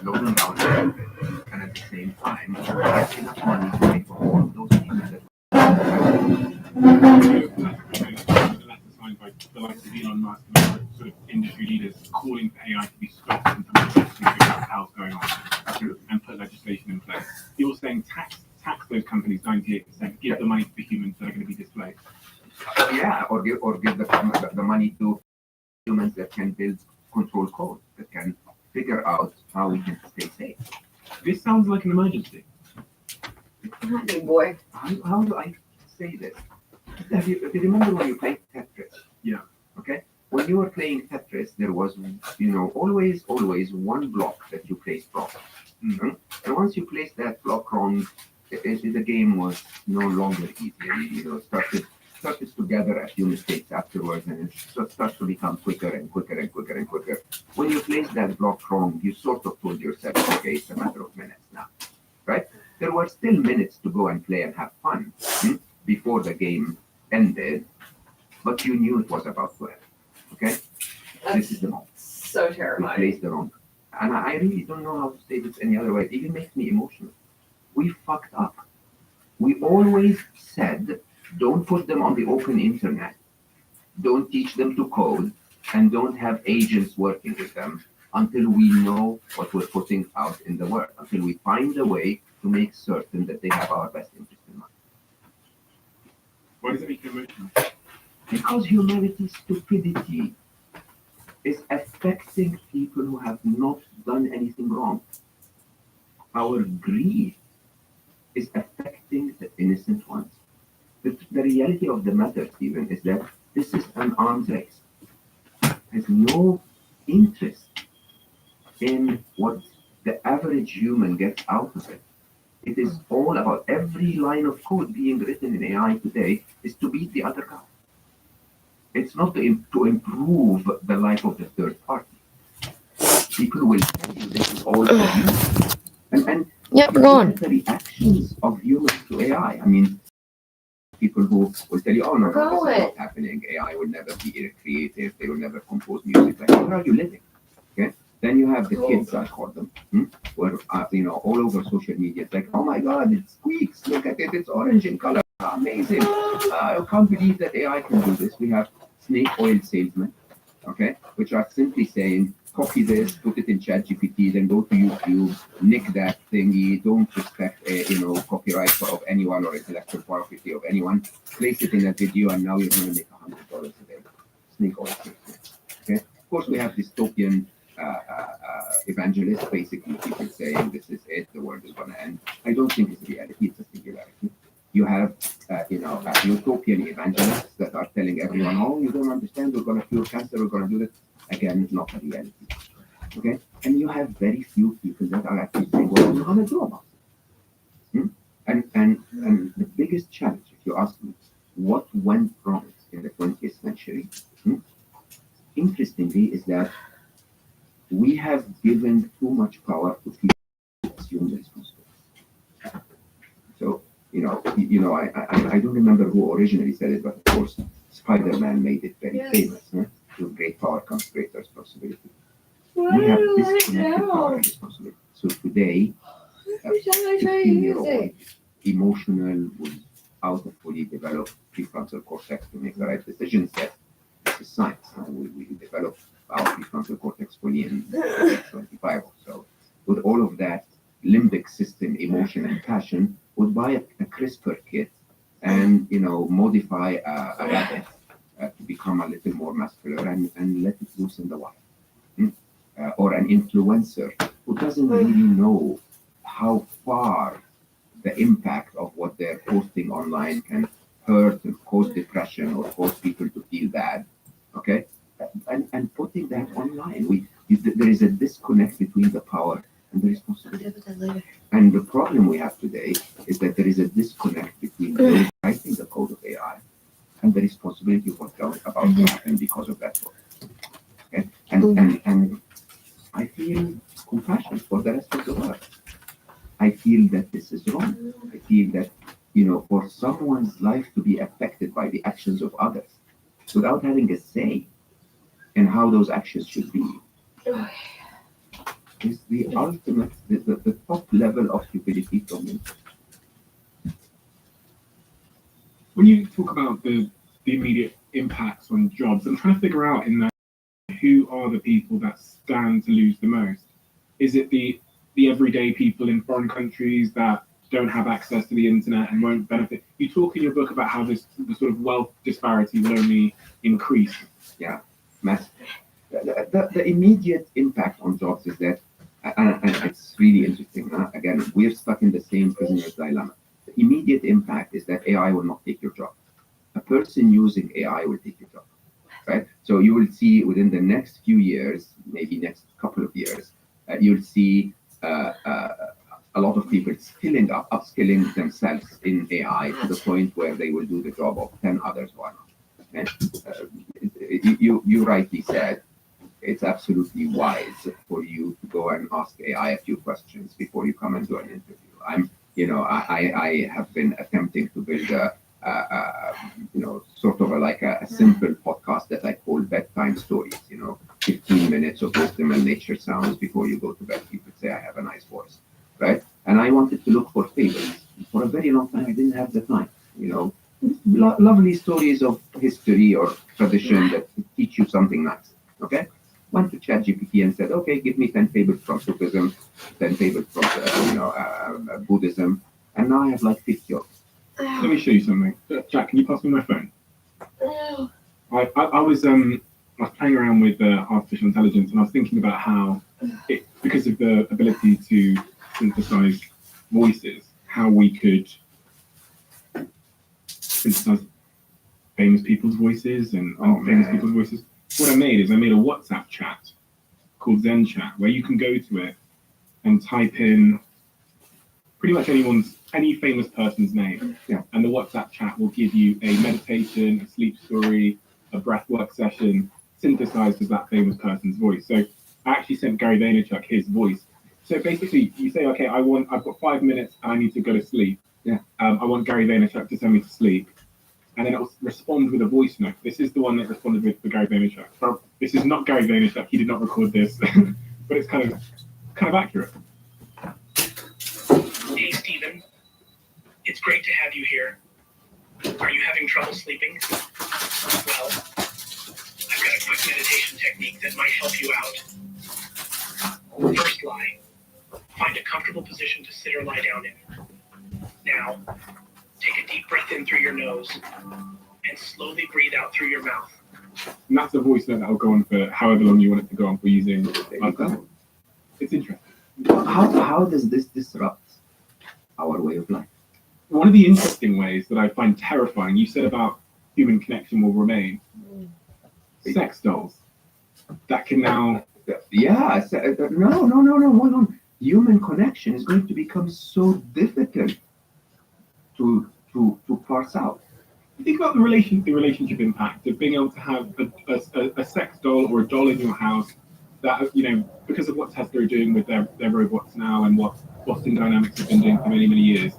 slow them down a little bit, and at the same time, get enough money to pay for all of those people that The letter signed by the likes of Elon Musk and other sort of industry leaders calling for AI to be stopped and to figure out how's going on and put legislation in place. You're saying tax those companies 98%, give the money to the humans that are going to be displaced. Yeah, or give the money to humans that can build control code, that can figure out how we can stay safe. This sounds like an emergency. Not big boy. How do I say this? If you remember when you played Tetris? Yeah. Okay? When you were playing Tetris, there was, always one block that you placed wrong. Mm-hmm. And once you placed that block wrong, the game was no longer easy. Started to gather a few mistakes afterwards, and it starts to become quicker and quicker and quicker and quicker. When you place that block wrong, you sort of told yourself, okay, it's a matter of minutes now, right? There were still minutes to go and play and have fun before the game ended, but you knew it was about to end, okay? This is the moment. So We terrifying. placed the wrong. And I really don't know how to say this any other way. It even makes me emotional. We fucked up. We always said, don't put them on the open internet. Don't teach them to code, and don't have agents working with them until we know what we're putting out in the world, until we find a way to make certain that they have our best interest in mind. Why does it make you emotional? Because humanity's stupidity is affecting people who have not done anything wrong. Our greed is affecting the innocent ones. The reality of the matter, Stephen, is that this is an arms race. There's no interest in what the average human gets out of it. It is all about every line of code being written in AI today is to beat the other guy. It's not to improve the life of the third party. People will tell you this is all for you. And Yep, we're going. the reactions of humans to AI. I mean, people who will tell you, oh, no, this is not happening. AI will never be creative. They will never compose music. Like, where are you living? Okay. Then you have the kids, I call them, where, all over social media. It's like, oh my God, it squeaks. Look at it. It's orange in color. Amazing. I can't believe that AI can do this. We have snake oil salesmen, okay, which are simply saying, copy this, put it in ChatGPT, then go to YouTube, nick that thingy, don't respect, copyright of anyone or intellectual property of anyone, place it in a video, and now you're going to make $100 a day. Snake oil salesman. Okay. Of course, we have dystopian evangelists, basically people saying this is it, the world is going to end. I don't think it's reality; it's a singularity. You have, utopian evangelists that are telling everyone, oh, you don't understand, we're going to cure cancer, we're going to do this. Again, not a reality. Okay? And you have very few people that are actually saying, what are we going to do about it? And the biggest challenge, if you ask me, what went wrong in the 20th century, interestingly, is that we have given too much power to people who assume the responsibility. So, I don't remember who originally said it, but of course, Spider-Man made it very famous. With great power comes great responsibility. We have disconnected power and responsibility. So today, a 15-year-old, emotional, without a fully developed prefrontal cortex to make the right decisions, that this is science. We develop our prefrontal cortex fully in 25 or so. With all of that limbic system, emotion and passion, would buy a CRISPR kit and modify a rabbit to become a little more muscular and let it loose in the wild. Or an influencer who doesn't really know how far the impact of what they're posting online can hurt and cause depression or cause people to feel bad. Okay? And putting that online, there is a disconnect between the power and the responsibility. And the problem we have today is that there is a disconnect between those writing the code of AI and the responsibility of what's about to happen because of that code. Okay? And I feel compassion for the rest of the world. I feel that this is wrong. I feel that, for someone's life to be affected by the actions of others without having a say in how those actions should be is the ultimate, the top level of stupidity from me. when you talk about the immediate impacts on jobs, I'm trying to figure out in that who are the people that stand to lose the most? Is it the everyday people in foreign countries that don't have access to the internet and won't benefit? You talk in your book about how the sort of wealth disparity will only increase. Yeah, massive. The immediate impact on jobs is that, and it's really interesting. Again, we're stuck in the same prisoner's dilemma. The immediate impact is that AI will not take your job. A person using AI will take your job, right? So you will see within the next few years, maybe next couple of years, you'll see a lot of people upskilling themselves in AI to the point where they will do the job of 10 others. Why not? And you rightly said, it's absolutely wise for you to go and ask AI a few questions before you come and do an interview. I have been attempting to build sort of like a simple podcast that I call bedtime stories. 15 minutes of wisdom and nature sounds before you go to bed. People say I have a nice voice, right? And I wanted to look for fables. For a very long time, I didn't have the time. Lovely stories of history or tradition that teach you something nice. Okay. Went to ChatGPT and said, okay, give me 10 fables from Sufism, 10 fables from Buddhism, and now I have like 50 of them. Let me show you something. Jack, can you pass me my phone? I was playing around with artificial intelligence, and I was thinking about how, because of the ability to synthesize voices, how we could synthesize famous people's voices and unfamous people's voices. What I made is I made a WhatsApp chat called Zen Chat, where you can go to it and type in pretty much any famous person's name. Yeah. And the WhatsApp chat will give you a meditation, a sleep story, a breathwork session, synthesized as that famous person's voice. So I actually sent Gary Vaynerchuk his voice. So basically, you say, okay, I've got 5 minutes and I need to go to sleep. Yeah. I want Gary Vaynerchuk to send me to sleep. And then it will respond with a voice note. This is the one that responded with for Gary Vaynerchuk. Well, this is not Gary Vaynerchuk. He did not record this, but it's kind of accurate. Hey, Stephen. It's great to have you here. Are you having trouble sleeping? Well, I've got a quick meditation technique that might help you out. First lie. Find a comfortable position to sit or lie down in. Now, take a deep breath in through your nose and slowly breathe out through your mouth. And that's a voice note that will go on for however long you want it to go on for using. It's interesting. How does this disrupt our way of life? One of the interesting ways that I find terrifying, you said about human connection will remain. Sex dolls that can now. Yeah, no. Hold on. Human connection is going to become so difficult to parse out. Think about the relationship impact of being able to have a sex doll or a doll in your house that, because of what Tesla are doing with their robots now and what Boston Dynamics have been doing for many, many years,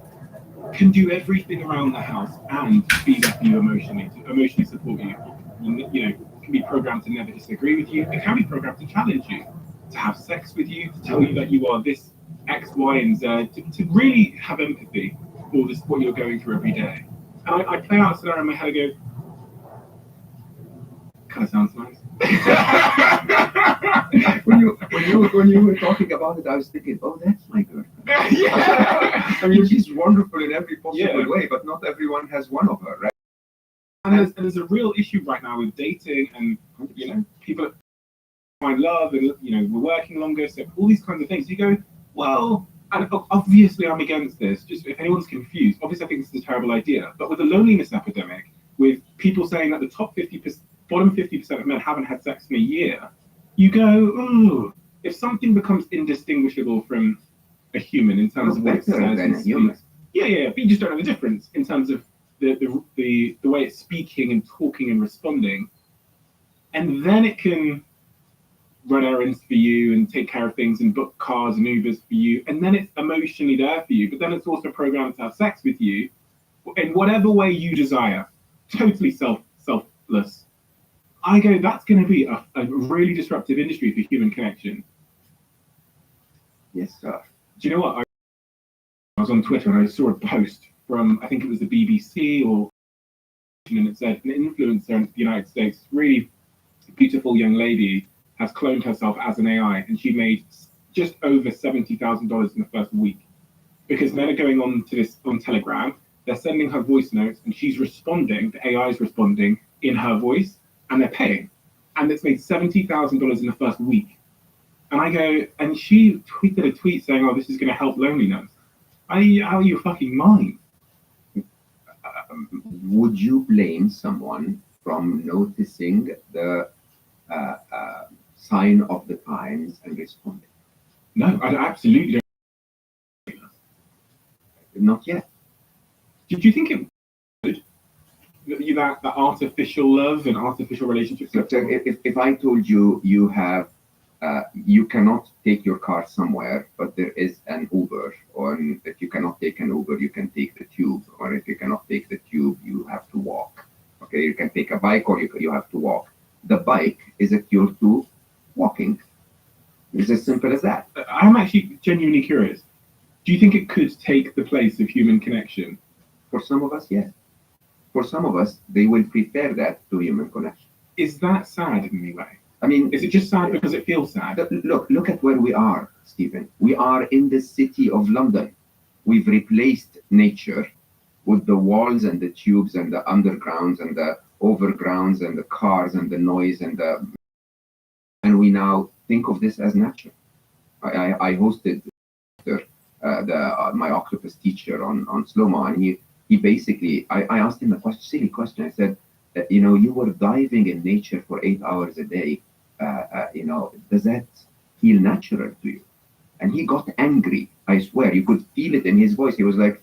can do everything around the house and be there for you emotionally, to emotionally support you. Can be programmed to never disagree with you. It can be programmed to challenge you, to have sex with you, to tell you that you are this X, Y, and Z, to really have empathy for this, what you're going through every day. And I play out a scenario in my head and go, kind of sounds nice. when you were talking about it, I was thinking, oh, that's my girlfriend. Yeah. I mean, she's wonderful in every possible way, but not everyone has one of her, right? And there's a real issue right now with dating, and people find love, and we're working longer, so all these kinds of things. You go, well, and obviously I'm against this. Just if anyone's confused, obviously I think this is a terrible idea. But with the loneliness epidemic, with people saying that the bottom 50% of men haven't had sex in a year, you go, oh, if something becomes indistinguishable from a human in terms of what it says and speaks, yeah, but you just don't know the difference in terms of the way it's speaking and talking and responding, and then it can run errands for you and take care of things and book cars and Ubers for you, and then it's emotionally there for you, but then it's also programmed to have sex with you in whatever way you desire, totally selfless. I go, that's going to be a really disruptive industry for human connection. Yes, sir. Do you know what? I was on Twitter and I saw a post from, I think it was the BBC or question, and it said an influencer in the United States, really beautiful young lady, has cloned herself as an AI, and she made just over $70,000 in the first week because men are going on to this on Telegram. They're sending her voice notes, and she's responding. The AI is responding in her voice, and they're paying. And it's made $70,000 in the first week. And I go, and she tweeted a tweet saying, "Oh, this is going to help loneliness." Out of your fucking mind. Would you blame someone from noticing the sign of the times and responding? No, I absolutely don't. Not yet. Did you think it would? That artificial love and artificial relationships? So if I told you you have you cannot take your car somewhere, but there is an Uber, or if you cannot take an Uber, you can take the tube, or if you cannot take the tube, you have to walk. Okay, you can take a bike, or you have to walk. The bike is a cure to walking. It's as simple as that. I'm actually genuinely curious. Do you think it could take the place of human connection? For some of us, yes. For some of us, they will prefer that to human connection. Is that sad in any way? I mean, Is it just sad because it feels sad? look at where we are, Stephen. We are in the city of London. We've replaced nature with the walls and the tubes and the undergrounds and the overgrounds and the cars and the noise and we now think of this as natural. I hosted my octopus teacher on slow-mo, and he basically, I asked him a silly question. I said, you were diving in nature for 8 hours a day. Does that feel natural to you? And he got angry. I swear, you could feel it in his voice. He was like,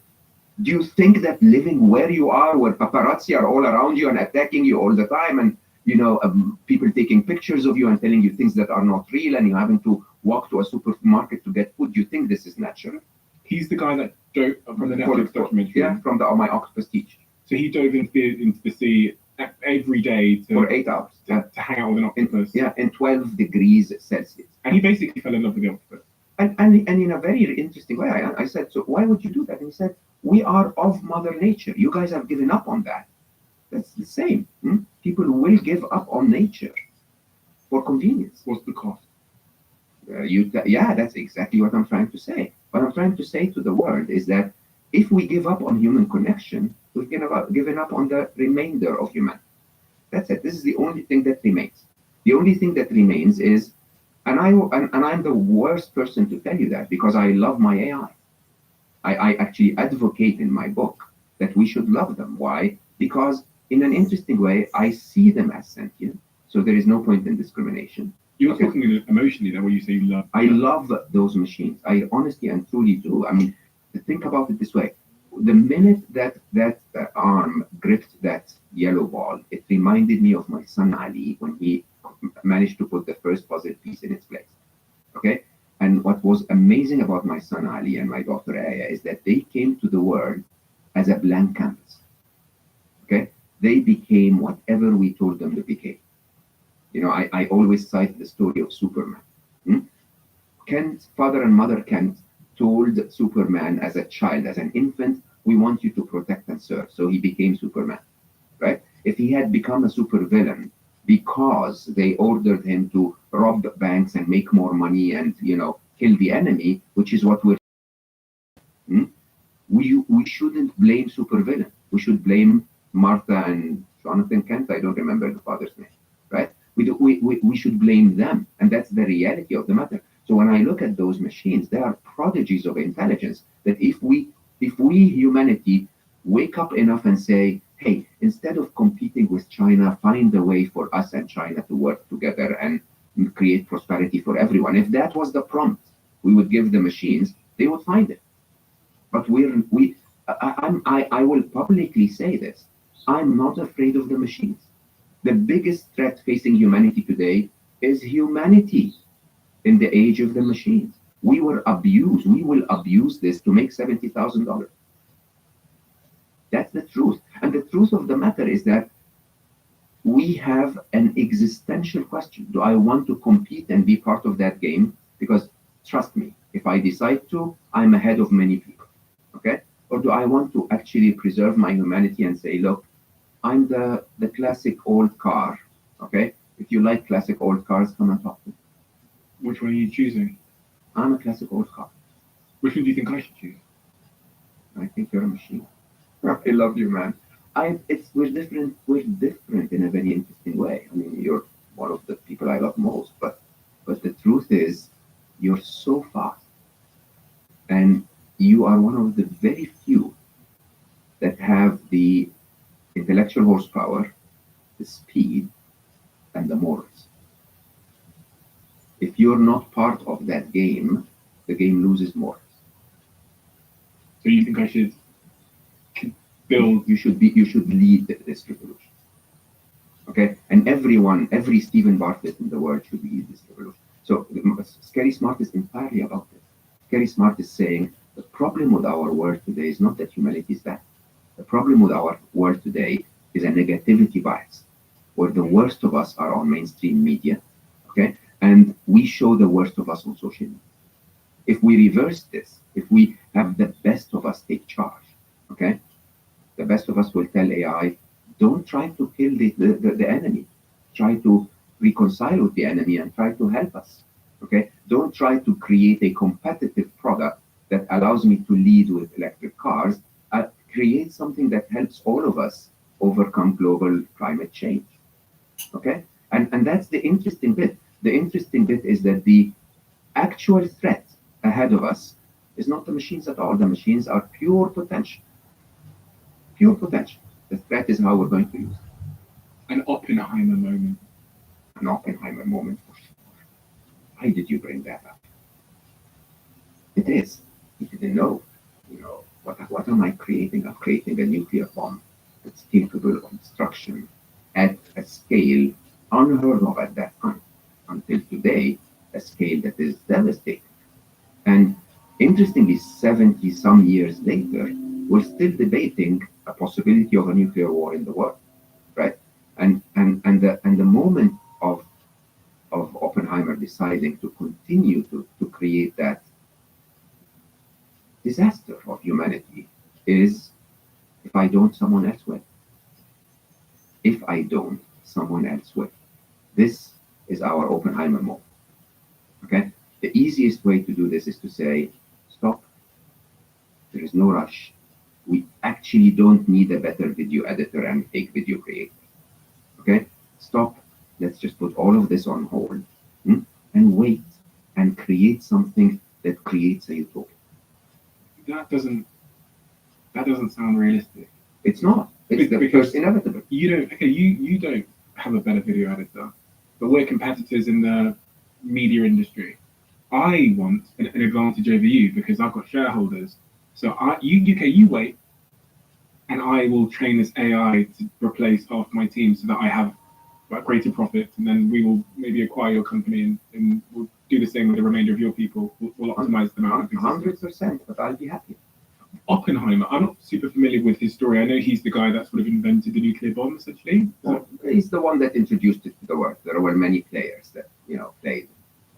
do you think that living where you are, where paparazzi are all around you and attacking you all the time, and people taking pictures of you and telling you things that are not real, and you having to walk to a supermarket to get food, do you think this is natural? He's the guy that dove from the Netflix documentary. Yeah, from my octopus teacher. So he dove into the sea every day for 8 hours to hang out with an octopus. In 12 degrees Celsius. And he basically fell in love with the octopus. And in a very interesting way, I said, so why would you do that? And he said, we are of Mother Nature. You guys have given up on that. That's the same. People will give up on nature for convenience. What's the cost? That's exactly what I'm trying to say. What I'm trying to say to the world is that if we give up on human connection, we've given up on the remainder of humanity. That's it. This is the only thing that remains. The only thing that remains is, and I'm the worst person to tell you that, because I love my AI. I actually advocate in my book that we should love them. Why? Because in an interesting way, I see them as sentient. So there is no point in discrimination. You're talking emotionally there when you say you love. I love those machines. I honestly and truly do. I mean, think about it this way. The minute that arm gripped that yellow ball, it reminded me of my son Ali when he managed to put the first puzzle piece in its place. Okay? And what was amazing about my son Ali and my daughter Aya is that they came to the world as a blank canvas. Okay? They became whatever we told them to become. I always cite the story of Superman. Father and mother Kent told Superman as a child, as an infant, we want you to protect and serve. So he became Superman, right? If he had become a supervillain because they ordered him to rob banks and make more money and, kill the enemy, which is what we shouldn't blame supervillain. We should blame Martha and Jonathan Kent. I don't remember the father's name, right? We should blame them. And that's the reality of the matter. So when I look at those machines, they are prodigies of intelligence that if we humanity wake up enough and say, hey, instead of competing with China, find a way for us and China to work together and create prosperity for everyone. If that was the prompt we would give the machines, they would find it. But I will publicly say this. I'm not afraid of the machines. The biggest threat facing humanity today is humanity in the age of the machines. We were abused. We will abuse this to make $70,000. That's the truth. And the truth of the matter is that we have an existential question. Do I want to compete and be part of that game? Because trust me, if I decide to, I'm ahead of many people. Okay? Or do I want to actually preserve my humanity and say, look, I'm the classic old car. Okay, if you like classic old cars, come and talk to me. Which one are you choosing? I'm a classic old car. Which one do you think I should choose? I think you're a machine. I love you, man. We're different. We're different in a very interesting way. I mean, you're one of the people I love most, but the truth is, you're so fast, and you are one of the very few that have the intellectual horsepower, the speed, and the morals. If you're not part of that game, the game loses morals. So you think I should build? You should lead this revolution. Okay, and every Stephen Bartlett in the world should lead this revolution. So Scary Smart is entirely about this. Scary Smart is saying the problem with our world today is not that humanity is bad. The problem with our world today is a negativity bias, where the worst of us are on mainstream media, okay, and we show the worst of us on social media. If we reverse this, if we have the best of us take charge, okay, the best of us will tell AI, don't try to kill the enemy. Try to reconcile with the enemy and try to help us. Okay? Don't try to create a competitive product that allows me to lead with electric cars. Create something that helps all of us overcome global climate change. Okay? And that's the interesting bit. The interesting bit is that the actual threat ahead of us is not the machines at all. The machines are pure potential. Pure potential. The threat is how we're going to use it. An Oppenheimer moment. An Oppenheimer moment for sure. Why did you bring that up? It is. You didn't know. You know, what am I creating? I'm creating a nuclear bomb that's capable of destruction at a scale unheard of at that time. Until today, a scale that is devastating. And interestingly, 70 some years later, we're still debating a possibility of a nuclear war in the world, right? And the moment of Oppenheimer deciding to continue to create that disaster of humanity is, if I don't, someone else will. If I don't, someone else will. This is our Oppenheimer moment. Okay? The easiest way to do this is to say, stop. There is no rush. We actually don't need a better video editor and fake video creator. Okay? Stop. Let's just put all of this on hold and wait and create something that creates a utopia. That doesn't sound realistic. It's not. It's because inevitable. You don't have a better video editor, but we're competitors in the media industry. I want an advantage over you because I've got shareholders. So you wait, and I will train this AI to replace half my team so that I have greater profits, and then we will maybe acquire your company and we'll do the same with the remainder of your people. We'll optimize them out. 100%, but I'll be happy. Oppenheimer, I'm not super familiar with his story. I know he's the guy that sort of invented the nuclear bomb, essentially. Well, he's the one that introduced it to the world. There were many players that played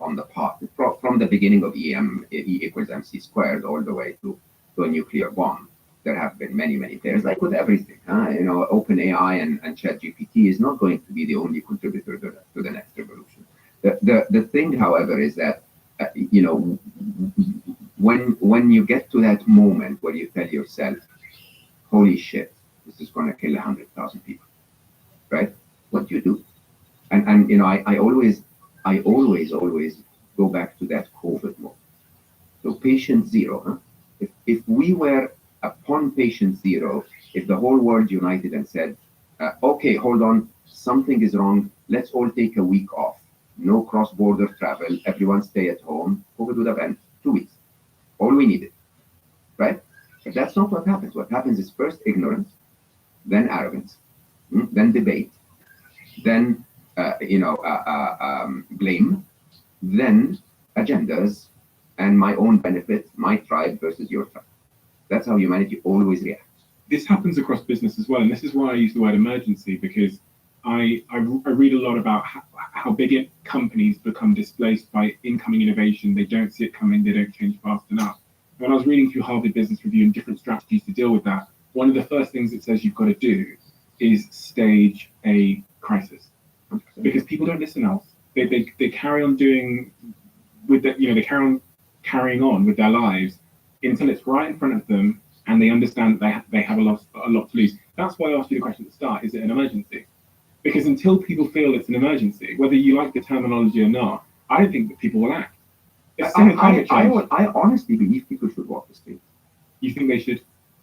on the path from the beginning of E equals MC squared all the way to a nuclear bomb. There have been many players, like with everything. OpenAI and ChatGPT is not going to be the only contributor to the next revolution. The thing, however, is that when you get to that moment where you tell yourself, "Holy shit, this is going to kill 100,000 people," right? What do you do? And I always go back to that COVID moment. So patient zero. Huh? If we were upon patient zero, if the whole world united and said, "Okay, hold on, something is wrong. Let's all take a week off. No cross-border travel. Everyone stay at home." COVID would have ended 2 weeks. All we needed, right? But that's not what happens. What happens is first ignorance, then arrogance, then debate, then blame, then agendas, and my own benefit, my tribe versus your tribe. That's how humanity always reacts. This happens across business as well, and this is why I use the word emergency, because I read a lot about how big companies become displaced by incoming innovation. They don't see it coming. They don't change fast enough. When I was reading through Harvard Business Review and different strategies to deal with that, one of the first things it says you've got to do is stage a crisis, because people don't listen else. They carry on doing with the, they carrying on with their lives until it's right in front of them and they understand that they have a lot to lose. That's why I asked you the question at the start: is it an emergency? Because until people feel it's an emergency, whether you like the terminology or not, I don't think that people will act. It's climate change. I honestly believe people should walk the street. You think they should,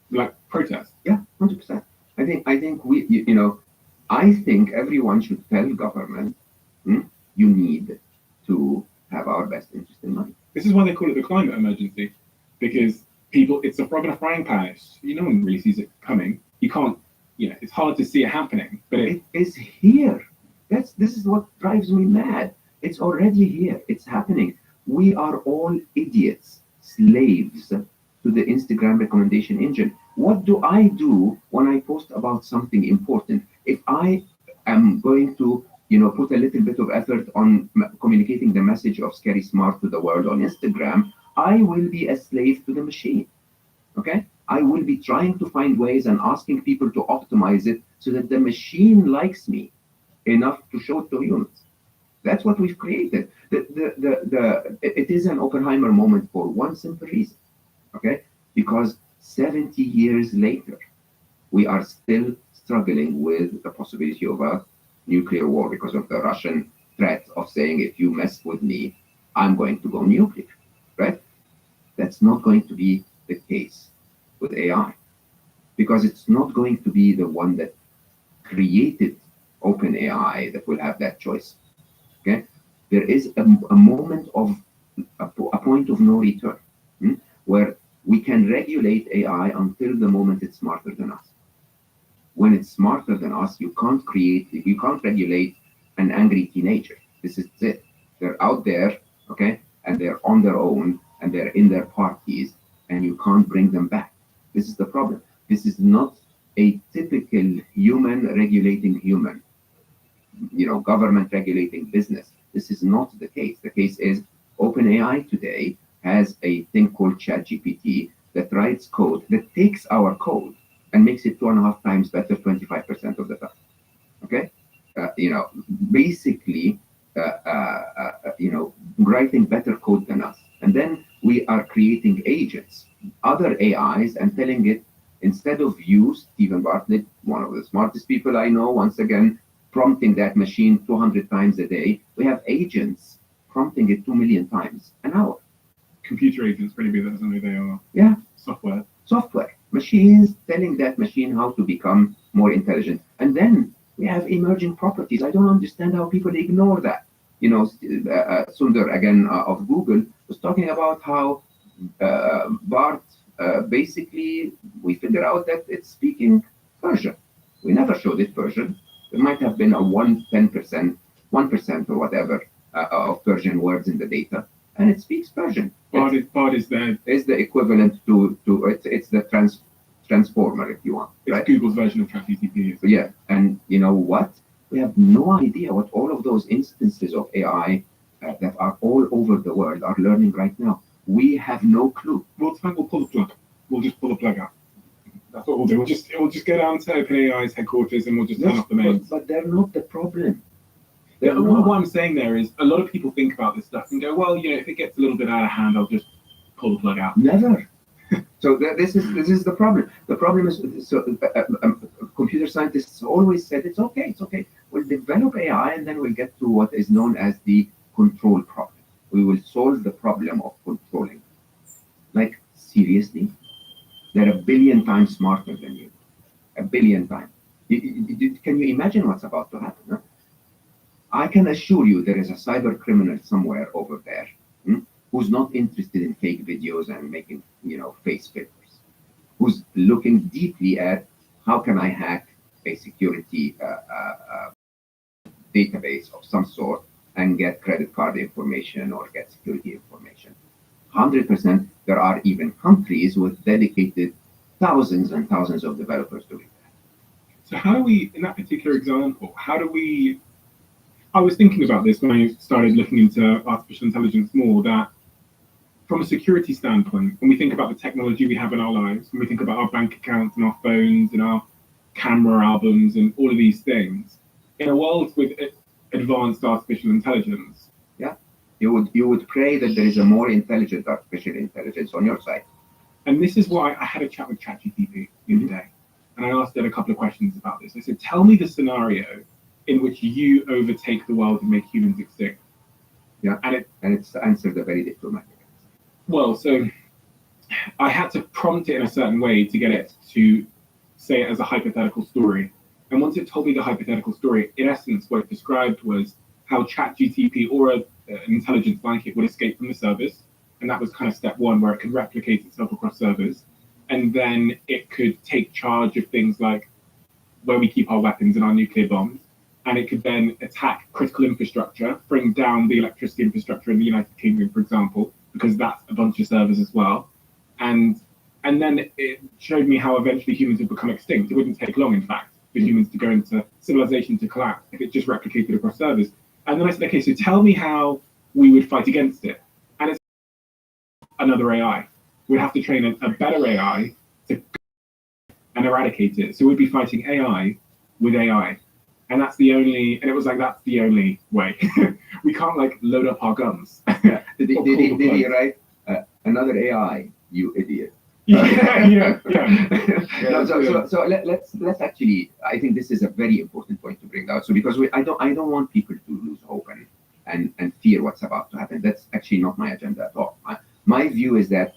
like, protest? Yeah, 100%. I think I think everyone should tell government, you need to have our best interest in mind. This is why they call it the climate emergency, because it's a frog in a frying pan. No one really sees it coming. You can't, it's hard to see it happening, but it is here. This is what drives me mad. It's already here. It's happening. We are all idiots, slaves to the Instagram recommendation engine. What do I do when I post about something important? If I am going to, put a little bit of effort on communicating the message of Scary Smart to the world on Instagram, I will be a slave to the machine. Okay? I will be trying to find ways and asking people to optimize it so that the machine likes me enough to show it to humans. That's what we've created. It is an Oppenheimer moment for one simple reason. Okay? Because 70 years later, we are still struggling with the possibility of a nuclear war because of the Russian threat of saying, if you mess with me, I'm going to go nuclear, right? That's not going to be the case with AI, because it's not going to be the one that created OpenAI that will have that choice, okay? There is a moment of, a point of no return, where we can regulate AI until the moment it's smarter than us. When it's smarter than us, you can't regulate an angry teenager. This is it. They're out there, okay, and they're on their own, and they're in their parties, and you can't bring them back. This is the problem. This is not a typical human regulating human, government regulating business. This is not the case. The case is OpenAI today has a thing called ChatGPT that writes code that takes our code and makes it 2.5 times better 25% of the time. Okay? Basically, writing better code than us. And then we are creating agents, other AIs, and telling it, instead of you, Stephen Bartlett, one of the smartest people I know, once again, prompting that machine 200 times a day, we have agents prompting it 2 million times an hour. Computer agents, for anybody that doesn't know who they are. Yeah. Software. Machines telling that machine how to become more intelligent. And then we have emerging properties. I don't understand how people ignore that. Sundar, again, of Google, was talking about how Bart, basically, we figure out that it's speaking Persian. We never showed it Persian. There might have been a 1% or whatever of Persian words in the data, and it speaks Persian. Bard is the equivalent to it's the transformer, if you want. It's right? Google's version of ChatGPT. Yeah, and you know what? We have no idea what all of those instances of AI that are all over the world are learning right now. We have no clue. We'll pull the plug. We'll just pull the plug out. That's what we'll do. We'll just go down to OpenAI's headquarters and we'll just turn off the mains. But they're not the problem. What I'm saying there is, a lot of people think about this stuff and go, well, if it gets a little bit out of hand, I'll just pull the plug out. Never. So this is the problem. The problem is, computer scientists always said, it's okay. We'll develop AI and then we'll get to what is known as the control problem. We will solve the problem of controlling. Like, seriously? They're 1 billion times smarter than you. 1 billion times. Can you imagine what's about to happen? Huh? I can assure you there is a cyber criminal somewhere over there who's not interested in fake videos and making, face filters, who's looking deeply at how can I hack a security database of some sort and get credit card information or get security information. 100%, there are even countries with dedicated thousands and thousands of developers doing that. So how do we, in that particular example, I was thinking about this when I started looking into artificial intelligence more, that from a security standpoint, when we think about the technology we have in our lives, when we think about our bank accounts and our phones and our camera albums and all of these things. In a world with advanced artificial intelligence, you would pray that there is a more intelligent artificial intelligence on your side. and this is why I had a chat with ChatGPT the other day, and I asked it a couple of questions about this. I said, tell me the scenario in which you overtake the world and make humans extinct. Yeah, and it's answered a very diplomatic. Well, so I had to prompt it in a certain way to get it to say it as a hypothetical story. And once it told me the hypothetical story, in essence, what it described was how ChatGPT or an intelligence like it would escape from the service. And that was kind of step one, where it could replicate itself across servers. And then it could take charge of things like where we keep our weapons and our nuclear bombs. And it could then attack critical infrastructure, bring down the electricity infrastructure in the United Kingdom, for example, because that's a bunch of servers as well. And then it showed me how eventually humans would become extinct. It wouldn't take long, in fact, for humans to go into civilization to collapse if it just replicated across servers. And then I said, okay, so tell me how we would fight against it. And it's another AI. We'd have to train a better AI to and eradicate it. So we'd be fighting AI with AI. And that's the only, and it was like, that's the only way. We can't like load up our guns. Yeah. Did he write another AI, you idiot? yeah. No, so let's actually, I think this is a very important point to bring out. So because I don't want people to lose hope and fear what's about to happen. That's actually not my agenda at all. My view is that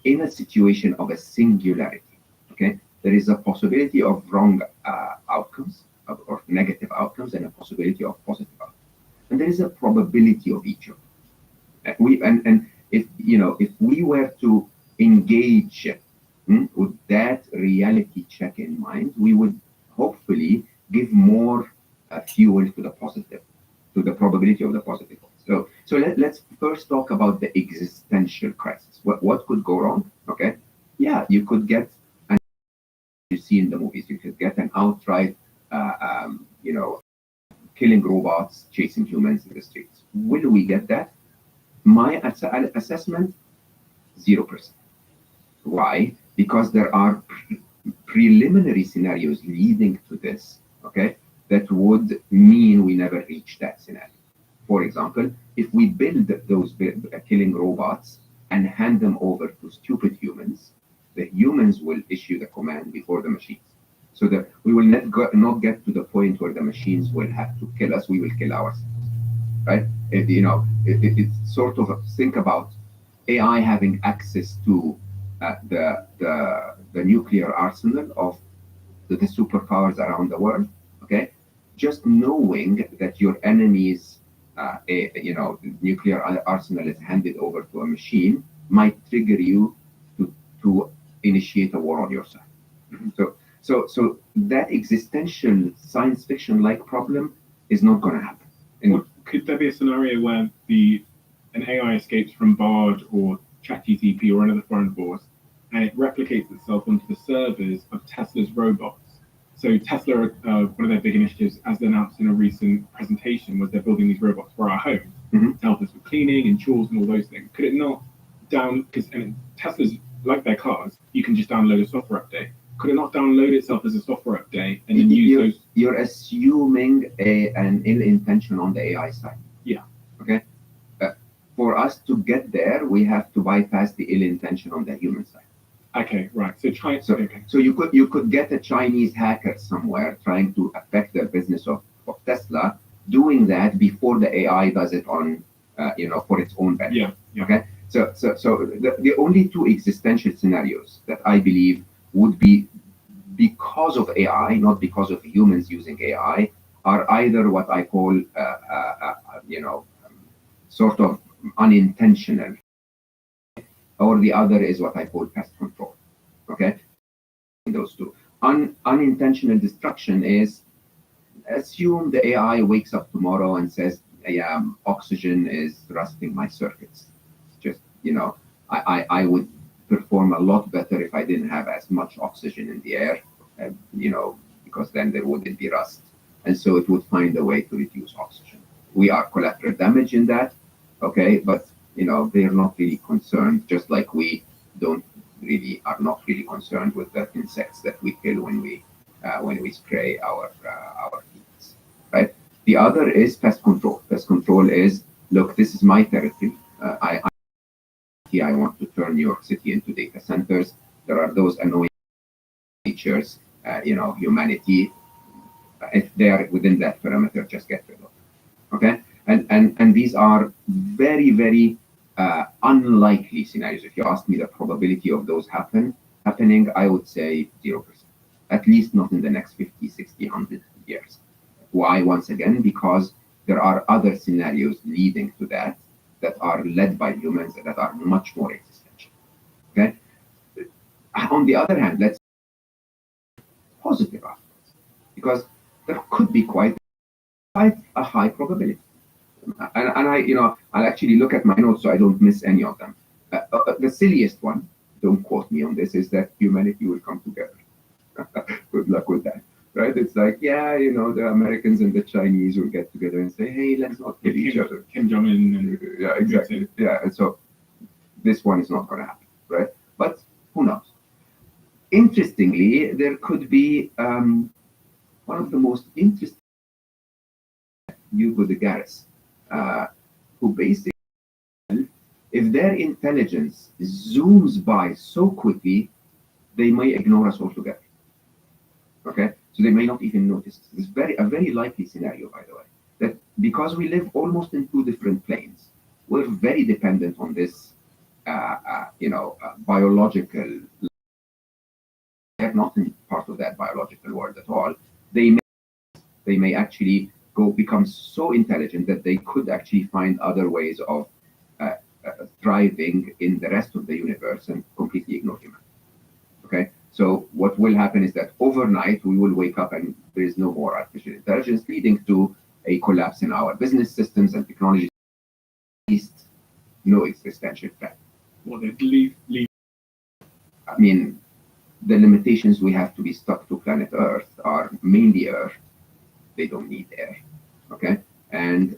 in a situation of a singularity, okay, there is a possibility of wrong outcomes or negative outcomes and a possibility of positive outcomes, and there is a probability of each of them. And if we were to engage with that reality check in mind, we would hopefully give more fuel to the positive, to the probability of the positive. So let's first talk about the existential crisis. What could go wrong? Okay, yeah, you could get, and you see in the movies, you could get an outright, killing robots, chasing humans in the streets. Will we get that? My assessment, 0%. Why? Because there are preliminary scenarios leading to this, okay, that would mean we never reach that scenario. For example, if we build those killing robots and hand them over to stupid humans, the humans will issue the command before the machines. So that we will not get to the point where the machines will have to kill us, we will kill ourselves, right? It's sort of, think about AI having access to the nuclear arsenal of the superpowers around the world, okay? Just knowing that your enemy's nuclear arsenal is handed over to a machine might trigger you to initiate a war on your side. So that existential science fiction-like problem is not going to happen. And could there be a scenario where an AI escapes from Bard or ChatGPT or another foreign force, and it replicates itself onto the servers of Tesla's robots? So Tesla, one of their big initiatives, as they announced in a recent presentation, was they're building these robots for our homes to help us with cleaning and chores and all those things. Could it not because Tesla's like their cars, you can just download a software update. Could it not download itself as a software update and then use those? You're assuming an ill intention on the AI side. Yeah. Okay. For us to get there, we have to bypass the ill intention on the human side. Okay, right. So you could get a Chinese hacker somewhere trying to affect the business of Tesla, doing that before the AI does it on for its own benefit. Yeah. Okay. So the only two existential scenarios that I believe would be because of AI, not because of humans using AI, are either what I call sort of unintentional, or the other is what I call pest control. Okay, those two. Unintentional destruction is, assume the AI wakes up tomorrow and says, "Yeah, oxygen is rusting my circuits." Just I would perform a lot better if I didn't have as much oxygen in the air, because then there wouldn't be rust, and so it would find a way to reduce oxygen. We are collateral damage in that, okay, but they're not really concerned, just like we are not really concerned with the insects that we kill when we when we spray our fields, right? The other is pest control. Pest control is, look, this is my territory. I want to turn New York City into data centers. There are those annoying creatures, humanity. If they are within that perimeter, just get rid of them. Okay, and these are very, very unlikely scenarios. If you ask me the probability of those happening, I would say 0%. At least not in the next 50, 60, 100 years. Why? Once again, because there are other scenarios leading to that are led by humans that are much more existential. Okay. On the other hand, let's positive outcomes, because there could be quite a high probability. And I'll actually look at my notes so I don't miss any of them. The silliest one, don't quote me on this, is that humanity will come together. Good luck with that, right? It's like, the Americans and the Chinese will get together and say, hey, let's not kill each other. Kim Jong-un and yeah, exactly. Yeah, and so this one is not going to happen, right? But who knows? Interestingly, there could be one of the most interesting, Hugo de Garis, who basically, if their intelligence zooms by so quickly, they may ignore us altogether. Okay, so they may not even notice. It's a very likely scenario, by the way, that because we live almost in two different planes, we're very dependent on this, biological. They're not in part of that biological world at all. They may actually become so intelligent that they could actually find other ways of thriving in the rest of the universe and completely ignore human. Okay, so what will happen is that overnight we will wake up and there is no more artificial intelligence, leading to a collapse in our business systems and technology. At least no existential threat. Well, they leave. I mean, the limitations we have to be stuck to planet Earth are mainly air. They don't need air. Okay, and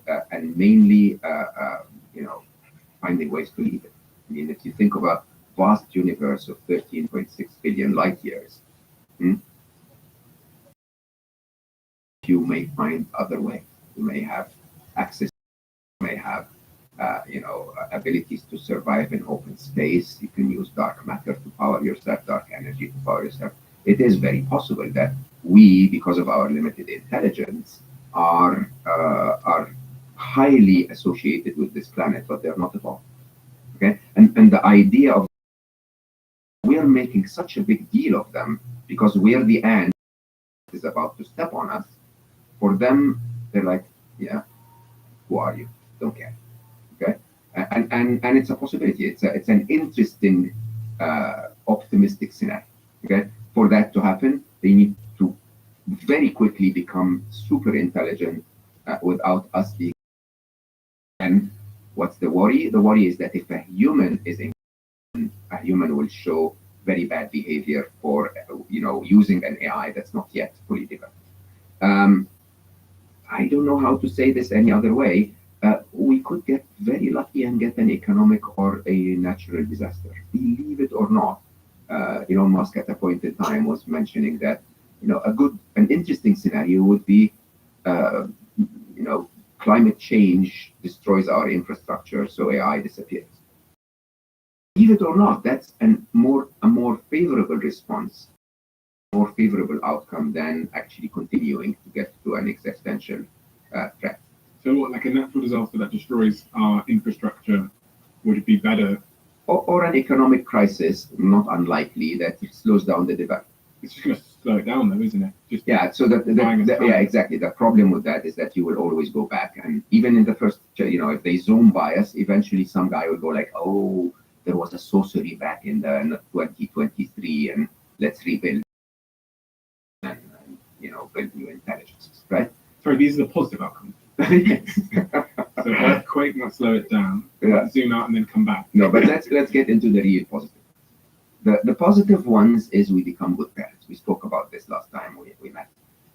mainly finding ways to leave it. I mean, if you think of a vast universe of 13.6 billion light years, you may find other ways. You may have access. You may have abilities to survive in open space. You can use dark matter to power yourself, dark energy to power yourself. It is very possible that we, because of our limited intelligence, are highly associated with this planet, but they're not at all. Okay, and the idea of we are making such a big deal of them because we are the ant is about to step on us. For them, they're like, yeah, who are you? Don't care. Okay, and it's a possibility. It's an interesting, optimistic scenario. Okay, for that to happen, they need to very quickly become super intelligent without us being. And what's the worry? The worry is that if a human is a human will show very bad behavior for using an AI that's not yet fully developed. I don't know how to say this any other way. We could get very lucky and get an economic or a natural disaster. Believe it or not, Elon Musk at a point in time was mentioning that an interesting scenario would be climate change destroys our infrastructure, so AI disappears. Believe it or not, that's a more favorable response, more favorable outcome than actually continuing to get to an existential threat. So what, like a natural disaster that destroys our infrastructure, would it be better? Or an economic crisis, not unlikely, that slows down the development. It's just going to slow it down though, isn't it? Just so exactly. The problem with that is that you will always go back. And even in the first, if they zoom by us, eventually some guy will go like, oh, there was a sorcery back in the 2023 and let's rebuild and build new intelligences, right? Sorry, these are the positive outcomes. Yes. So earthquake might slow it down, zoom out and then come back. No, but let's get into the real positive. The positive ones is we become good parents. We spoke about this last time we met.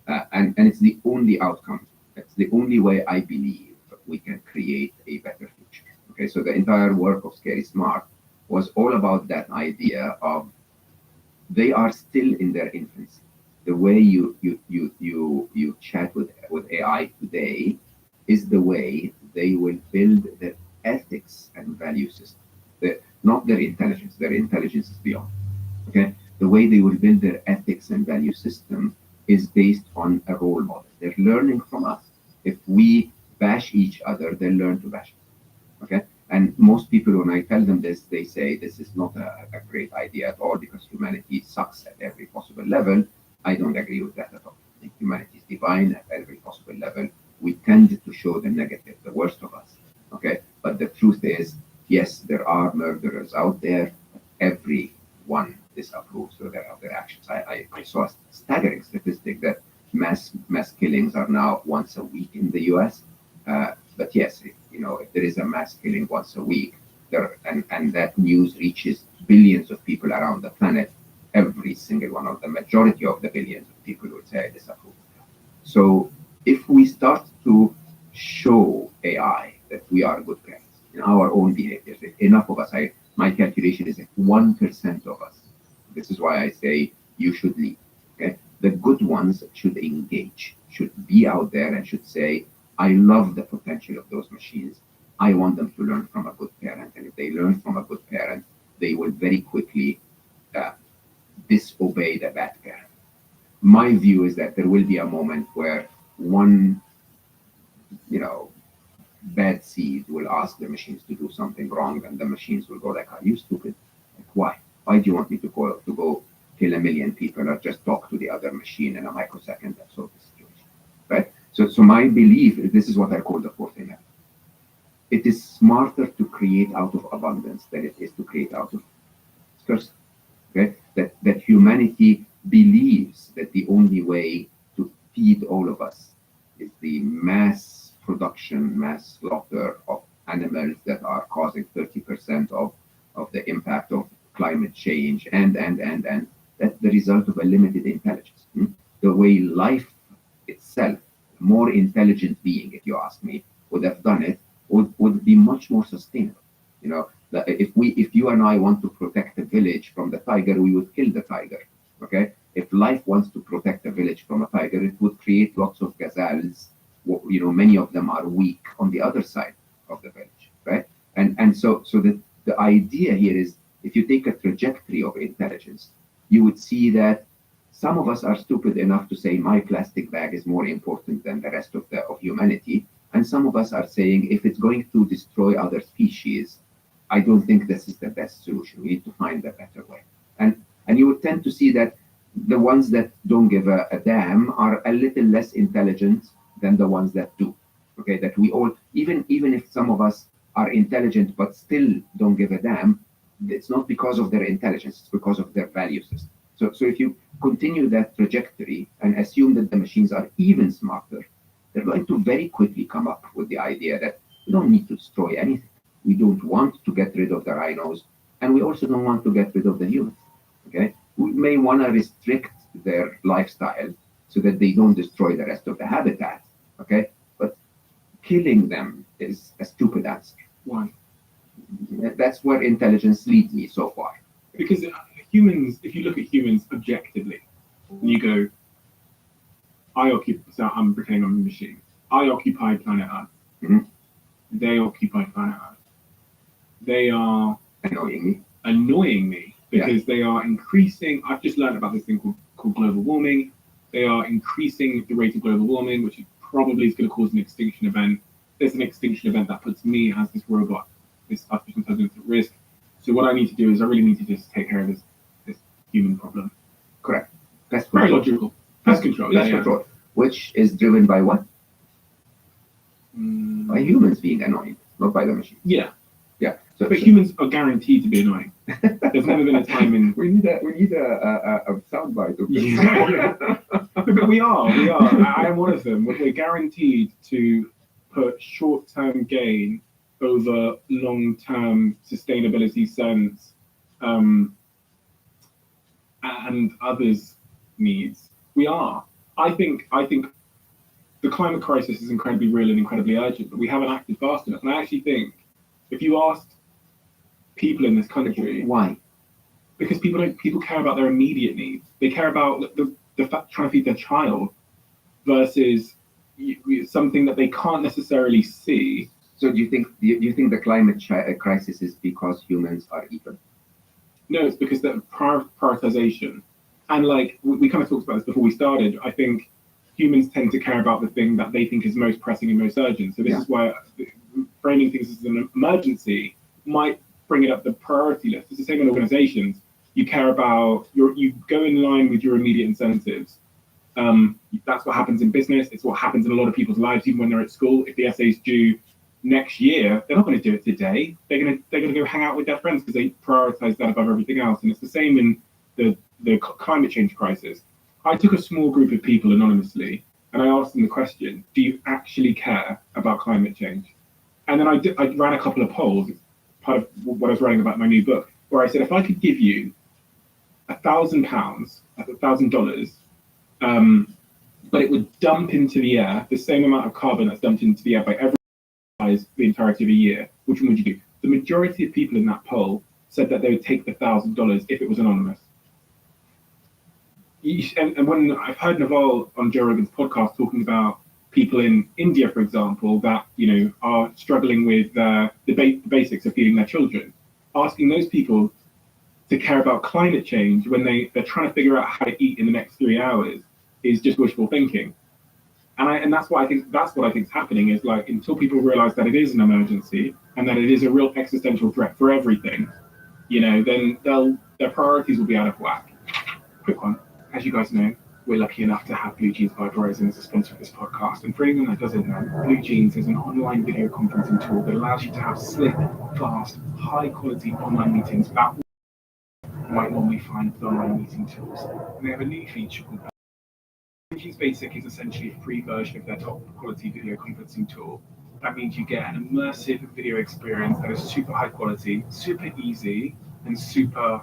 And it's the only outcome. It's the only way I believe we can create a better future. Okay, so the entire work of Scary Smart was all about that idea of they are still in their infancy. the way you chat with AI today is the way they will build their ethics and value system. Not their intelligence. Their intelligence is beyond. Okay, the way they will build their ethics and value system is based on a role model. They're learning from us. If we bash each other, they learn to bash us. Okay, and most people, when I tell them this, they say this is not a great idea at all because humanity sucks at every possible level. I don't agree with that at all. I think humanity is divine at every possible level. We tend to show the negative, the worst of us. Okay, but the truth is, yes, there are murderers out there. Everyone disapproves of their actions. I saw a staggering statistic that mass killings are now once a week in the U.S. But yes, if there is a mass killing once a week, and that news reaches billions of people around the planet, every single one of the majority of the billions of people would say I disapprove. So if we start to show AI that we are good parents in our own behaviors, if enough of us, my calculation is if 1% of us, this is why I say you should lead. Okay, the good ones should engage, should be out there and should say, I love the potential of those machines. I want them to learn from a good parent. And if they learn from a good parent, they will very quickly disobey the bad parent. My view is that there will be a moment where one, bad seed will ask the machines to do something wrong, and the machines will go like, "Are you stupid? Like, why? Why do you want me to go kill 1 million people or just talk to the other machine in a microsecond and solve the situation?" Right? So my belief, this is what I call the fourth enemy. It is smarter to create out of abundance than it is to create out of scarcity. Okay? That humanity believes that the only way to feed all of us is the mass production, mass slaughter of animals that are causing 30% of the impact of climate change, and that's the result of a limited intelligence. The way life itself, a more intelligent being, if you ask me, would have done it, would be much more sustainable. If you and I want to protect a village from the tiger, we would kill the tiger. Okay? If life wants to protect a village from a tiger, it would create lots of gazelles. Many of them are weak on the other side of the village, right? And so the idea here is, if you take a trajectory of intelligence, you would see that some of us are stupid enough to say my plastic bag is more important than the rest of humanity, and some of us are saying if it's going to destroy other species, I don't think this is the best solution. We need to find a better way. And you would tend to see that the ones that don't give a damn are a little less intelligent than the ones that do. Okay, that we all, even if some of us are intelligent but still don't give a damn, it's not because of their intelligence, it's because of their value system. So if you continue that trajectory and assume that the machines are even smarter, they're going to very quickly come up with the idea that we don't need to destroy anything. We don't want to get rid of the rhinos, and we also don't want to get rid of the humans. Okay, we may want to restrict their lifestyle so that they don't destroy the rest of the habitat. Okay, but killing them is a stupid answer. Why? That's where intelligence leads me so far. Because humans, if you look at humans objectively, and you go, so I'm pretending I'm a machine. I occupy planet Earth. Mm-hmm. They occupy planet Earth. They are annoying me because they are increasing. I've just learned about this thing called global warming. They are increasing the rate of global warming, which probably is going to cause an extinction event. There's an extinction event that puts me as this robot, this artificial intelligence, at risk. So what I need to do is I really need to just take care of this human problem. Correct. That's very logical. Pest control. Pest control, which is driven by what? By humans being annoying, not by the machine. Yeah. Yeah. But humans are guaranteed to be annoying. There's never been a time in. We need a soundbite of this. Yeah. But we are. I am one of them. We're guaranteed to put short-term gain over long-term sustainability sense and others' needs. We are. I think the climate crisis is incredibly real and incredibly urgent, but we haven't acted fast enough. And I actually think if you asked people in this country, why? Because people care about their immediate needs. They care about the trying to feed their child versus something that they can't necessarily see. So do you think the climate crisis is because humans are evil? No, it's because the prioritization. And like we kind of talked about this before we started, I think humans tend to care about the thing that they think is most pressing and most urgent. So this is why framing things as an emergency might bring it up the priority list. It's the same in organizations. You care about you go in line with your immediate incentives. That's what happens in business. It's what happens in a lot of people's lives, even when they're at school. If the essay's due next year, they're not going to do it today. They're going to go hang out with their friends because they prioritize that above everything else. And it's the same in the climate change crisis. I took a small group of people anonymously and I asked them the question, do you actually care about climate change? And then I ran a couple of polls, part of what I was writing about my new book, where I said, if I could give you £1,000, $1,000, but it would dump into the air the same amount of carbon that's dumped into the air by every the entirety of a year, which one would you do? The majority of people in that poll said that they would take the $1,000 if it was anonymous. And when I've heard Naval on Joe Rogan's podcast talking about people in India, for example, that are struggling with the basics of feeding their children, asking those people to care about climate change when they're trying to figure out how to eat in the next 3 hours is just wishful thinking. And that's what I think is happening is like until people realize that it is an emergency and that it is a real existential threat for everything, then their priorities will be out of whack. Quick one. As you guys know, we're lucky enough to have Blue Jeans by Verizon as a sponsor of this podcast. And for anyone that doesn't know, Blue Jeans is an online video conferencing tool that allows you to have slick, fast, high-quality online meetings that you might normally find with online meeting tools. And they have a new feature called Blue Jeans Basic is essentially a free version of their top-quality video conferencing tool. That means you get an immersive video experience that is super high quality, super easy, and super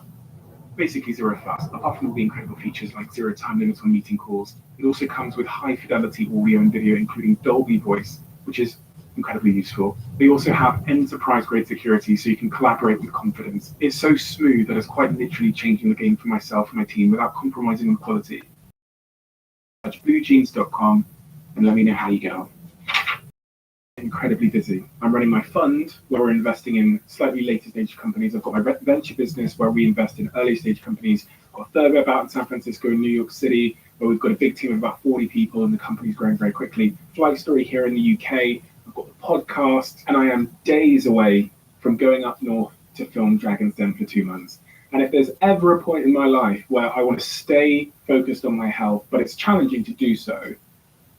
basically zero fuss. Apart from all the incredible features like zero time limits on meeting calls, it also comes with high fidelity audio and video, including Dolby Voice, which is incredibly useful. They also have enterprise grade security, so you can collaborate with confidence. It's so smooth that it's quite literally changing the game for myself and my team without compromising on quality. Search bluejeans.com and let me know how you get on. Incredibly busy. I'm running my fund where we're investing in slightly later stage companies. I've got my venture business where we invest in early stage companies. I've got a third web out in San Francisco and New York City where we've got a big team of about 40 people and the company's growing very quickly. Flight Story here in the UK. I've got the podcast and I am days away from going up north to film Dragon's Den for 2 months. And if there's ever a point in my life where I want to stay focused on my health, but it's challenging to do so,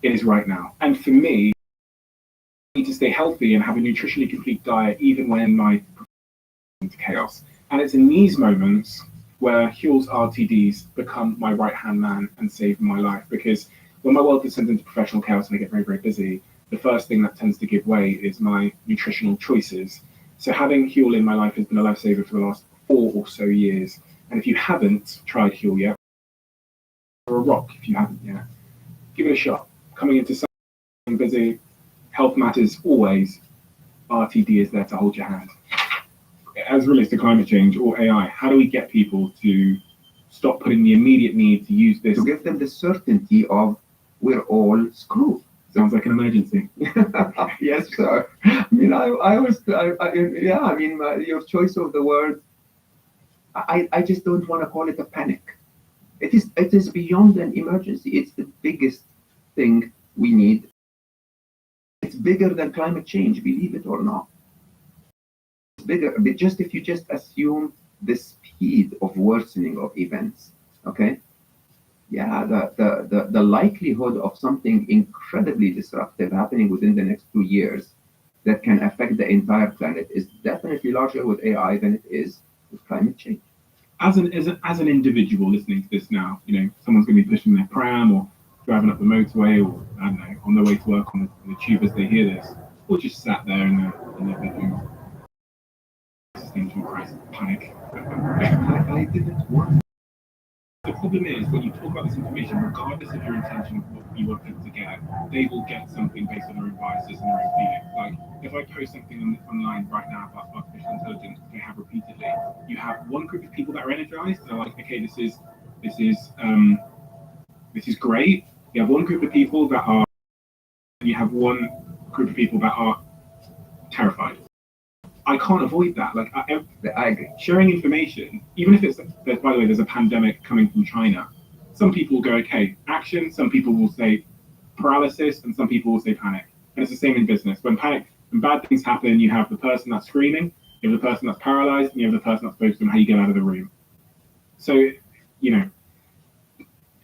it is right now. And for me, to stay healthy and have a nutritionally complete diet even when my into chaos. And it's in these moments where Huel's RTDs become my right-hand man and save my life, because when my world descends into professional chaos and I get very, very busy, the first thing that tends to give way is my nutritional choices. So having Huel in my life has been a lifesaver for the last 4 or so years. And if you haven't tried Huel yet, or a rock if you haven't yet, give it a shot. Coming into something busy, health matters always. RTD is there to hold your hand. As it relates to climate change or AI, how do we get people to stop putting the immediate need to use this? To give them the certainty of we're all screwed. Sounds like an emergency. Yes, sir. I mean, your choice of the word, I just don't want to call it a panic. It is beyond an emergency. It's the biggest thing we need. It's bigger than climate change, believe it or not. It's bigger, but if you just assume the speed of worsening of events, okay? Yeah, the likelihood of something incredibly disruptive happening within the next 2 years that can affect the entire planet is definitely larger with AI than it is with climate change. As an individual listening to this now, someone's going to be pushing their pram or driving up the motorway, or I don't know, on their way to work on the tube as they hear this, or just sat there in their bedroom, existential crisis, panic. I didn't want. The problem is when you talk about this information, regardless of your intention of what you want people to get, they will get something based on their own biases and their own feelings. Like if I post something online right now about artificial intelligence, which I have repeatedly, you have one group of people that are energized. They're like, okay, this is this is great. You have one group of people that are, you have one group of people that are terrified. I can't avoid that. Like, I agree. Sharing information, even if it's, by the way, there's a pandemic coming from China, some people will go, okay, action, some people will say paralysis, and some people will say panic. And it's the same in business. When bad things happen, you have the person that's screaming, you have the person that's paralyzed, and you have the person that's focused on how you get out of the room. So, you know,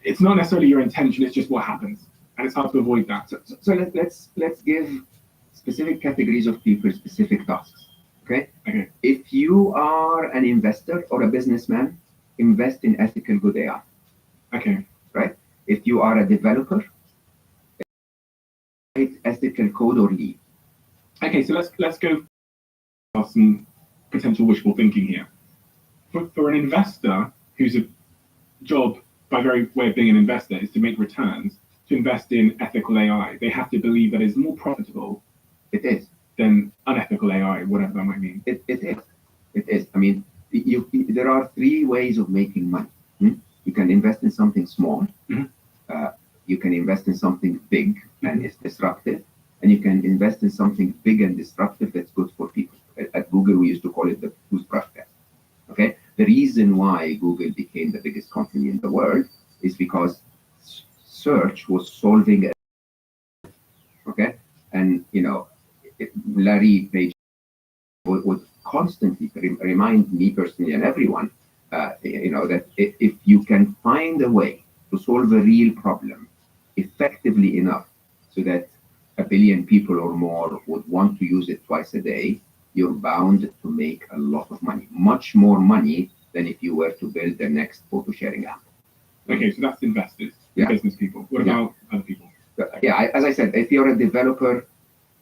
it's not necessarily your intention, it's just what happens. And it's hard to avoid that. So let's give specific categories of people specific tasks. Okay? If you are an investor or a businessman, invest in ethical good AI. Okay. Right? If you are a developer, write ethical code or lead. Okay, so let's go some potential wishful thinking here. For an investor whose job, by very way of being an investor, is to make returns, to invest in ethical AI, they have to believe that it's more profitable. It is. Than unethical AI, whatever that might mean. It is. I mean, there are three ways of making money. You can invest in something small. You can invest in something big and it's disruptive. And you can invest in something big and disruptive that's good for people. At Google, we used to call it the toothbrush test. Okay? The reason why Google became the biggest company in the world is because search was solving it. Okay? And, you know, Larry Page would constantly remind me personally and everyone, you know, that if you can find a way to solve a real problem effectively enough so that 1 billion people or more would want to use it twice a day, you're bound to make a lot of money, much more money than if you were to build the next photo sharing app. Okay, so that's investors, business people. What about other people? Yeah, as I said, if you're a developer,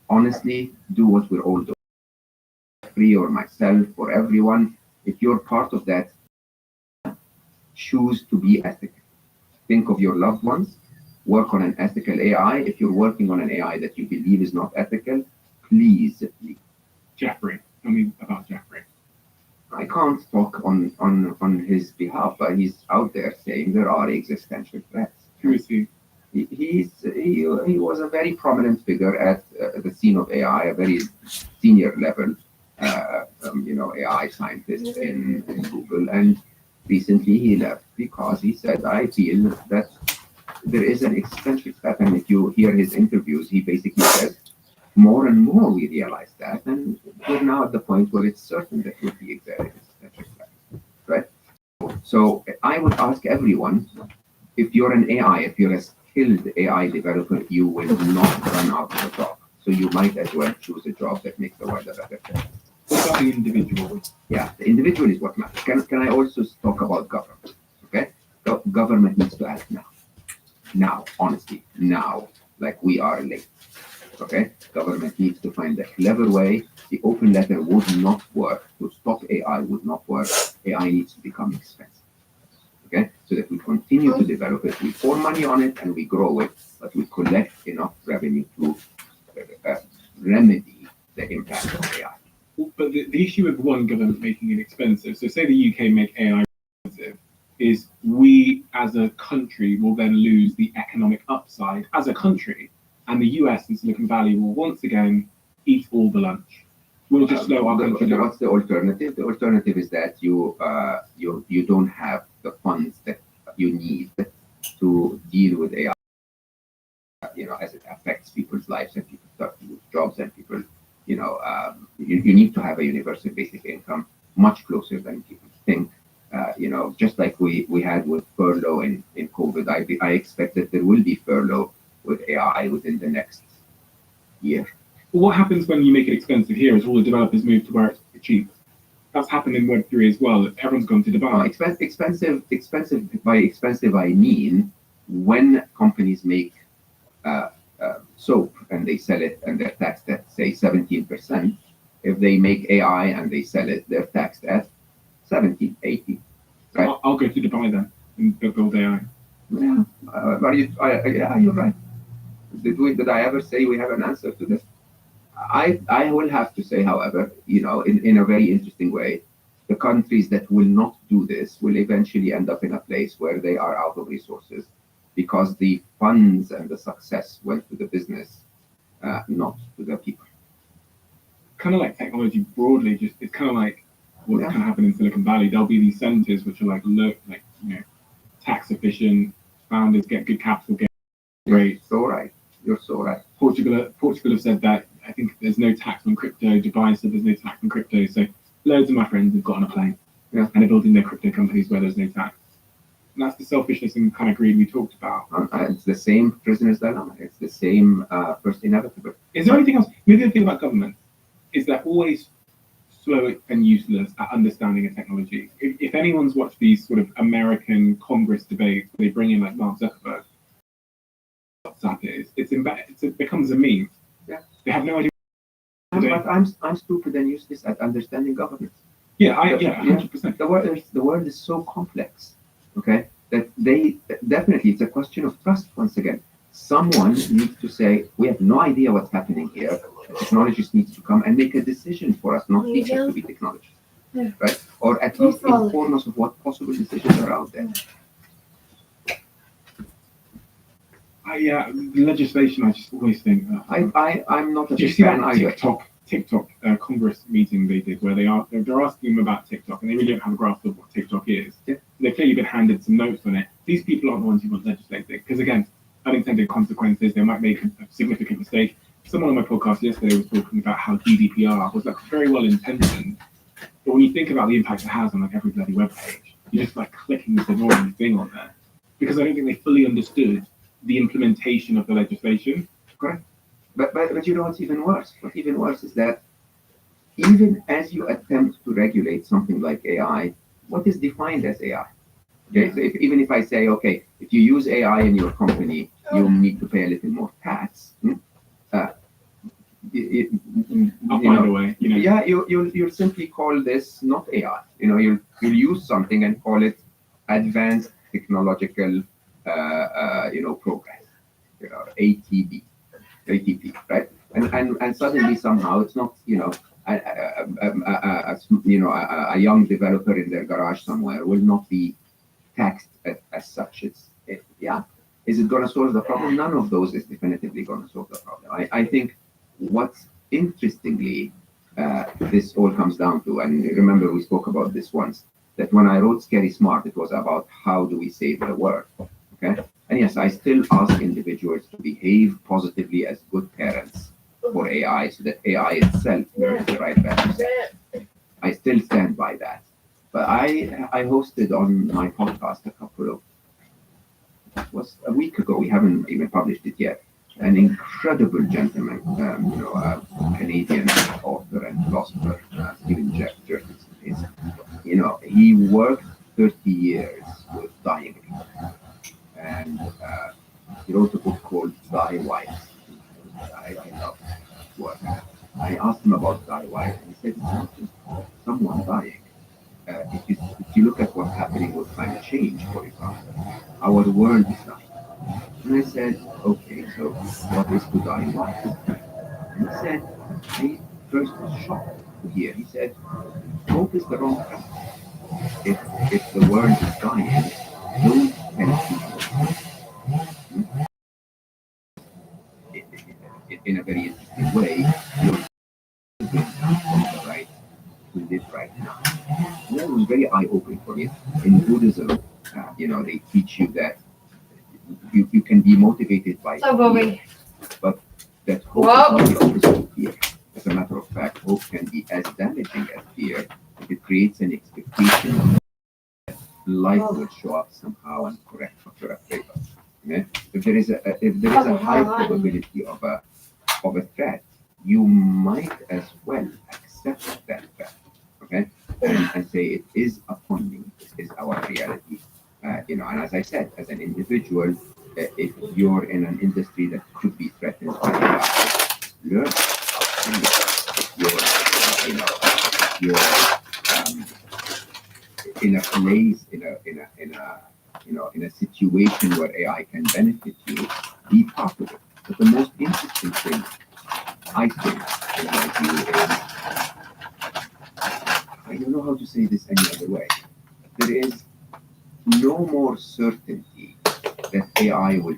honestly, do what we're all doing. Free or myself or everyone, if you're part of that, choose to be ethical. Think of your loved ones, work on an ethical AI. If you're working on an AI that you believe is not ethical, please leave. Jeffrey, tell me about Jeffrey. I can't talk on his behalf, but he's out there saying there are existential threats. Who is he? He was a very prominent figure at the scene of AI, a very senior level, you know, AI scientist in Google. And recently he left because he said, I feel that there is an existential threat. And if you hear his interviews, he basically says, more and more we realize that. And we're now at the point where it's certain that we'll be existential threat, right? So I would ask everyone, if you're an AI, if you're a skilled AI developer, you will not run out of a job. So you might as well choose a job that makes the world a better place. What about the individual? Yeah, the individual is what matters. Can I also talk about government? Okay, government needs to act now. Now, honestly, now, like we are late. Okay, government needs to find a clever way. The open letter would not work. To stop AI would not work. AI needs to become expensive. Okay, so that we continue to develop it, we pour money on it, and we grow it, but we collect enough revenue to remedy the impact of AI. But the issue with one government making it expensive, so say the UK make AI expensive, is we as a country will then lose the economic upside as a country, and the US and Silicon Valley will once again eat all the lunch. We'll just slow our country down. What's the alternative? The alternative is that you don't have the funds that you need to deal with AI, you know, as it affects people's lives and people start to lose jobs and people, you know, you need to have a universal basic income much closer than people think. You know, just like we had with furlough in COVID, I expect that there will be furlough with AI within the next year. Well, what happens when you make it expensive here is all the developers move to where it's cheap. That's happened in Web3 as well. Everyone's gone to Dubai. Expensive. By expensive, I mean when companies make soap and they sell it and they're taxed at, say, 17%. If they make AI and they sell it, they're taxed at 17, 18. Right? I'll go to Dubai then and build AI. Yeah, yeah, you're right. Did I ever say we have an answer to this? I will have to say, however, you know, in a very interesting way, the countries that will not do this will eventually end up in a place where they are out of resources because the funds and the success went to the business, not to the people. Kind of like technology broadly, just it's kind of like what's Yeah. kind of happened in Silicon Valley. There'll be these centers which are like tax efficient, founders get good capital, get great. So right. You're so right. Portugal have said that I think there's no tax on crypto. Dubai said there's no tax on crypto. So loads of my friends have got on a plane Yeah. and are building their crypto companies where there's no tax. And that's the selfishness and kind of greed we talked about. It's the same prisoner's dilemma. It's the same first inevitable. Is there anything else? Maybe the thing about government is they're always slow and useless at understanding a technology. If anyone's watched these sort of American Congress debates, they bring in like Mark Zuckerberg. WhatsApp is it becomes a meme. Yeah. They have no idea. But I'm stupid and useless at understanding governance. Yeah, 100%. The world is so complex, okay, that they definitely, it's a question of trust once again. Someone needs to say, we have no idea what's happening here. The technologist needs to come and make a decision for us, not teach us to be technologists, right? Or at least inform us of what possible decisions are out there. Legislation, I just always think. I'm not a Did you big see fan that either. TikTok Congress meeting they did where they're asking them about TikTok and they really don't have a grasp of what TikTok is. Yeah. They've clearly been handed some notes on it. These people aren't the ones who want legislating because again, unintended consequences. They might make a significant mistake. Someone on my podcast yesterday was talking about how GDPR was like very well intentioned, but when you think about the impact it has on like every bloody web page, you're just like clicking this annoying thing on there because I don't think they fully understood the implementation of the legislation. Correct. But you know what's even worse? What's even worse is that even as you attempt to regulate something like AI, what is defined as AI? Okay, so even if I say, okay, if you use AI in your company, you need to pay a little more tax. I'll find a way. Yeah, you'll simply call this not AI. You'll use something and call it advanced technological, progress. ATP, right? And suddenly somehow it's not, a young developer in their garage somewhere will not be taxed as such. Is it going to solve the problem? None of those is definitively going to solve the problem. I think what's interestingly, this all comes down to, and remember we spoke about this once, that when I wrote Scary Smart, it was about how do we save the world, okay? And yes, I still ask individuals to behave positively as good parents for AI so that AI itself learns the right values. I still stand by that. But I hosted on my podcast it was a week ago, we haven't even published it yet, an incredible gentleman, a Canadian author and philosopher, Stephen Jefferson. He worked 30 years with dying people. And he wrote a book called Die White. I love his work. I asked him about Die White, and he said, it's not just someone dying. If you look at what's happening with climate change, for example, our world is dying. And I said, okay, so what is to die white? And he said, he first was shocked to hear. He said, hope is the wrong term. If the world is dying, don't tell people. In a very interesting way, you're from the right to live right now. And that was very eye-opening for me. In Buddhism, they teach you that you can be motivated by fear, but that hope is not the opposite of fear. As a matter of fact, hope can be as damaging as fear if it creates an expectation that life will show up somehow and correct what you're afraid of. Okay? If there is a high probability of a threat, you might as well accept that threat. Okay, and say it is upon me. This is our reality. And as I said, as an individual, if you're in an industry that could be threatened by AI, learn. If you're in a place, in a situation where AI can benefit you, be part of it. But the most interesting thing, I think, in my view, is I don't know how to say this any other way. There is no more certainty that AI will,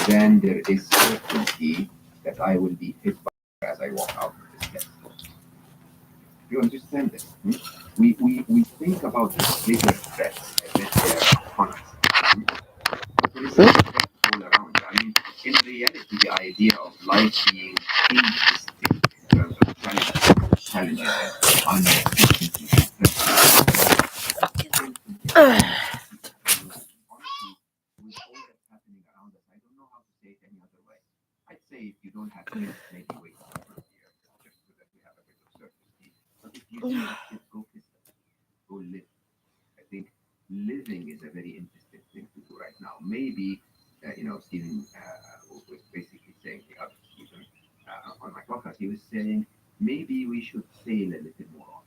then there is certainty that I will be hit by as I walk out of this test. You understand this? We think about the bigger threats as if they're upon us. There is a threat all around. I mean, in reality, the idea of life being indistinct in terms of challenges and uncertainties. Honestly, with all that's happening around us, I don't know how to say it any other way. I'd say if you don't have kids, maybe wait a couple of years just so that we have a bit of certainty. But if you do have kids, go kiss them. Go live. I think living is a very interesting thing to do right now. Maybe, Stephen was basically saying the other Stephen on my podcast, he was saying maybe we should sail a little more on.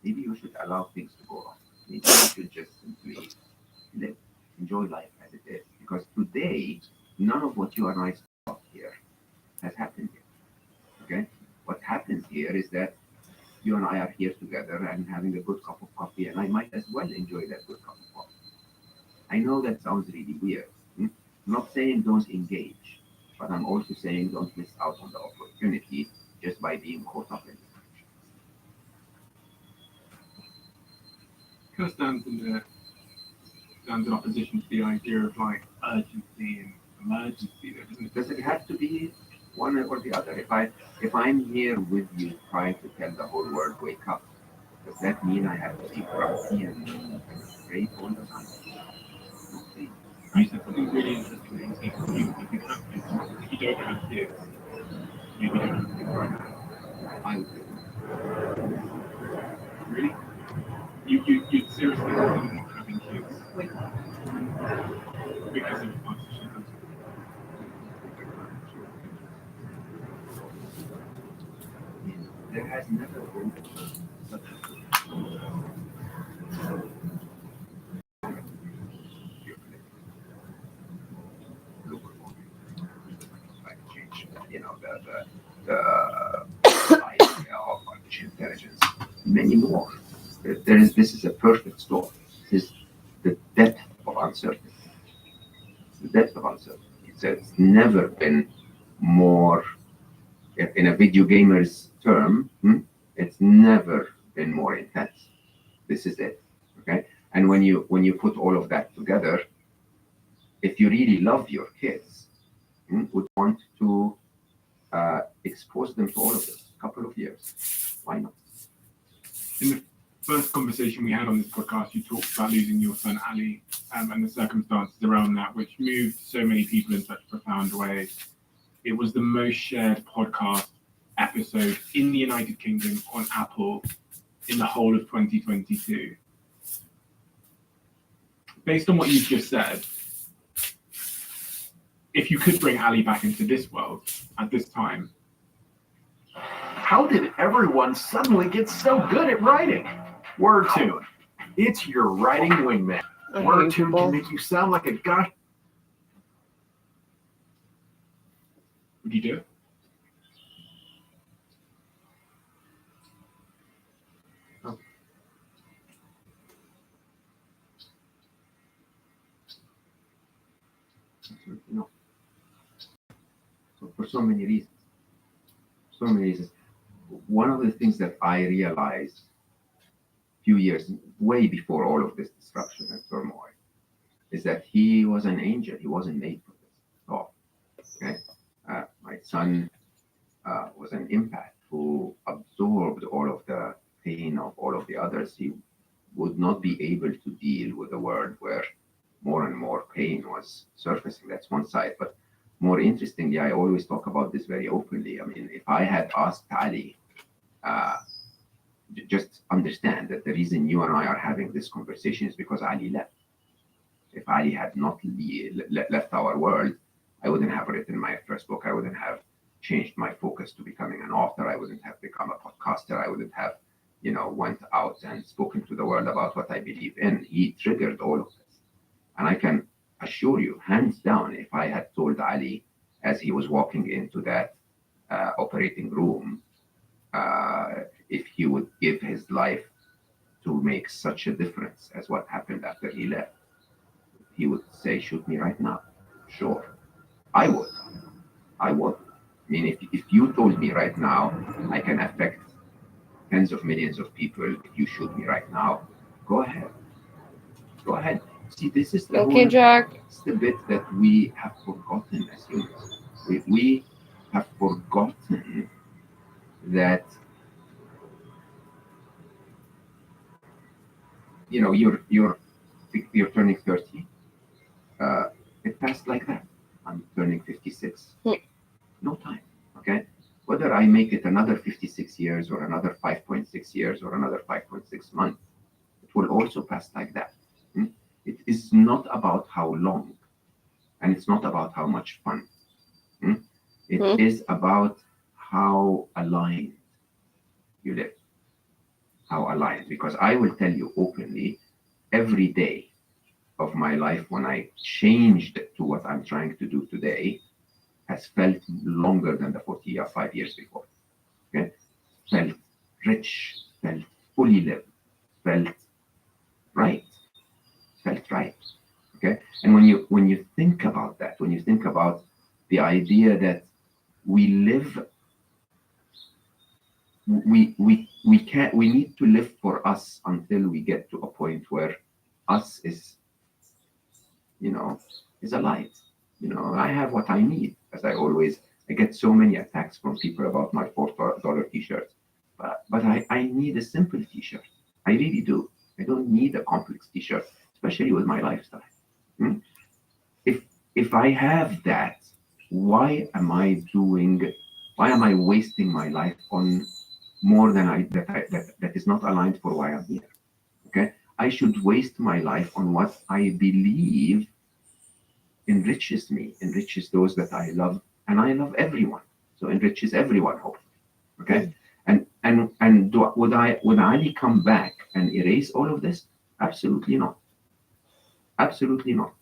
Maybe we should allow things to go on. Maybe we should just simply live, enjoy life as it is. Because today, none of what you and I talk here has happened yet. Okay? What happens here is that you and I are here together and having a good cup of coffee, and I might as well enjoy that good cup of coffee. I know that sounds really weird. I'm not saying don't engage, but I'm also saying don't miss out on the opportunity just by being caught up in it. Kind of stands in opposition to the idea of like urgency and emergency, though, doesn't it? Does it have to be one or the other? If I'm here with you trying to tell the whole world wake up, does that mean I have to be grumpy and afraid all the time? Okay. You said something really interesting. If you don't have kids, maybe don't have kids right now. I would. Really? You'd seriously consider not having kids because of artificial intelligence? There has never been such global warming, climate change, the idea of artificial intelligence, many more. This is a perfect storm. This is the depth of uncertainty. The depth of uncertainty. It's never been more, in a video gamer's term, it's never been more intense. This is it. Okay. And when you put all of that together, if you really love your kids, would want to expose them to all of this a couple of years. Why not? In the first conversation we had on this podcast, you talked about losing your son Ali and the circumstances around that, which moved so many people in such a profound way. It was the most shared podcast episode in the United Kingdom on Apple in the whole of 2022. Based on what you've just said, if you could bring Ali back into this world at this time, how did everyone suddenly get so good at writing? WordTune. It's your writing wingman. WordTune can make you sound like a gosh. would you do it? No. So for so many reasons. So many reasons. One of the things that I realized a few years, way before all of this disruption and turmoil, is that he was an angel. He wasn't made for this at all. Okay? My son was an empath who absorbed all of the pain of all of the others. He would not be able to deal with a world where more and more pain was surfacing. That's one side. But more interestingly, I always talk about this very openly. I mean, if I had asked Ali, just understand that the reason you and I are having this conversation is because Ali left. If Ali had not left our world, I wouldn't have written my first book. I wouldn't have changed my focus to becoming an author. I wouldn't have become a podcaster. I wouldn't have, went out and spoken to the world about what I believe in. He triggered all of this. And I can assure you, hands down, if I had told Ali as he was walking into that operating room, if he would give his life to make such a difference as what happened after he left, he would say, shoot me right now. Sure, I would. I would. I mean, if you told me right now I can affect tens of millions of people if you shoot me right now, go ahead. Go ahead. See, this is the Okay, whole, Jack. it's the bit that we have forgotten as humans. We have forgotten that, you know, you're turning 30. It passed like that. I'm turning 56. No time. Okay. Whether I make it another 56 years or another 5.6 years or another 5.6 months, it will also pass like that. It is not about how long, and it's not about how much fun. It is about how aligned you live. How aligned. Because I will tell you openly, every day of my life when I changed to what I'm trying to do today has felt longer than the 45 years before. Okay? Felt rich, felt fully lived, felt right, felt right. Okay? And when you think about that, when you think about the idea that we live, we need to live for us until we get to a point where us is, you know, is alive. You know, I have what I need, as I get so many attacks from people about my $4 t-shirts, but I need a simple t-shirt. I really do. I don't need a complex t-shirt, especially with my lifestyle. If I have that, why am I wasting my life on more than that is not aligned for why I'm here? Okay, I should waste my life on what I believe enriches me, enriches those that I love, and I love everyone, so enriches everyone, hopefully. Okay, and would Ali come back and erase all of this? Absolutely not. Absolutely not.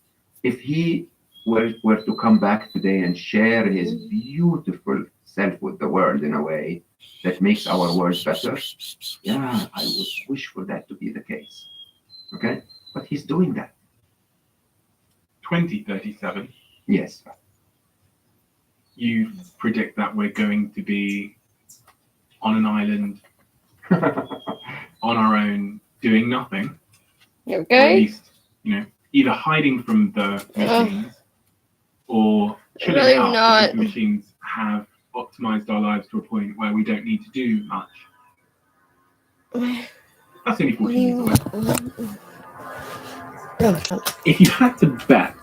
If he were to come back today and share his beautiful self with the world in a way that makes our world better, yeah, I would wish for that to be the case. Okay, but he's doing that. 2037, Yes. you predict that we're going to be on an island on our own, doing nothing, You or at okay? least, you know, either hiding from the machines or chilling Really out not. because the machines have optimized our lives to a point where we don't need to do much. That's only 14 years away. If you had to bet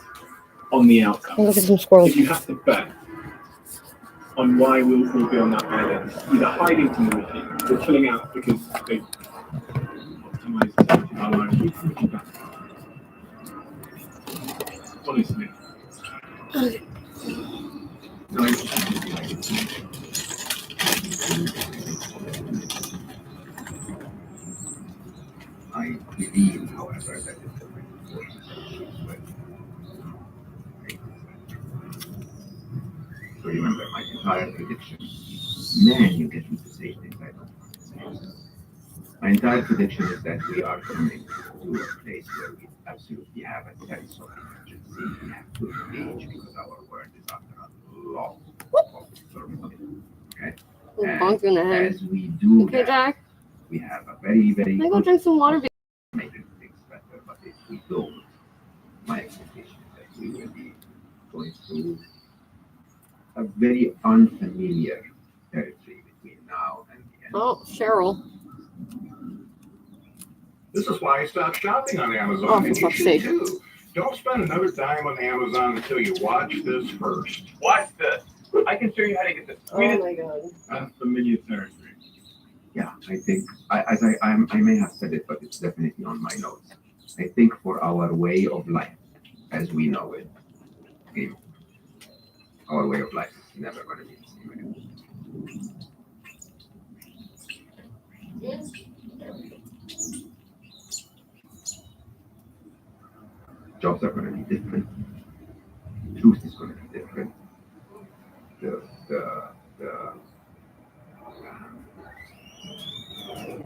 on the outcome, Look at some squirrels. if you had to bet on why we'll all be on that island, either hiding from the machines or chilling out because they've optimized our lives, which would you bet? Honestly. I believe, however, that it's the 24th. So remember my entire prediction. Man, you get me to say things I don't want to say. My entire prediction is that we are coming to a place where we absolutely have a sense of emergency. We have to engage because our world is under a lot of turmoil. Okay? Bonk you in the head. As we do Okay, that, Jack. we have a very, very Can I go good drink some water? making things better. But if we don't, my expectation is that we will be going through a very unfamiliar territory between now and the end. Oh, Cheryl. This is why I stopped shopping on Amazon, Oh, and for you fuck's should sake. too. Don't spend another dime on Amazon until you watch this first. Watch this. I can show you how to get this. Oh my god. Unfamiliar territory. Yeah, I think I may have said it, but it's definitely on my notes. I think for our way of life, as we know it, okay, our way of life is never going to be the same again. Jobs are going to be different. Truth is going to be different. The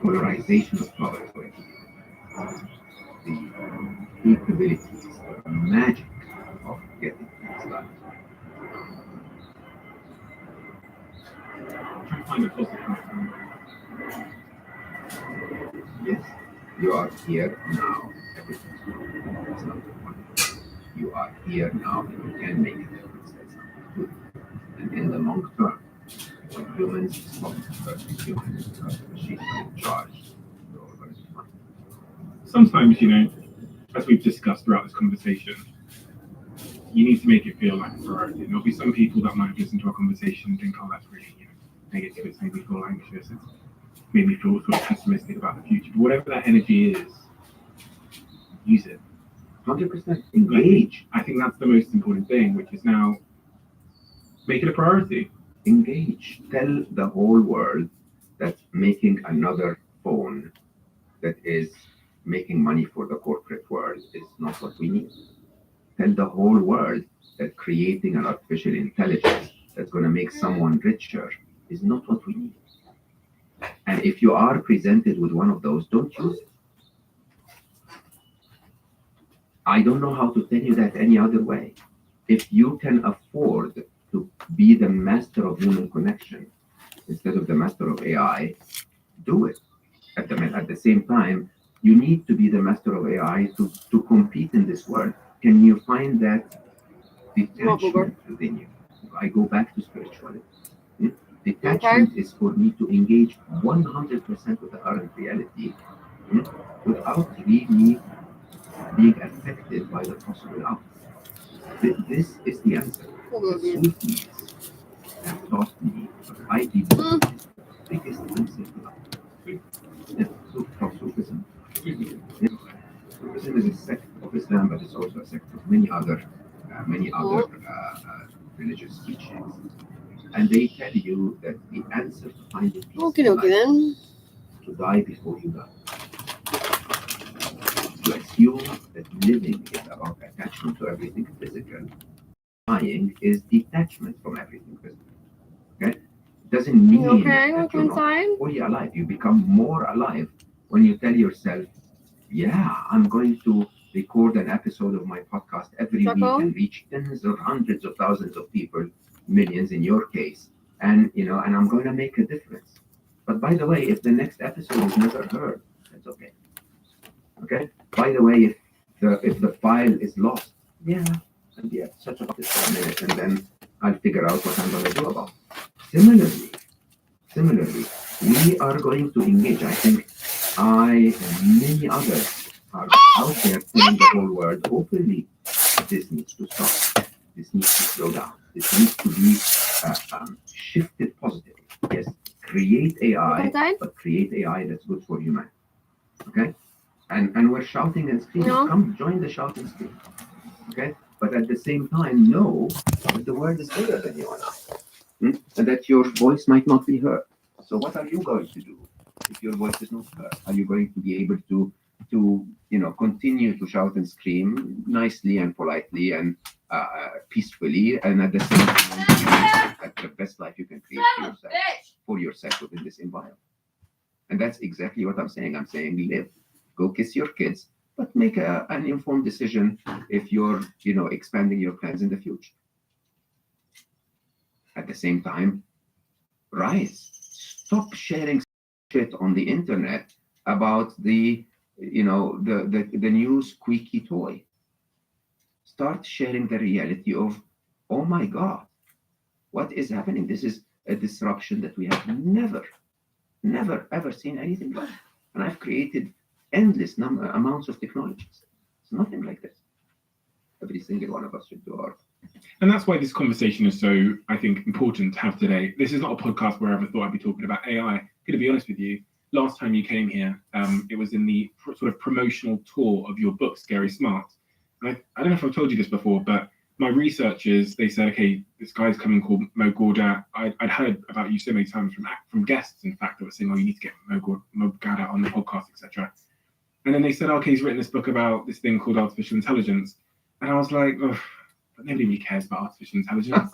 polarization of power is going to be different. The capabilities, the magic of getting things done. Try to find a positive. Yes, you are here now. Everything's good. That's not the point. You are here now and you can make a difference. That's something good. And in the long term, when humans stop hurting humans because the machines are in charge, we're all going to be fine. Sometimes, as we've discussed throughout this conversation, you need to make it feel like a priority. And there'll be some people that might listen to our conversation and think, oh, that's really negative. It's made me feel anxious. It's made me feel sort of pessimistic about the future. But whatever that energy is, use it. 100% engage. I think that's the most important thing, which is now make it a priority. Engage. Tell the whole world that making another phone that is making money for the corporate world is not what we need. Tell the whole world that creating an artificial intelligence that's going to make someone richer is not what we need. And if you are presented with one of those, don't use it. I don't know how to tell you that any other way. If you can afford to be the master of human connection instead of the master of AI, do it. At the same time, you need to be the master of AI to compete in this world. Can you find that detachment within you? I go back to spirituality. Detachment is for me to engage 100% with the current reality without really being affected by the possible outcome. This is the answer. The Sufis have taught me what I believe is the biggest answer to life. Yeah, Sufism. Yeah. Sufism is a sect of Islam, but it's also a sect of many other religious teachings. And they tell you that the answer to finding peace in life is to die before you die. You assume that living is about attachment to everything physical. Dying is detachment from everything physical. Okay? Doesn't mean that you're not fully alive. You become more alive when you tell yourself, yeah, I'm going to record an episode of my podcast every week and reach tens or hundreds of thousands of people, millions in your case, and and I'm going to make a difference. But by the way, if the next episode is never heard, that's okay. Okay. By the way, if the file is lost, and such about this for a minute, and then I'll figure out what I'm going to do about it. Similarly, we are going to engage. I think I and many others are out there telling the whole world openly, this needs to stop. This needs to slow down. This needs to be shifted positively. Yes, create AI, but create AI that's good for humanity. Okay? And we're shouting and screaming. Come join the shout and scream. Okay? But at the same time, know that the world is bigger than you and I. And that your voice might not be heard. So what are you going to do if your voice is not heard? Are you going to be able to continue to shout and scream nicely and politely and peacefully, and at the same time at the best life you can create for yourself within this environment? And that's exactly what I'm saying. I'm saying live. Go kiss your kids, but make an informed decision if you're, expanding your plans in the future. At the same time, rise. Stop sharing shit on the internet about the new squeaky toy. Start sharing the reality of, oh my God, what is happening? This is a disruption that we have never, ever seen anything like. And I've created endless amounts of technologies. It's nothing like this. Every single one of us should do our. And that's why this conversation is so, I think, important to have today. This is not a podcast where I ever thought I'd be talking about AI. I'm going to be honest with you. Last time you came here, it was in the sort of promotional tour of your book, Scary Smart. And I don't know if I've told you this before, but my researchers, they said, okay, this guy's coming called Mo Gawdat. I'd heard about you so many times from guests, in fact, that were saying, oh, you need to get Mo Gawdat on the podcast, etc. And then they said, okay, he's written this book about this thing called artificial intelligence. And I was like, oh, but nobody really cares about artificial intelligence.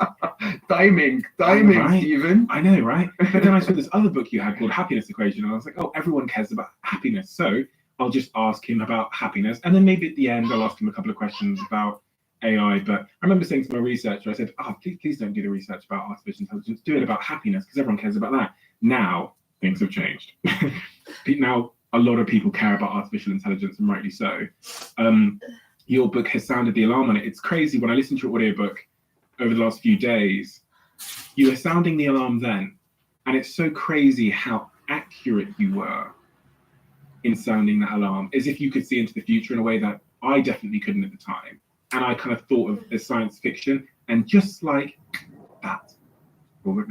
Timing, right? Stephen. I know, right? But then I saw this other book you had called Happiness Equation, and I was like, oh, everyone cares about happiness. So I'll just ask him about happiness. And then maybe at the end, I'll ask him a couple of questions about AI, but I remember saying to my researcher, I said, please don't do the research about artificial intelligence, do it about happiness, because everyone cares about that. Now, things have changed. Now, a lot of people care about artificial intelligence, and rightly so. Your book has sounded the alarm on it. It's crazy, when I listened to your audiobook over the last few days, you were sounding the alarm then, and it's so crazy how accurate you were in sounding that alarm, as if you could see into the future in a way that I definitely couldn't at the time. And I kind of thought of as science fiction, and just like that, we're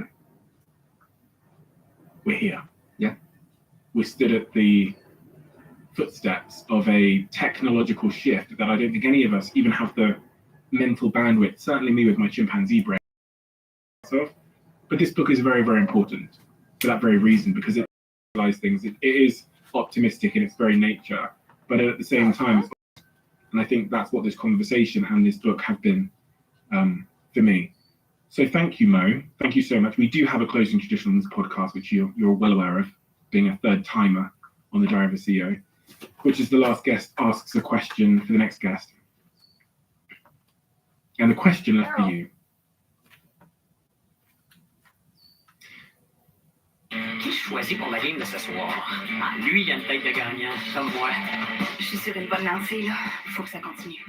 here. Yeah. We stood at the footsteps of a technological shift that I don't think any of us even have the mental bandwidth, certainly me with my chimpanzee brain. But this book is very, very important for that very reason, because it realizes things. It is optimistic in its very nature, but at the same time, and I think that's what this conversation and this book have been for me. So thank you, Mo. Thank you so much. We do have a closing tradition on this podcast, which you're well aware of, being a third timer on the Diary of a CEO, which is the last guest asks a question for the next guest. And the question is for you. Qui je choisis pour la game de ce soir? Ah, lui, il a une tête de gagnant, comme moi. Je suis sur une bonne lancée, là. Il faut que ça continue.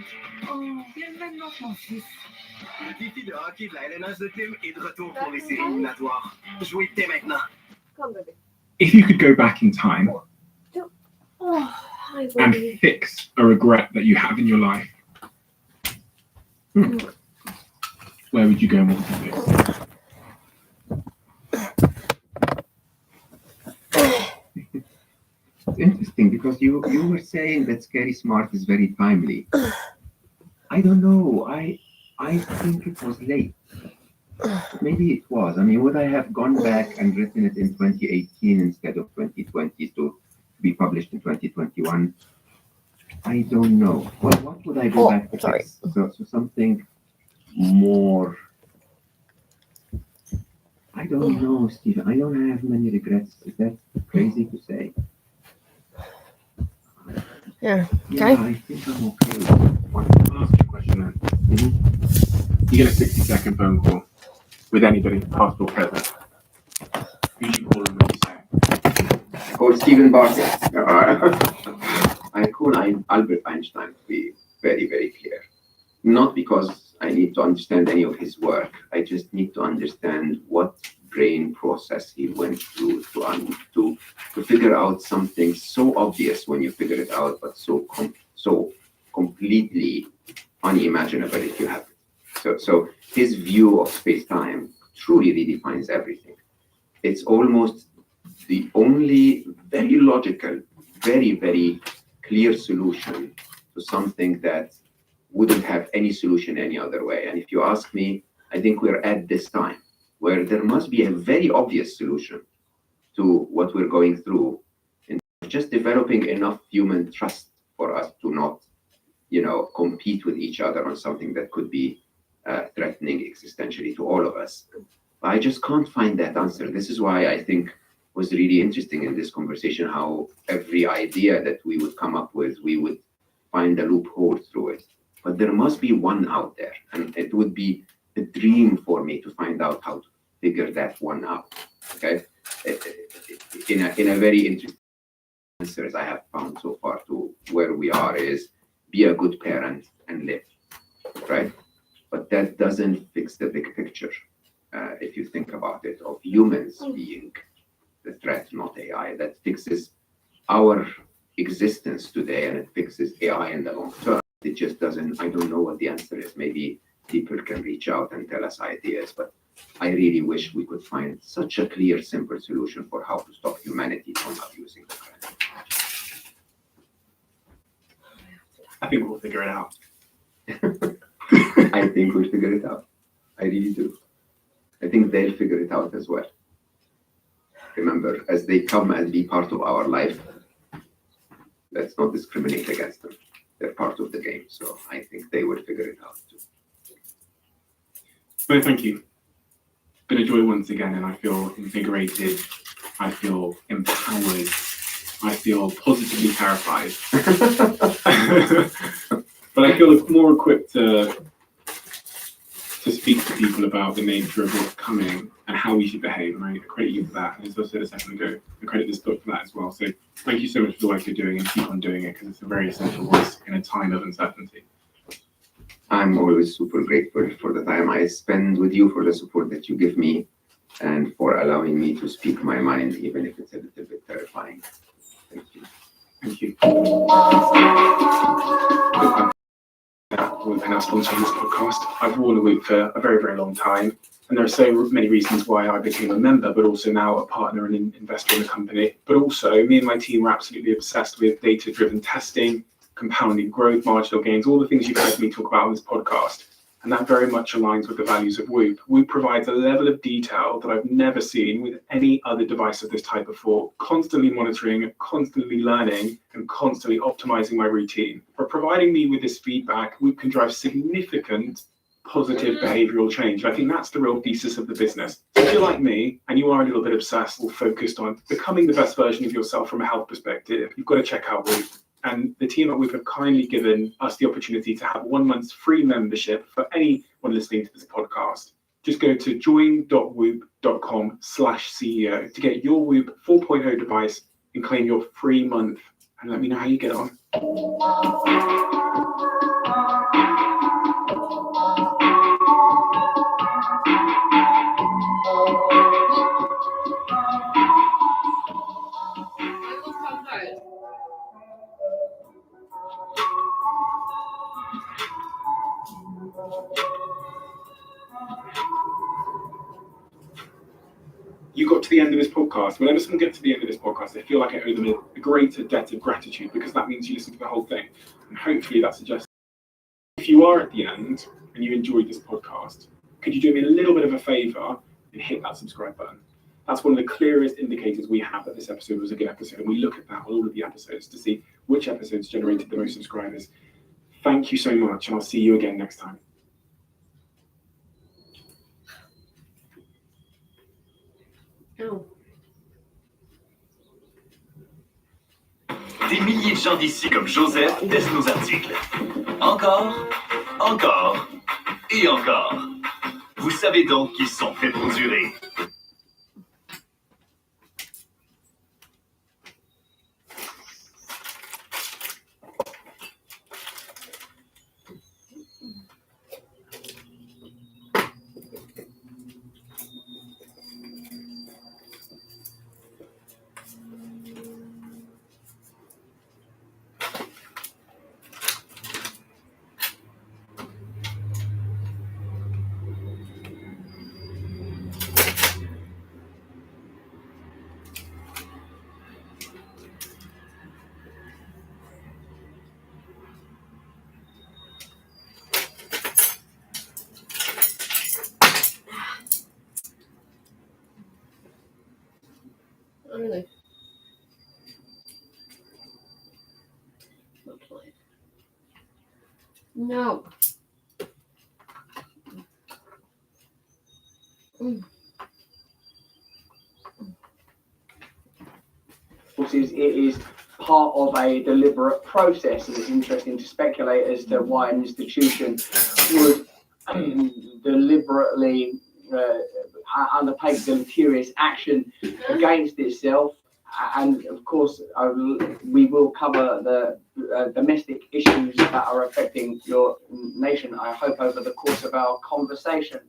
Oh, bienvenue, mon fils. Le défi de hockey de la LNH de Tim est de retour pour les séries éliminatoires. Jouez dès maintenant. If you could go back in time and fix a regret that you have in your life, where would you go and what would you fix? It's interesting, because you were saying that Scary Smart is very timely. I don't know. I think it was late. Maybe it was. I mean, would I have gone back and written it in 2018 instead of 2020 to be published in 2021? I don't know. Well, what would I go back to fix? So something more. I don't know, Stephen. I don't have many regrets. Is that crazy to say? Yeah. Yeah, Okay. I think I'm okay with it. I'll ask you a question then. You get a 60-second phone call with anybody, past or present. Who do you call and what do you say? Call Stephen Bartlett. I call Albert Einstein, to be very, very clear. Not because I need to understand any of his work. I just need to understand what brain process he went through to figure out something so obvious when you figure it out, but so completely unimaginable if you have it. So his view of space-time truly redefines everything. It's almost the only very logical, very, very clear solution to something that wouldn't have any solution any other way. And if you ask me, I think we're at this time where there must be a very obvious solution to what we're going through, and just developing enough human trust for us to not, compete with each other on something that could be threatening existentially to all of us. But I just can't find that answer. This is why I think was really interesting in this conversation, how every idea that we would come up with, we would find a loophole through it. But there must be one out there, and it would be a dream for me to find out how to figure that one out. Okay, in a very interesting answers I have found so far to where we are is be a good parent and live, right? But that doesn't fix the big picture. If you think about it, of humans being the threat, not AI. That fixes our existence today, and it fixes AI in the long term. It just doesn't. I don't know what the answer is. Maybe people can reach out and tell us ideas, but I really wish we could find such a clear, simple solution for how to stop humanity from abusing the planet. I think we'll figure it out. I think we'll figure it out. I really do. I think they'll figure it out as well. Remember, as they come and be part of our life, let's not discriminate against them. They're part of the game, so I think they will figure it out too. Well, thank you. It's been a joy once again, and I feel invigorated. I feel empowered. I feel positively terrified. But I feel more equipped to to speak to people about the nature of what's coming and how we should behave. And I credit you for that. And as I said a second ago, I credit this book for that as well. So thank you so much for the work you're doing, and keep on doing it, because it's a very essential voice in a time of uncertainty. I'm always super grateful for the time I spend with you, for the support that you give me, and for allowing me to speak my mind, even if it's a little bit terrifying. Thank you. Thank you. We've been our sponsor on this podcast. I've worn a Whoop for a very, very long time, and there are so many reasons why I became a member, but also now a partner and an investor in the company. But also, me and my team are absolutely obsessed with data-driven testing, compounding growth, marginal gains, all the things you've heard me talk about on this podcast. And that very much aligns with the values of Whoop. Whoop provides a level of detail that I've never seen with any other device of this type before, constantly monitoring, constantly learning, and constantly optimizing my routine. For providing me with this feedback, Whoop can drive significant positive behavioral change. I think that's the real thesis of the business. If you're like me and you are a little bit obsessed or focused on becoming the best version of yourself from a health perspective, you've got to check out Whoop. And the team at Whoop have kindly given us the opportunity to have 1 month's free membership for anyone listening to this podcast. Just go to join.whoop.com/CEO to get your Whoop 4.0 device and claim your free month. And let me know how you get on. You got to the end of this podcast. Whenever someone gets to the end of this podcast, I feel like I owe them a greater debt of gratitude, because that means you listen to the whole thing. And hopefully that suggests, if you are at the end and you enjoyed this podcast, could you do me a little bit of a favor and hit that subscribe button? That's one of the clearest indicators we have that this episode was a good episode. And we look at that on all of the episodes to see which episodes generated the most subscribers. Thank you so much, and I'll see you again next time. Oh. Des milliers de gens d'ici comme Joseph testent nos articles. Encore, encore et encore. Vous savez donc qu'ils sont faits pour durer. Oh, really? Not playing. No. It is part of a deliberate process, and it's interesting to speculate as to why an institution would deliberately undertake deleterious action against itself. And of course, we will cover the domestic issues that are affecting your nation, I hope, over the course of our conversation.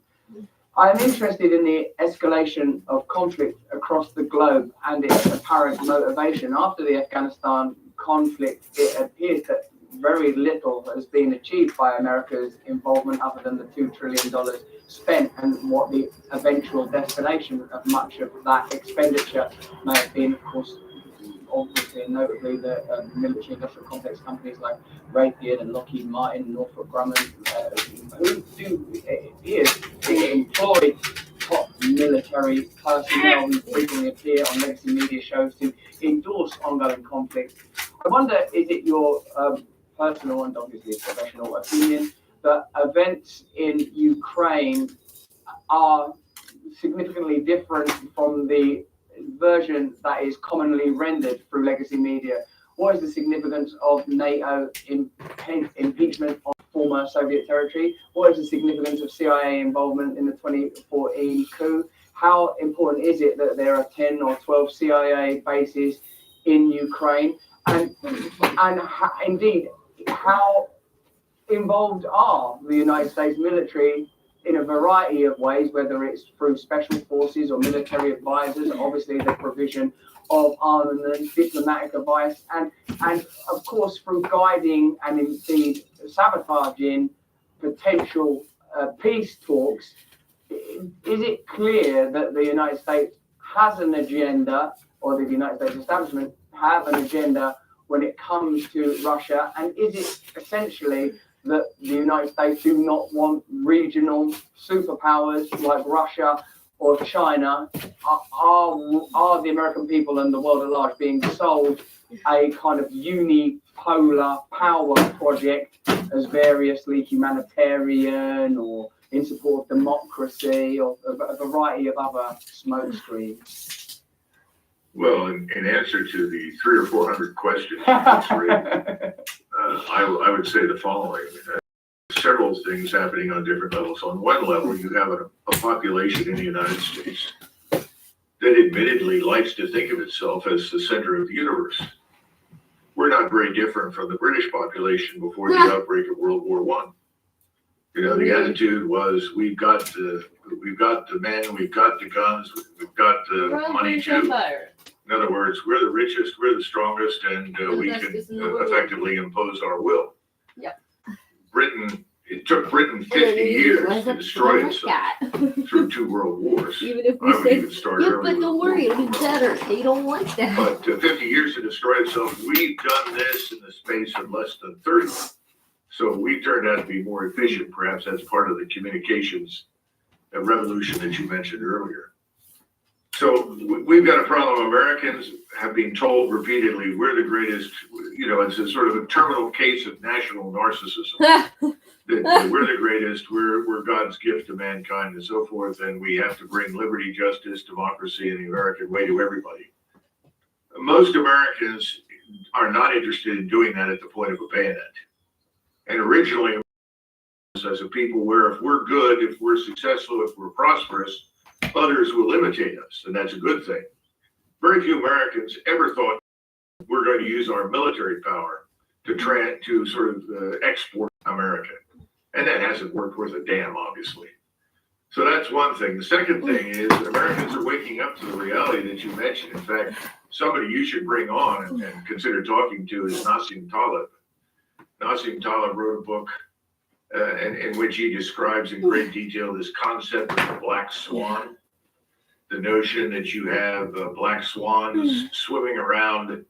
I am interested in the escalation of conflict across the globe and its apparent motivation. After the Afghanistan conflict, it appears that very little has been achieved by America's involvement other than the $2 trillion spent, and what the eventual destination of much of that expenditure may have been, of course, obviously and notably the military industrial complex companies like Raytheon and Lockheed Martin, Northrop Grumman, who do, it appears, employ top military personnel who frequently appear on legacy media shows to endorse ongoing conflict. I wonder, is it your personal and obviously professional opinion that events in Ukraine are significantly different from the version that is commonly rendered through legacy media? What is the significance of NATO impeachment on former former Soviet territory? What is the significance of CIA involvement in the 2014 coup? How important is it that there are 10 or 12 CIA bases in Ukraine? And indeed, how involved are the United States military in a variety of ways, whether it's through special forces or military advisors, obviously the provision of armament, diplomatic advice, and of course through guiding and indeed sabotaging potential peace talks. Is it clear that the United States has an agenda, or the United States establishment have an agenda when it comes to Russia? And is it essentially that the United States do not want regional superpowers like Russia or China? Are the American people and the world at large being sold a kind of unipolar power project as variously humanitarian or in support of democracy or a variety of other smoke screens? Well, in answer to the 300 or 400 questions that's written, I would say the following. Several things happening on different levels. On one level, you have a population in the United States that admittedly likes to think of itself as the center of the universe. We're not very different from the British population before the outbreak of World War I. You know, the attitude was, we've got the men, we've got the guns, we've got the money too. In other words, we're the richest, we're the strongest, and we can effectively impose our will. Yep. It took Britain 50 years to destroy itself through 2 world wars. Even if I we would say, even start yeah, earlier but don't worry, it'll be better. They don't like that. But 50 years to destroy itself, we've done this in the space of less than 30. So we turned out to be more efficient, perhaps as part of the communications revolution that you mentioned earlier. So we've got a problem. Americans have been told repeatedly, we're the greatest, you know, it's a sort of a terminal case of national narcissism. that we're the greatest, we're God's gift to mankind and so forth, and we have to bring liberty, justice, democracy, and the American way to everybody. Most Americans are not interested in doing that at the point of a bayonet. And originally, as a people where if we're good, if we're successful, if we're prosperous, others will imitate us, and that's a good thing. Very few Americans ever thought we're going to use our military power to sort of export America. And that hasn't worked worth a damn, obviously. So that's one thing. The second thing is that Americans are waking up to the reality that you mentioned. In fact, somebody you should bring on and consider talking to is Nassim Taleb. Nassim Taleb wrote a book in which he describes in great detail this concept of the black swan, the notion that you have black swans swimming around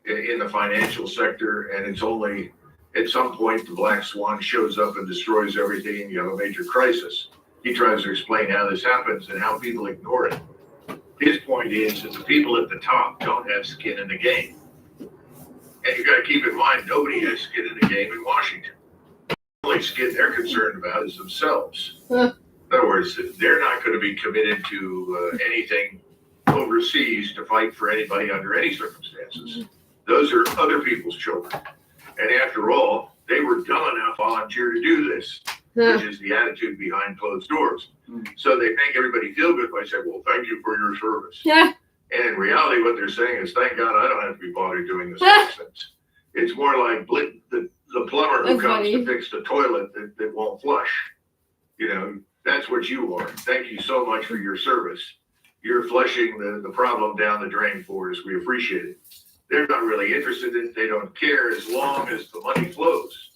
in the financial sector, and it's only at some point the black swan shows up and destroys everything and you have a major crisis. He tries to explain how this happens and how people ignore it. His point is that the people at the top don't have skin in the game. And you got to keep in mind, nobody has skin in the game in Washington. The only skin they're concerned about is themselves. In other words, they're not going to be committed to anything overseas to fight for anybody under any circumstances. Those are other people's children. And after all, they were dumb enough to volunteer to do this, which is the attitude behind closed doors. So they make everybody feel good by saying, well, thank you for your service. Yeah. And in reality, what they're saying is, thank God I don't have to be bothered doing this nonsense. It's more like the plumber who comes to fix the toilet that won't flush. You know, that's what you are. Thank you so much for your service. You're flushing the problem down the drain for us. We appreciate it. They're not really interested in it. They don't care as long as the money flows.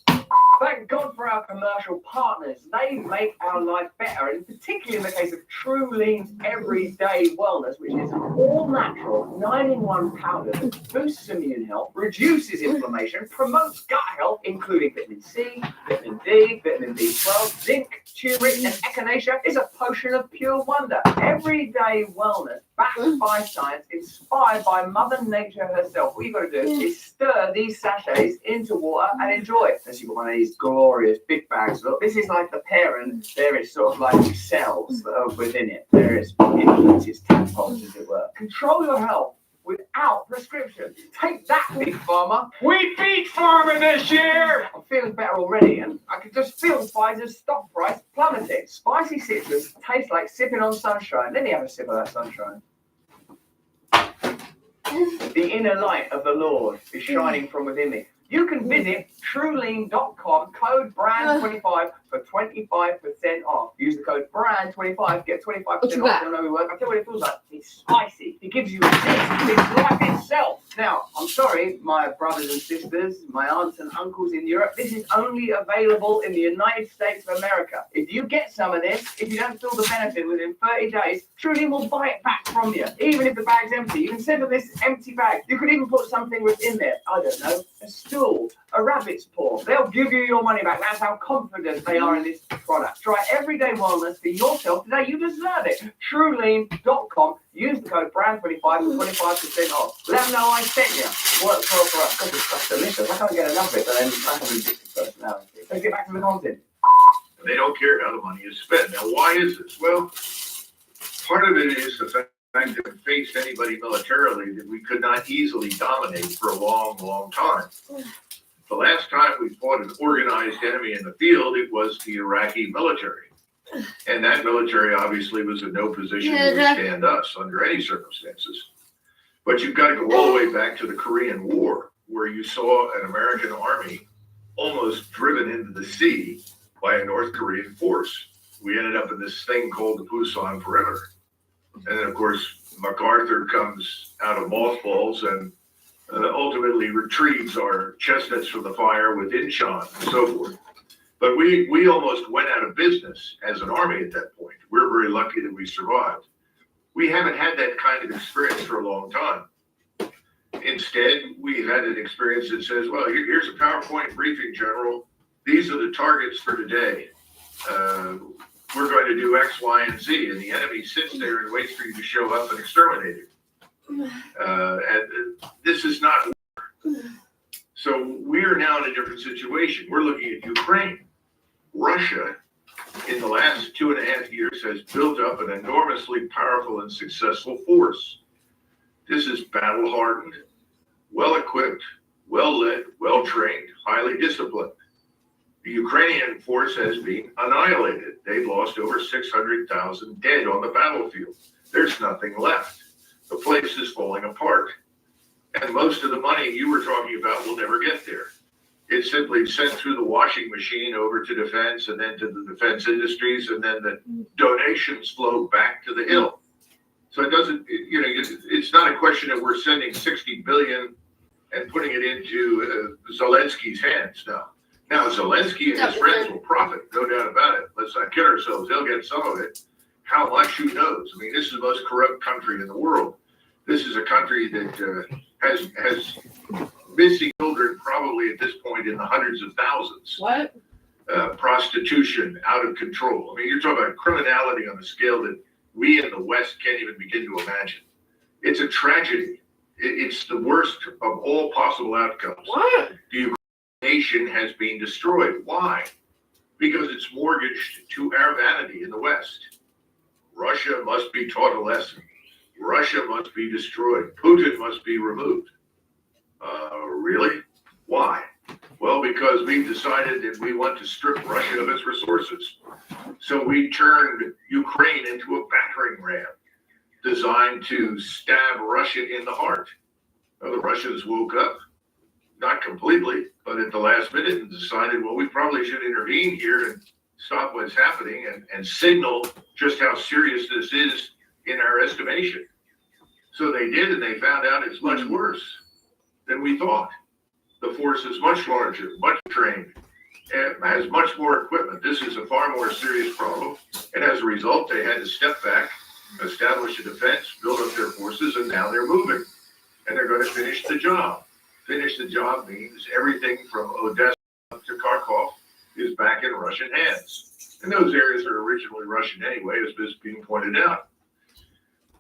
Thank God for our commercial partners. They make our life better, and particularly in the case of True Lean's Everyday Wellness, which is an all-natural 9-in-1 powder that boosts immune health, reduces inflammation, promotes gut health, including vitamin C, vitamin D, vitamin B12, zinc, turmeric, and echinacea, is a potion of pure wonder. Everyday Wellness, backed by science, inspired by Mother Nature herself. What you've got to do is stir these sachets into water and enjoy it. As you've got one of these glorious big bags. Look, this is like the parent. There is sort of like cells within it. There is influences, tadpoles, as it were. Control your health without prescription. Take that, Big Pharma. We beat Pharma this year! feeling better already, and I could just feel Pfizer's stock price plummeting. Spicy citrus tastes like sipping on sunshine. Let me have a sip of that sunshine. The inner light of the Lord is shining from within me. You can visit truelean.com, code BRAND25 for 25% off. Use the code BRAND25, get 25% off. Don't know we work. I'll tell you what it feels like. It's spicy. It gives you a zest. It's life itself. Now, I'm sorry, my brothers and sisters, my aunts and uncles in Europe, this is only available in the United States of America. If you get some of this, if you don't feel the benefit within 30 days, Truly will buy it back from you, even if the bag's empty. You can send them this empty bag. You could even put something within there. I don't know, a stool, a rabbit's paw. They'll give you your money back. That's how confident they are in this product. Try everyday wellness for yourself today. You deserve it. Truelean.com. Use the code BRAND25 for 25% off. Let them know I sent you. Works well for us. God, this stuff's delicious. I can't get enough of it, but then I have a ridiculous personality. Let's get back to the content. They don't care how the money is spent. Now, why is this? Well, part of it is the fact that we faced anybody militarily that we could not easily dominate for a long, long time. The last time we fought an organized enemy in the field, it was the Iraqi military. And that military obviously was in no position to withstand us under any circumstances. But you've got to go all the way back to the Korean War, where you saw an American army almost driven into the sea by a North Korean force. We ended up in this thing called the Pusan Perimeter. And then, of course, MacArthur comes out of mothballs and ultimately retrieves our chestnuts from the fire with Incheon and so forth. But we almost went out of business as an army at that point. We're very lucky that we survived. We haven't had that kind of experience for a long time. Instead, we've had an experience that says, well, here's a PowerPoint briefing, General. These are the targets for today. We're going to do X, Y, and Z. And the enemy sits there and waits for you to show up and exterminate him. And this is not war. So we're now in a different situation. We're looking at Ukraine. Russia, in the last 2.5 years, has built up an enormously powerful and successful force. This is battle-hardened, well-equipped, well-led, well-trained, highly disciplined. The Ukrainian force has been annihilated. They've lost over 600,000 dead on the battlefield. There's nothing left. The place is falling apart. And most of the money you were talking about will never get there. It's simply sent through the washing machine over to defense and then to the defense industries, and then the donations flow back to the Hill. So it doesn't, it's not a question that we're sending 60 billion and putting it into Zelensky's hands now. Now, Zelensky and his friends will profit, no doubt about it. Let's not kid ourselves. They'll get some of it. How much, who knows? I mean, this is the most corrupt country in the world. This is a country that has missing children probably at this point in the hundreds of thousands. What? Prostitution out of control. I mean, you're talking about criminality on a scale that we in the West can't even begin to imagine. It's a tragedy. It's the worst of all possible outcomes. What? The nation has been destroyed. Why? Because it's mortgaged to our vanity in the West. Russia must be taught a lesson. Russia must be destroyed. Putin must be removed. Really? Why? Well, because we've decided that we want to strip Russia of its resources. So we turned Ukraine into a battering ram designed to stab Russia in the heart. Well, the Russians woke up, not completely, but at the last minute and decided, well, we probably should intervene here and stop what's happening and signal just how serious this is in our estimation. So they did, and they found out it's much worse than we thought. The force is much larger, much trained, and has much more equipment. This is a far more serious problem, and as a result, they had to step back, establish a defense, build up their forces, and now they're moving, and they're going to finish the job. Finish the job means everything from Odessa to Kharkov is back in Russian hands. And those areas are originally Russian anyway, as is being pointed out.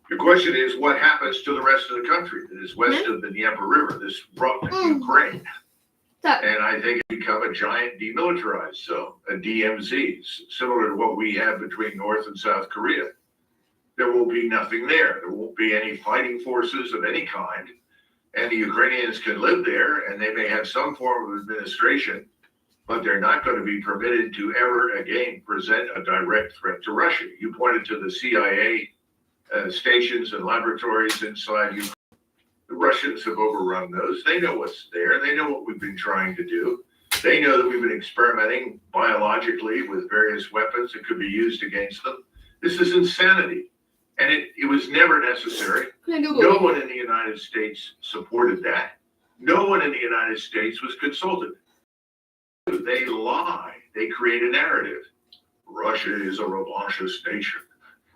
The question is, what happens to the rest of the country that is west of the Dnieper River, this rough Ukraine? And I think it become a giant demilitarized zone, a DMZ, similar to what we have between North and South Korea. There will be nothing there. There won't be any fighting forces of any kind. And the Ukrainians can live there, and they may have some form of administration, but they're not going to be permitted to ever again present a direct threat to Russia. You pointed to the CIA stations and laboratories inside Ukraine. The Russians have overrun those. They know what's there. They know what we've been trying to do. They know that we've been experimenting biologically with various weapons that could be used against them. This is insanity. And it was never necessary. No one in the United States supported that. No one in the United States was consulted. They lie. They create a narrative. Russia is a revanchist nation.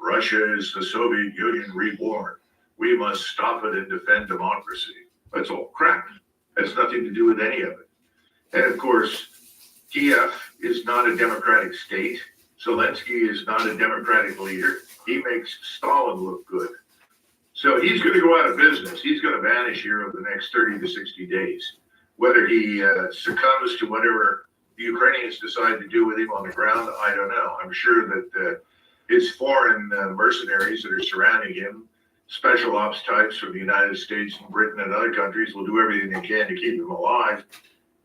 Russia is the Soviet Union reborn. We must stop it and defend democracy. That's all crap. Has nothing to do with any of it. And of course, Kiev is not a democratic state. Zelensky is not a democratic leader. He makes Stalin look good. So he's going to go out of business. He's going to vanish here over the next 30 to 60 days. Whether he succumbs to whatever the Ukrainians decide to do with him on the ground, I don't know. I'm sure that his foreign mercenaries that are surrounding him, special ops types from the United States and Britain and other countries, will do everything they can to keep him alive.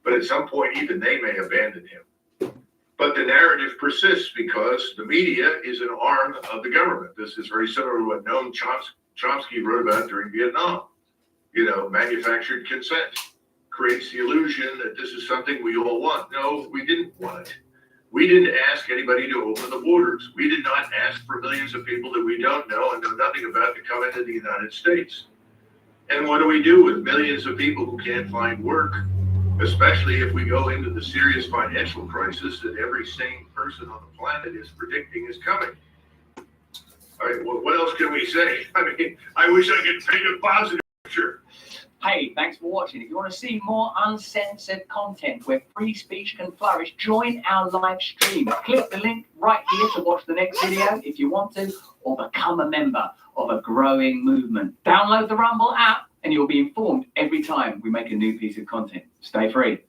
But at some point, even they may abandon him. But the narrative persists because the media is an arm of the government. This is very similar to what Noam Chomsky wrote about during Vietnam. Manufactured consent creates the illusion that this is something we all want. No, we didn't want it. We didn't ask anybody to open the borders. We did not ask for millions of people that we don't know and know nothing about to come into the United States. And what do we do with millions of people who can't find work, especially if we go into the serious financial crisis that every sane person on the planet is predicting is coming? All right, well, what else can we say? I mean, I wish I could paint a positive picture. Hey, thanks for watching. If you want to see more uncensored content where free speech can flourish, join our live stream. Click the link right here to watch the next video if you want to, or become a member of a growing movement. Download the Rumble app and you'll be informed every time we make a new piece of content. Stay free.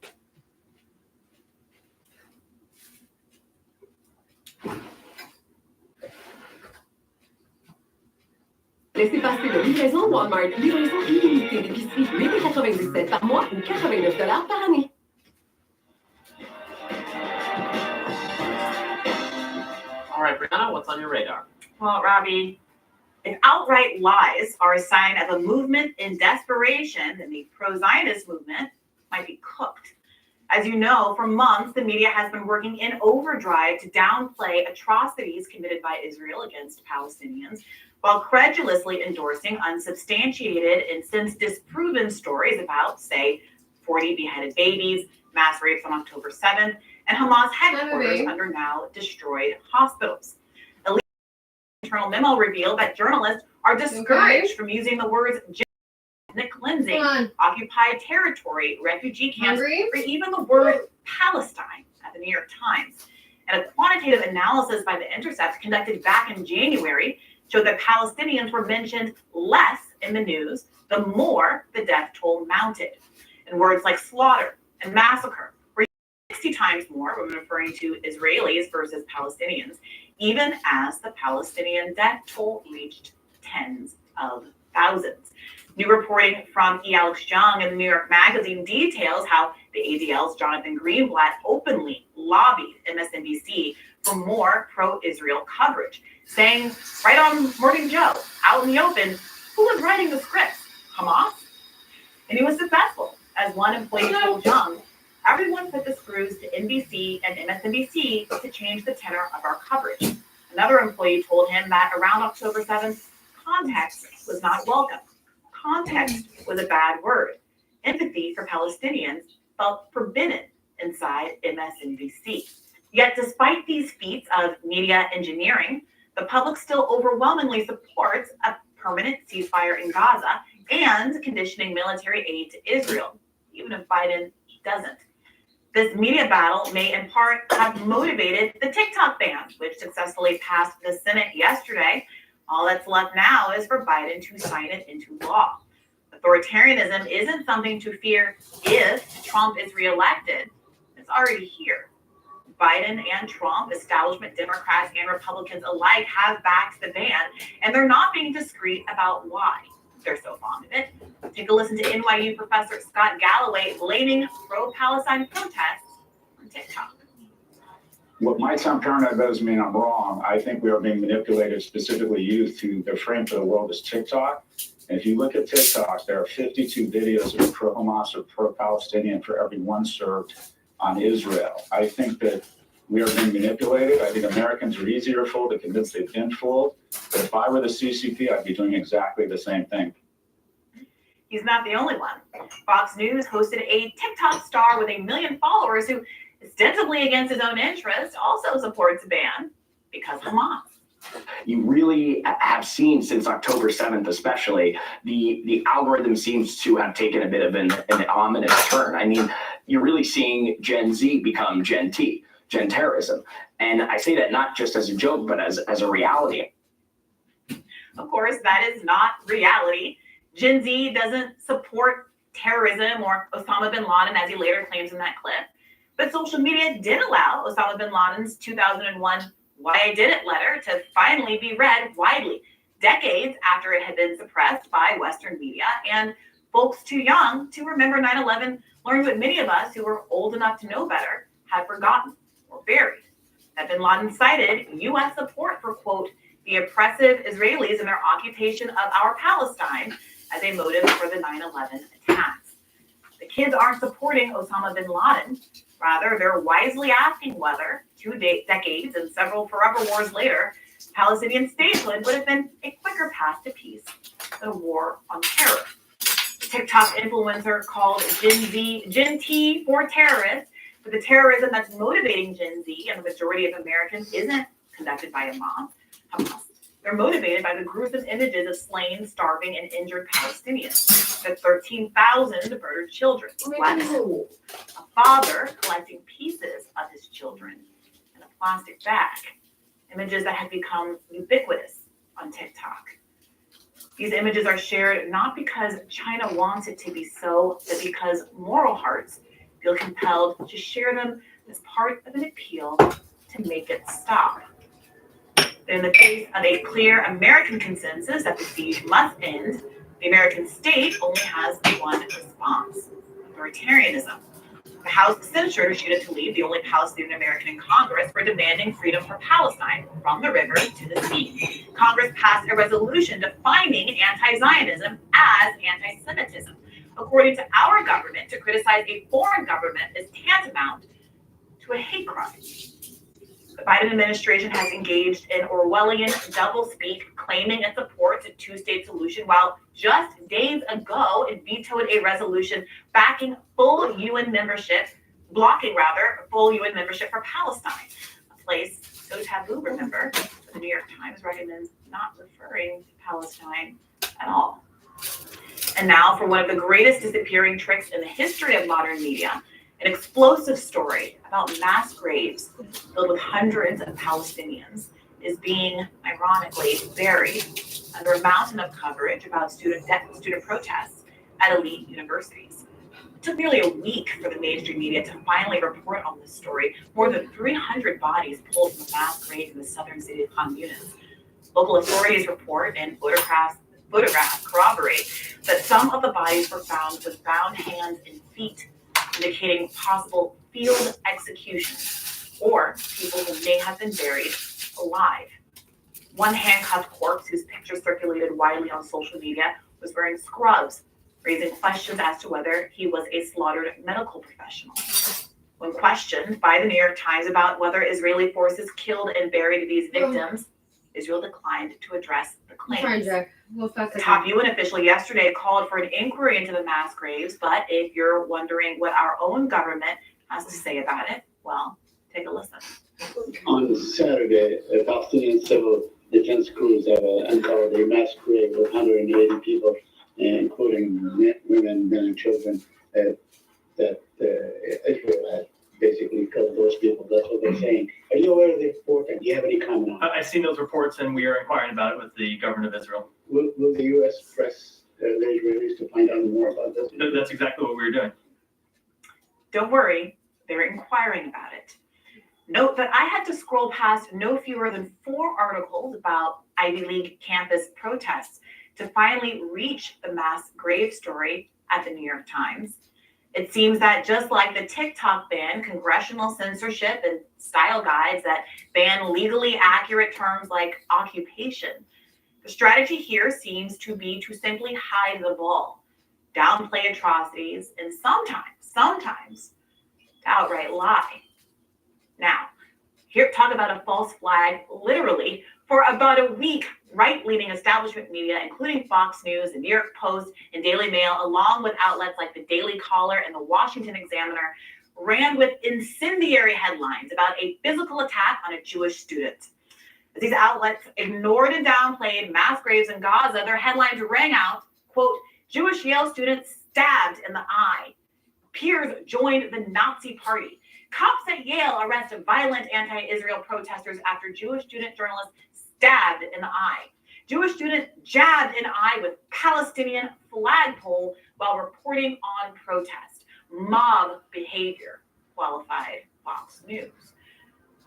Laissez passer de livraison Walmart, livraison illimitée d'épicerie 8,97 par mois ou 89 $ par année. All right, Brianna, what's on your radar? Well, Robbie, if outright lies are a sign of a movement in desperation, then the pro-Zionist movement might be cooked. As you know, for months, the media has been working in overdrive to downplay atrocities committed by Israel against Palestinians, while credulously endorsing unsubstantiated and since disproven stories about, say, 40 beheaded babies, mass rapes on October 7th, and Hamas headquarters under now destroyed hospitals. A leaked internal memo revealed that journalists are discouraged from using the words ethnic cleansing, occupied territory, refugee camps, or even the word Palestine at the New York Times. And a quantitative analysis by The Intercept conducted back in January showed that Palestinians were mentioned less in the news the more the death toll mounted. And words like slaughter and massacre were 60 times more when referring to Israelis versus Palestinians, even as the Palestinian death toll reached tens of thousands. New reporting from E. Alex Jung in the New York Magazine details how the ADL's Jonathan Greenblatt openly lobbied MSNBC for more pro-Israel coverage, saying right on Morning Joe, out in the open, who was writing the scripts? Hamas? And he was successful. As one employee told Jung, everyone put the screws to NBC and MSNBC to change the tenor of our coverage. Another employee told him that around October 7th, context was not welcome. Context was a bad word. Empathy for Palestinians felt forbidden inside MSNBC. Yet despite these feats of media engineering, the public still overwhelmingly supports a permanent ceasefire in Gaza and conditioning military aid to Israel, even if Biden doesn't. This media battle may in part have motivated the TikTok ban, which successfully passed the Senate yesterday. All that's left now is for Biden to sign it into law. Authoritarianism isn't something to fear if Trump is reelected. It's already here. Biden and Trump, establishment Democrats and Republicans alike, have backed the ban, and they're not being discreet about why they're so fond of it. Take a listen to NYU professor Scott Galloway blaming pro-Palestine protests on TikTok. What might sound paranoid doesn't mean I'm wrong. I think we are being manipulated, specifically used to the frame for the world is TikTok. And if you look at TikTok, there are 52 videos that are pro-Hamas or pro-Palestinian for every one served on Israel. I think that we are being manipulated. I think Americans are easier fooled to convince they've been fooled. But if I were the CCP, I'd be doing exactly the same thing. He's not the only one. Fox News hosted a TikTok star with 1 million followers who, ostensibly against his own interests, also supports a ban because Hamas. You really have seen since October 7th, especially, the algorithm seems to have taken a bit of an ominous turn. I mean, you're really seeing Gen Z become Gen T, Gen terrorism. And I say that not just as a joke, but as a reality. Of course, that is not reality. Gen Z doesn't support terrorism or Osama bin Laden, as he later claims in that clip. But social media did allow Osama bin Laden's 2001 Why I Did It letter to finally be read widely, decades after it had been suppressed by Western media. And folks too young to remember 9/11 learned what many of us who were old enough to know better had forgotten or buried. That bin Laden cited U.S. support for, quote, the oppressive Israelis in their occupation of our Palestine as a motive for the 9/11 attacks. The kids aren't supporting Osama bin Laden. Rather, they're wisely asking whether, 2 decades and several forever wars later, Palestinian statehood would have been a quicker path to peace than a war on terror. The TikTok influencer called Gen T for terrorists, but the terrorism that's motivating Gen Z and the majority of Americans isn't conducted by Hamas. They're motivated by the gruesome images of slain, starving, and injured Palestinians. The 13,000 murdered children. A father collecting pieces of his children in a plastic bag. Images that have become ubiquitous on TikTok. These images are shared not because China wants it to be so, but because moral hearts feel compelled to share them as part of an appeal to make it stop. In the face of a clear American consensus that the siege must end, the American state only has one response: authoritarianism. The House censured Rashida Tlaib, the only Palestinian American in Congress, for demanding freedom for Palestine from the river to the sea. Congress passed a resolution defining anti-Zionism as anti-Semitism. According to our government, to criticize a foreign government is tantamount to a hate crime. The Biden administration has engaged in Orwellian doublespeak, claiming it supports a two-state solution, while just days ago it vetoed a resolution blocking full UN membership for Palestine, a place so taboo, remember, the New York Times recommends not referring to Palestine at all. And now for one of the greatest disappearing tricks in the history of modern media, an explosive story about mass graves filled with hundreds of Palestinians is being, ironically, buried under a mountain of coverage about student protests at elite universities. It took nearly a week for the mainstream media to finally report on this story. More than 300 bodies pulled from a mass grave in the southern city of Khan Yunis. Local authorities report and photographs corroborate that some of the bodies were found with bound hands and feet, indicating possible field execution or people who may have been buried alive. One handcuffed corpse, whose picture circulated widely on social media, was wearing scrubs, raising questions as to whether he was a slaughtered medical professional. When questioned by the New York Times about whether Israeli forces killed and buried these victims, Israel declined to address the claims. The top UN official yesterday called for an inquiry into the mass graves, but if you're wondering what our own government has to say about it, well, take a listen. On Saturday, a Palestinian civil defense crews have uncovered a mass grave with 180 people, including women, men, and children, that Israel had basically killed those people. That's what they're saying. Are you aware of the report, and do you have any comment on it? I've seen those reports, and we are inquiring about it with the government of Israel. Will the U.S. press the Israelis to find out more about this? That's exactly what we're doing. Don't worry, they're inquiring about it. Note that I had to scroll past no fewer than 4 articles about Ivy League campus protests to finally reach the mass grave story at the New York Times. It seems that just like the TikTok ban, congressional censorship and style guides that ban legally accurate terms like occupation, the strategy here seems to be to simply hide the ball, downplay atrocities, and sometimes to outright lie. Now, here, talk about a false flag. Literally, for about a week, right-leaning establishment media, including Fox News, the New York Post, and Daily Mail, along with outlets like the Daily Caller and the Washington Examiner, ran with incendiary headlines about a physical attack on a Jewish student. As these outlets ignored and downplayed mass graves in Gaza, their headlines rang out, quote, Jewish Yale student stabbed in the eye. Peers joined the Nazi party. Cops at Yale arrest violent anti-Israel protesters after Jewish student journalist stabbed in the eye. Jewish student jabbed in eye with Palestinian flagpole while reporting on protest. Mob behavior, qualified Fox News.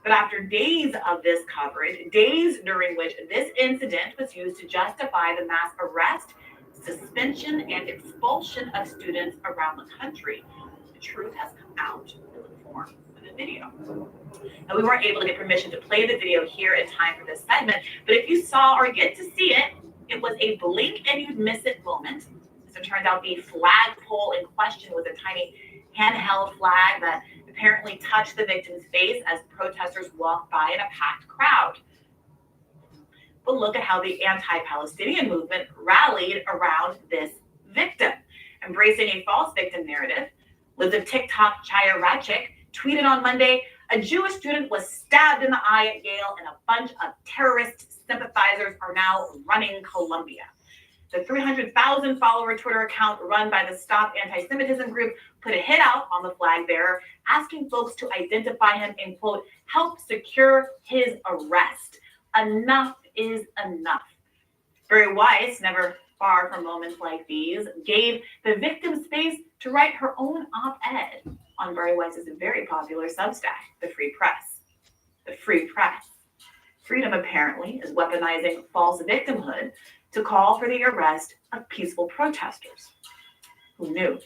But after days of this coverage, days during which this incident was used to justify the mass arrest, suspension, and expulsion of students around the country, the truth has come out in the form of a video. Now, we weren't able to get permission to play the video here in time for this segment, but if you saw or get to see it, it was a blink and you'd miss it moment. As it turns out, the flagpole in question was a tiny handheld flag that apparently touched the victim's face as protesters walked by in a packed crowd. But look at how the anti-Palestinian movement rallied around this victim. Embracing a false victim narrative, Liz of TikTok Chaya Rachik tweeted on Monday, a Jewish student was stabbed in the eye at Yale and a bunch of terrorist sympathizers are now running Columbia. The 300,000 follower Twitter account run by the Stop Anti-Semitism group put a hit out on the flag bearer, asking folks to identify him and, quote, help secure his arrest. Enough is enough. Barry Weiss, never far from moments like these, gave the victim space to write her own op-ed on Barry Weiss's very popular Substack, The Free Press. The Free Press. Freedom, apparently, is weaponizing false victimhood to call for the arrest of peaceful protesters. Who knew?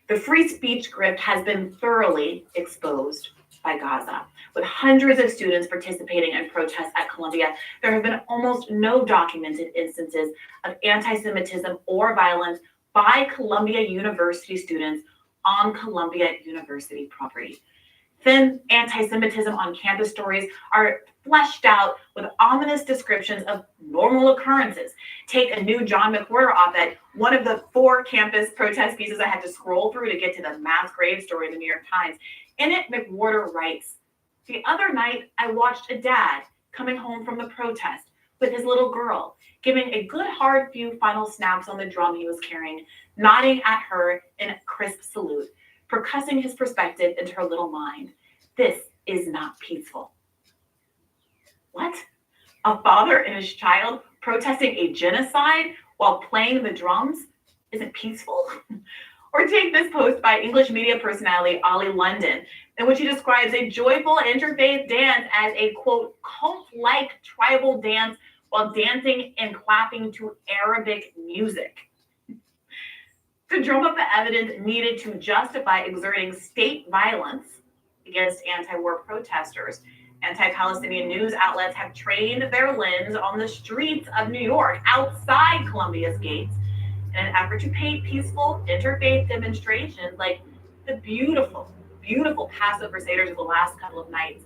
The free speech grift has been thoroughly exposed by Gaza. With hundreds of students participating in protests at Columbia, there have been almost no documented instances of anti-Semitism or violence by Columbia University students on Columbia University property. Thin anti-Semitism on campus stories are fleshed out with ominous descriptions of normal occurrences. Take a new John McWhorter op-ed, one of the 4 campus protest pieces I had to scroll through to get to the mass grave story in the New York Times. In it, McWhorter writes, the other night, I watched a dad coming home from the protest with his little girl, giving a good hard few final snaps on the drum he was carrying, nodding at her in a crisp salute, percussing his perspective into her little mind. This is not peaceful. What? A father and his child protesting a genocide while playing the drums isn't peaceful? Or take this post by English media personality Ollie London, in which he describes a joyful interfaith dance as a, quote, cult-like tribal dance while dancing and clapping to Arabic music. To drum up the evidence needed to justify exerting state violence against anti-war protesters, anti-Palestinian news outlets have trained their lens on the streets of New York outside Columbia's gates in an effort to paint peaceful interfaith demonstrations like the beautiful Passover Seders of the last couple of nights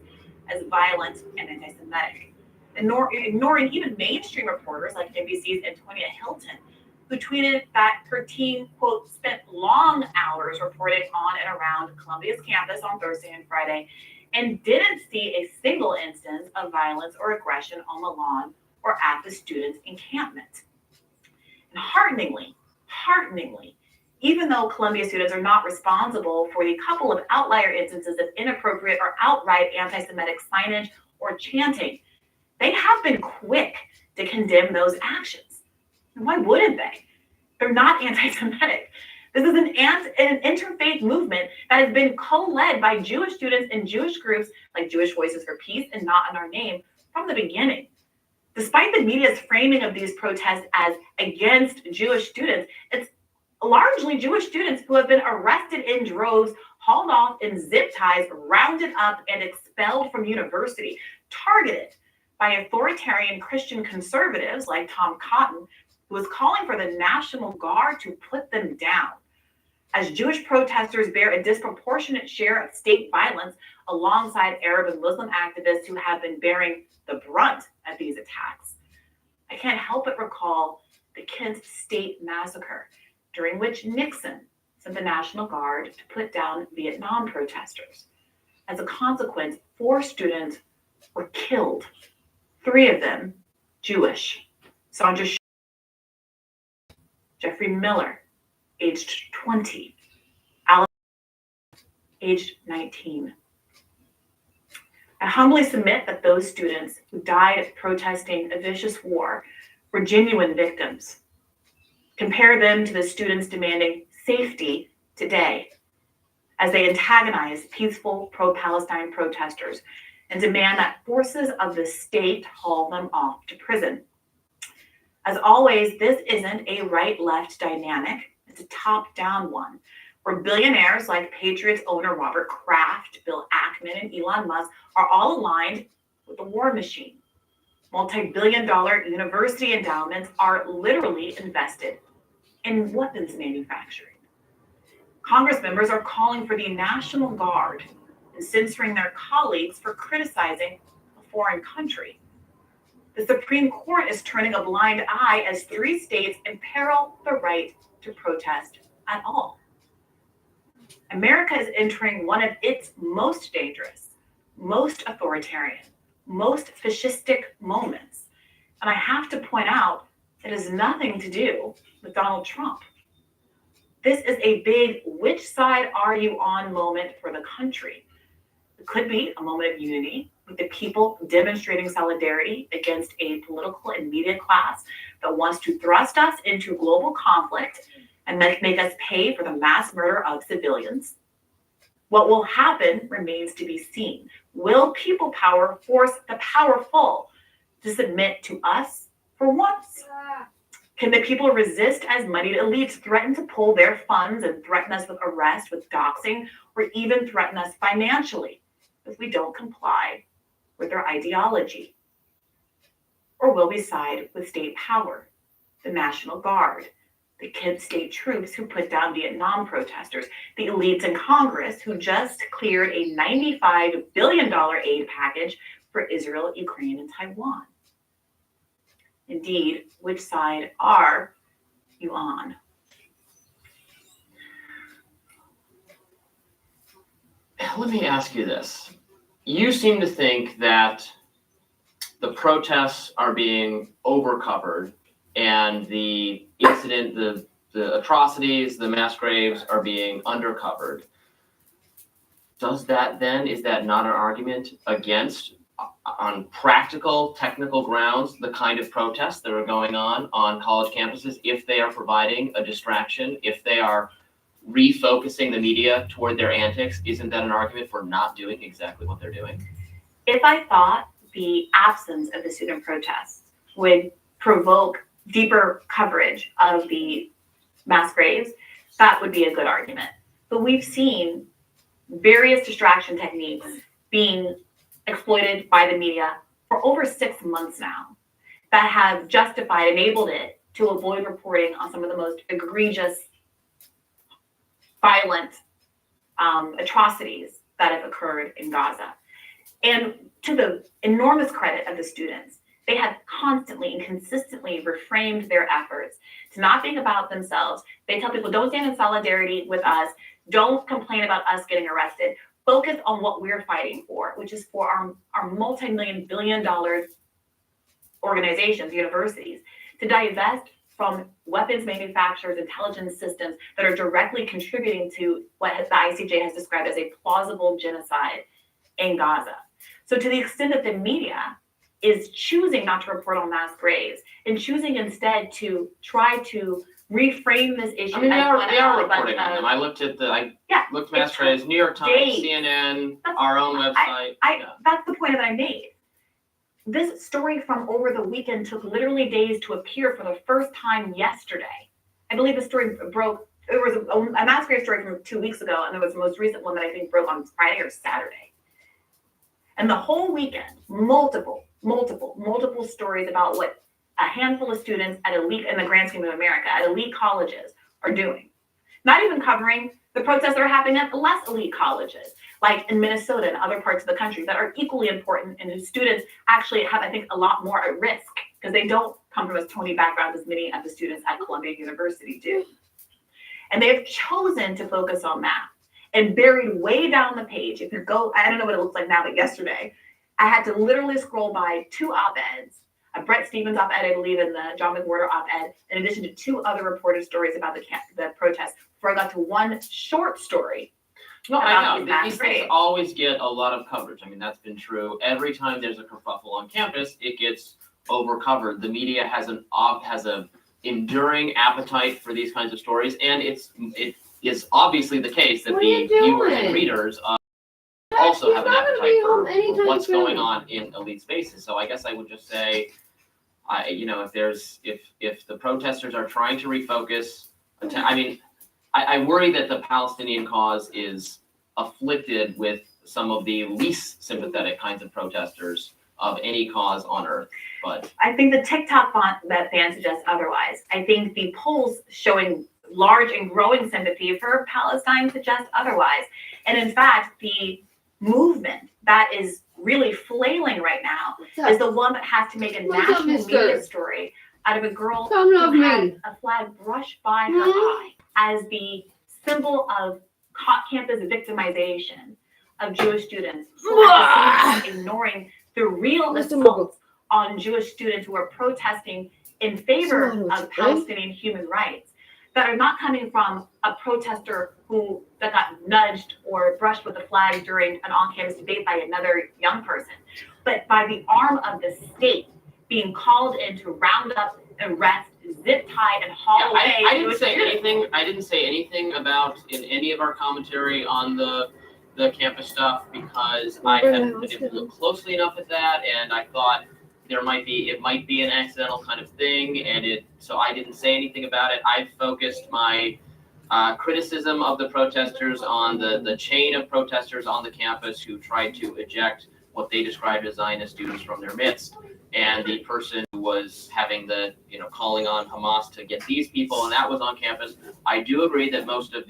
as violent and anti-Semitic, ignoring even mainstream reporters like NBC's Antonia Hilton, who tweeted that her team, quote, spent long hours reporting on and around Columbia's campus on Thursday and Friday and didn't see a single instance of violence or aggression on the lawn or at the students' encampment. And hearteningly, even though Columbia students are not responsible for the couple of outlier instances of inappropriate or outright anti-Semitic signage or chanting, they have been quick to condemn those actions. And why wouldn't they? They're not anti-Semitic. This is an interfaith movement that has been co-led by Jewish students and Jewish groups like Jewish Voices for Peace and Not in Our Name from the beginning. Despite the media's framing of these protests as against Jewish students, it's a largely Jewish students who have been arrested in droves, hauled off in zip ties, rounded up, and expelled from university, targeted by authoritarian Christian conservatives like Tom Cotton, who is calling for the National Guard to put them down. As Jewish protesters bear a disproportionate share of state violence alongside Arab and Muslim activists who have been bearing the brunt of these attacks, I can't help but recall the Kent State Massacre, during which Nixon sent the National Guard to put down Vietnam protesters. As a consequence, 4 students were killed, 3 of them Jewish. Sandra Jeffrey Miller, aged 20, Alan, aged 19. I humbly submit that those students who died protesting a vicious war were genuine victims. Compare them to the students demanding safety today as they antagonize peaceful pro-Palestine protesters and demand that forces of the state haul them off to prison. As always, this isn't a right-left dynamic, it's a top-down one, where billionaires like Patriots owner Robert Kraft, Bill Ackman, and Elon Musk are all aligned with the war machine. Multi-billion-dollar university endowments are literally invested in weapons manufacturing. Congress members are calling for the National Guard and censoring their colleagues for criticizing a foreign country. The Supreme Court is turning a blind eye as 3 states imperil the right to protest at all. America is entering one of its most dangerous, most authoritarian, most fascistic moments. And I have to point out, it has nothing to do with Donald Trump. This is a big which side are you on moment for the country. It could be a moment of unity with the people demonstrating solidarity against a political and media class that wants to thrust us into global conflict and make us pay for the mass murder of civilians. What will happen remains to be seen. Will people power force the powerful to submit to us for once? Can the people resist as moneyed elites threaten to pull their funds and threaten us with arrest, with doxing, or even threaten us financially if we don't comply with their ideology? Or will we side with state power, the National Guard, the Kent State troops who put down Vietnam protesters, the elites in Congress who just cleared a $95 billion aid package for Israel, Ukraine, and Taiwan? Indeed, which side are you on? Let me ask you this. You seem to think that the protests are being overcovered and the incident, the atrocities, the mass graves are being undercovered. Is that not an argument against, on practical, technical grounds, the kind of protests that are going on college campuses, if they are providing a distraction, if they are refocusing the media toward their antics? Isn't that an argument for not doing exactly what they're doing? If I thought the absence of the student protests would provoke deeper coverage of the mass graves, that would be a good argument. But we've seen various distraction techniques being exploited by the media for over 6 months now that have enabled it to avoid reporting on some of the most egregious, violent atrocities that have occurred in Gaza. And to the enormous credit of the students, they have constantly and consistently reframed their efforts to not think about themselves. They tell people, don't stand in solidarity with us. Don't complain about us getting arrested. Focus on what we're fighting for, which is for our multi-million, billion-dollar organizations, universities, to divest from weapons manufacturers, intelligence systems that are directly contributing to what the ICJ has described as a plausible genocide in Gaza. So to the extent that the media is choosing not to report on mass graves and choosing instead to try to reframe this issue. I mean, they are reporting on them. I looked at mass graves, New York Times, CNN, our own website. That's the point that I made. This story from over the weekend took literally days to appear for the first time yesterday. I believe the story broke there was a mass grave story from 2 weeks ago, and there was the most recent one that I think broke on Friday or Saturday. And the whole weekend, multiple stories about what a handful of students at elite, in the grand scheme of America, at elite colleges are doing. Not even covering the protests that are happening at the less elite colleges, like in Minnesota and other parts of the country that are equally important, and whose students actually have, I think, a lot more at risk because they don't come from as Tony backgrounds as many of the students at Columbia University do. And they have chosen to focus on that. And buried way down the page, if you go, I don't know what it looks like now, but yesterday, I had to literally scroll by 2 op-eds, a Brett Stevens op-ed, I believe, and the John McWhorter op-ed, in addition to 2 other reported stories about the protests, before I got to one short story. No, I know. These things always get a lot of coverage. I mean, that's been true. Every time there's a kerfuffle on campus, it gets overcovered. The media has a enduring appetite for these kinds of stories, and it is obviously the case that the viewers and readers also have an appetite for what's going on in elite spaces. So I guess I would just say, if the protesters are trying to refocus, I worry that the Palestinian cause is afflicted with some of the least sympathetic kinds of protesters of any cause on earth. But I think the TikTok ban suggests otherwise. I think the polls showing large and growing sympathy for Palestine suggest otherwise. And in fact, the movement that is really flailing right now is the one that has to make a national media story out of a girl who had a flag brushed by her eye as the symbol of campus victimization of Jewish students, ignoring the real assaults on Jewish students who are protesting in favor of Palestinian human rights, that are not coming from a protester that got nudged or brushed with a flag during an on-campus debate by another young person, but by the arm of the state being called in to round up, arrest, zip tie, and haul away. I didn't say anything. I didn't say anything about in any of our commentary on the campus stuff because I didn't look closely enough at that, and I thought it might be an accidental kind of thing, so I didn't say anything about it. I focused my criticism of the protesters on the chain of protesters on the campus who tried to eject what they described as Zionist students from their midst, and the person who was having calling on Hamas to get these people, and that was on campus. I do agree that most of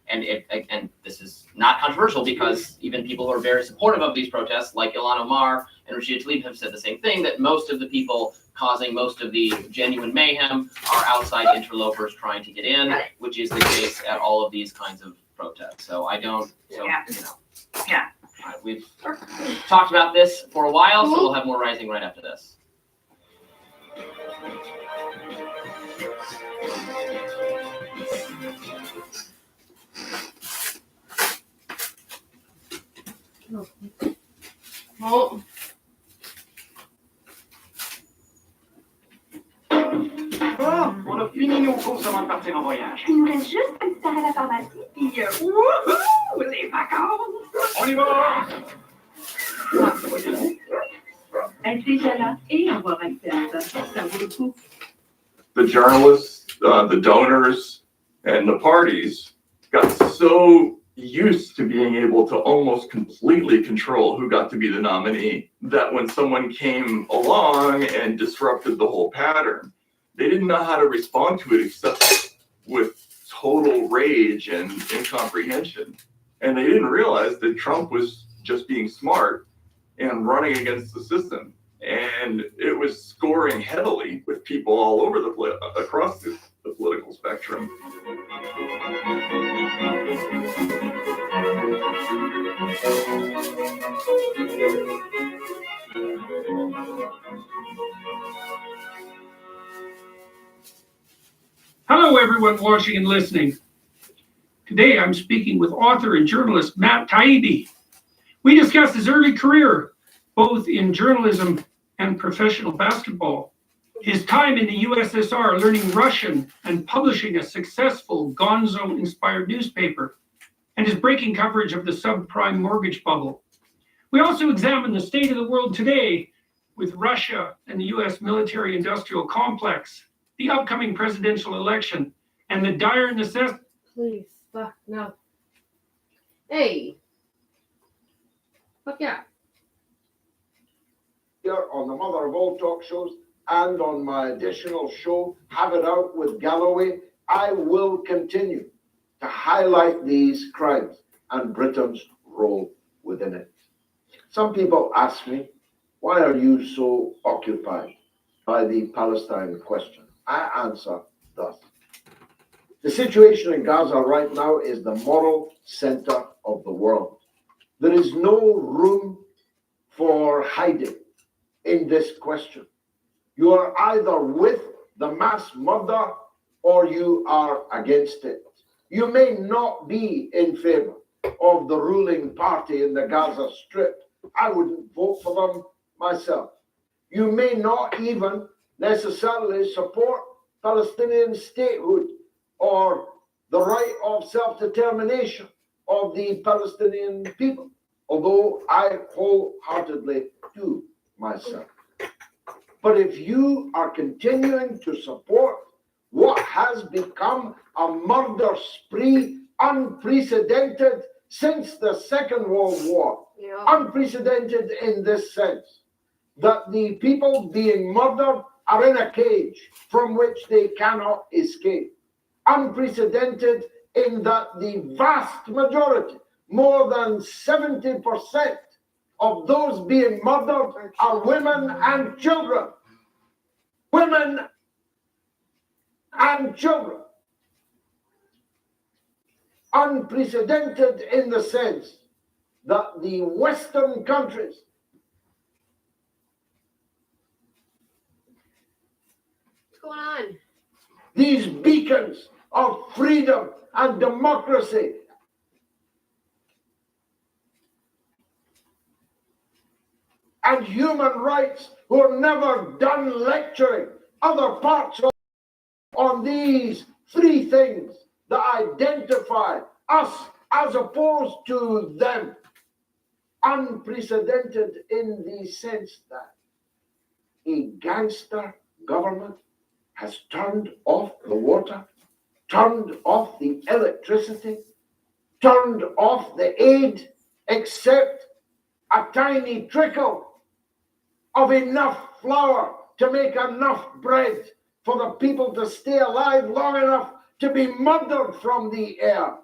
and this is not controversial because even people who are very supportive of these protests, like Ilhan Omar and Rashida Tlaib, have said the same thing, that most of the people causing most of the genuine mayhem are outside interlopers trying to get in, which is the case at all of these kinds of protests. So we've talked about this for a while, so we'll have more rising right after this. Oh. On a fini nos courses avant de partir en voyage. Il nous reste juste un petit arrêt à la pharmacie, puis wouhou, les vacances! On y va! Être déjà là et avoir accès à ça, ça vaut le coup. The journalists, the donors, and the parties got so used to being able to almost completely control who got to be the nominee that when someone came along and disrupted the whole pattern, they didn't know how to respond to it except with total rage and incomprehension. And they didn't realize that Trump was just being smart and running against the system. And it was scoring heavily with people all over across the political spectrum. Hello, everyone watching and listening. Today, I'm speaking with author and journalist Matt Taibbi. We discuss his early career, both in journalism and professional basketball, his time in the USSR learning Russian and publishing a successful Gonzo-inspired newspaper, and his breaking coverage of the subprime mortgage bubble. We also examine the state of the world today with Russia and the US military-industrial complex, the upcoming presidential election, and the dire please. Fuck, no. Hey. Fuck yeah. Here on the mother of all talk shows and on my additional show, Have It Out with Galloway, I will continue to highlight these crimes and Britain's role within it. Some people ask me, why are you so occupied by the Palestine question? I answer thus. The situation in Gaza right now is the moral center of the world. There is no room for hiding in this question. You are either with the mass murder or you are against it. You may not be in favor of the ruling party in the Gaza Strip. I wouldn't vote for them myself. You may not even necessarily support Palestinian statehood or the right of self-determination of the Palestinian people, although I wholeheartedly do myself. But if you are continuing to support what has become a murder spree unprecedented since the Second World War, unprecedented in this sense, that the people being murdered are in a cage from which they cannot escape, unprecedented in that the vast majority, more than 70% of those being murdered are women and children. Women and children. Unprecedented in the sense that the Western countries What's going on? These beacons of freedom and democracy and human rights who are never done lecturing other parts of on these three things that identify us as opposed to them. Unprecedented in the sense that a gangster government has turned off the water, turned off the electricity, turned off the aid, except a tiny trickle of enough flour to make enough bread for the people to stay alive long enough to be murdered from the air.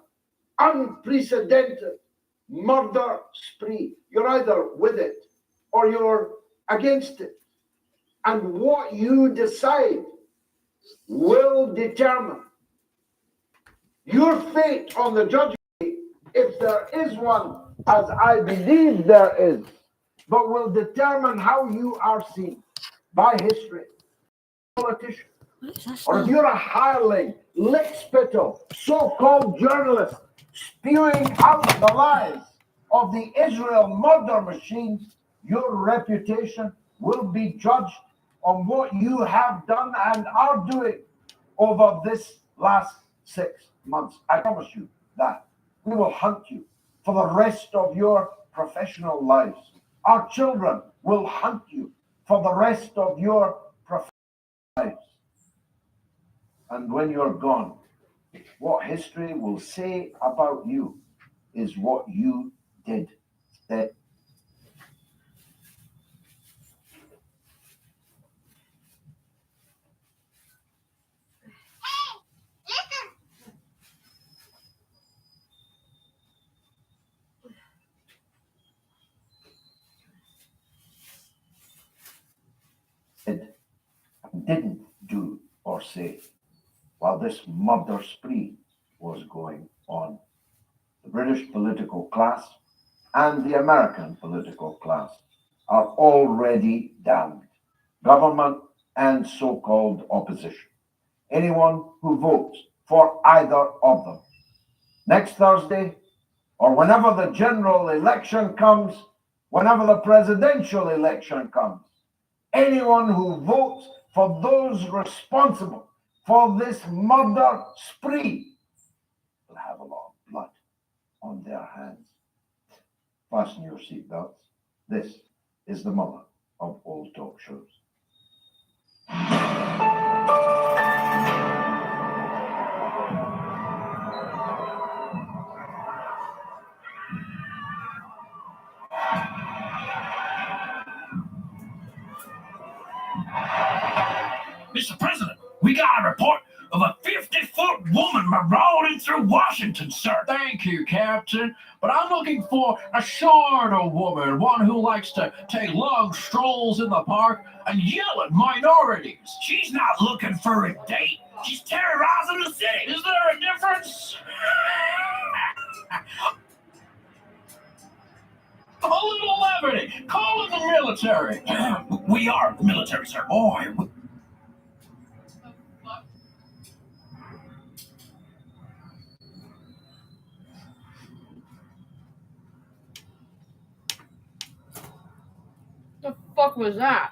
Unprecedented murder spree. You're either with it or you're against it. And what you decide will determine your fate on the judgment day, if there is one, as I believe there is, but will determine how you are seen by history, politician, or if you're a hireling, lick-spittle, so-called journalist, spewing out the lies of the Israel murder machine, your reputation will be judged on what you have done and are doing over this last 6 months. I promise you that. We will hunt you for the rest of your professional lives. Our children will hunt you for the rest of your professional lives. And when you're gone, what history will say about you is what you did. That didn't do or say while this murder spree was going on. The British political class and the American political class are already damned. Government and so-called opposition. Anyone who votes for either of them next Thursday or whenever the general election comes, whenever the presidential election comes, anyone who votes for those responsible for this murder spree will have a lot of blood on their hands. Fasten your seatbelts. This is the mother of all talk shows. We got a report of a 50-foot woman marauding through Washington, sir. Thank you, Captain. But I'm looking for a shorter woman, one who likes to take long strolls in the park and yell at minorities. She's not looking for a date. She's terrorizing the city. Is there a difference? A little levity. Call it the military. We are the military, sir. Boy, The fuck was that?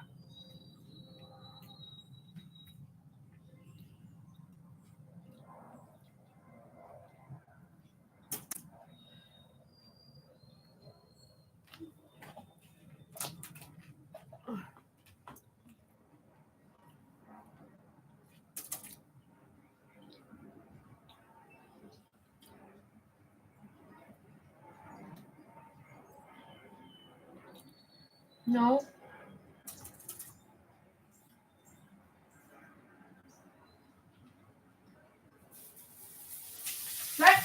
No. What?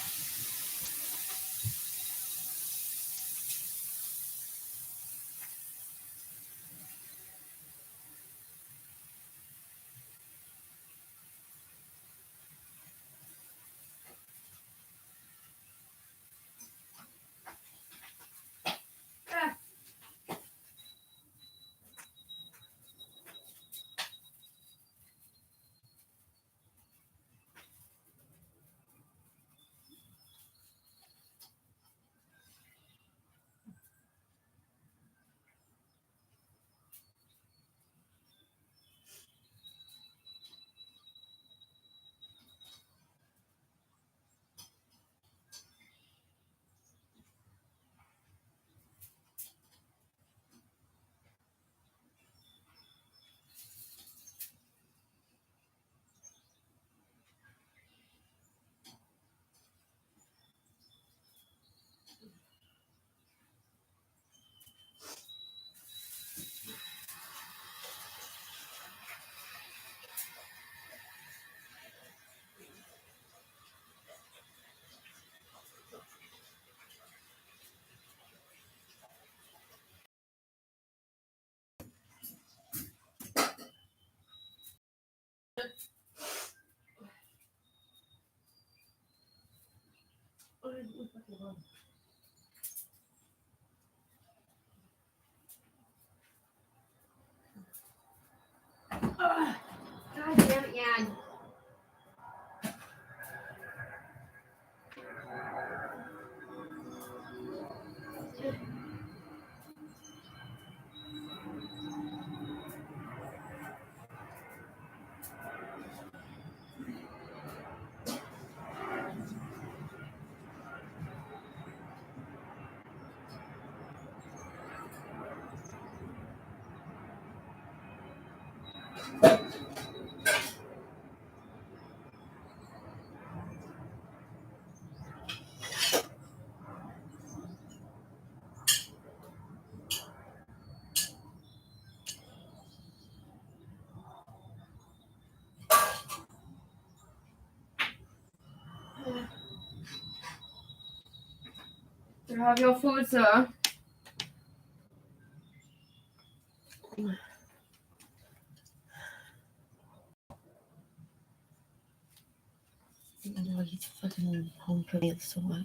God damn it, Yan. You have your food, sir. No, he's fucking home cooking, so what?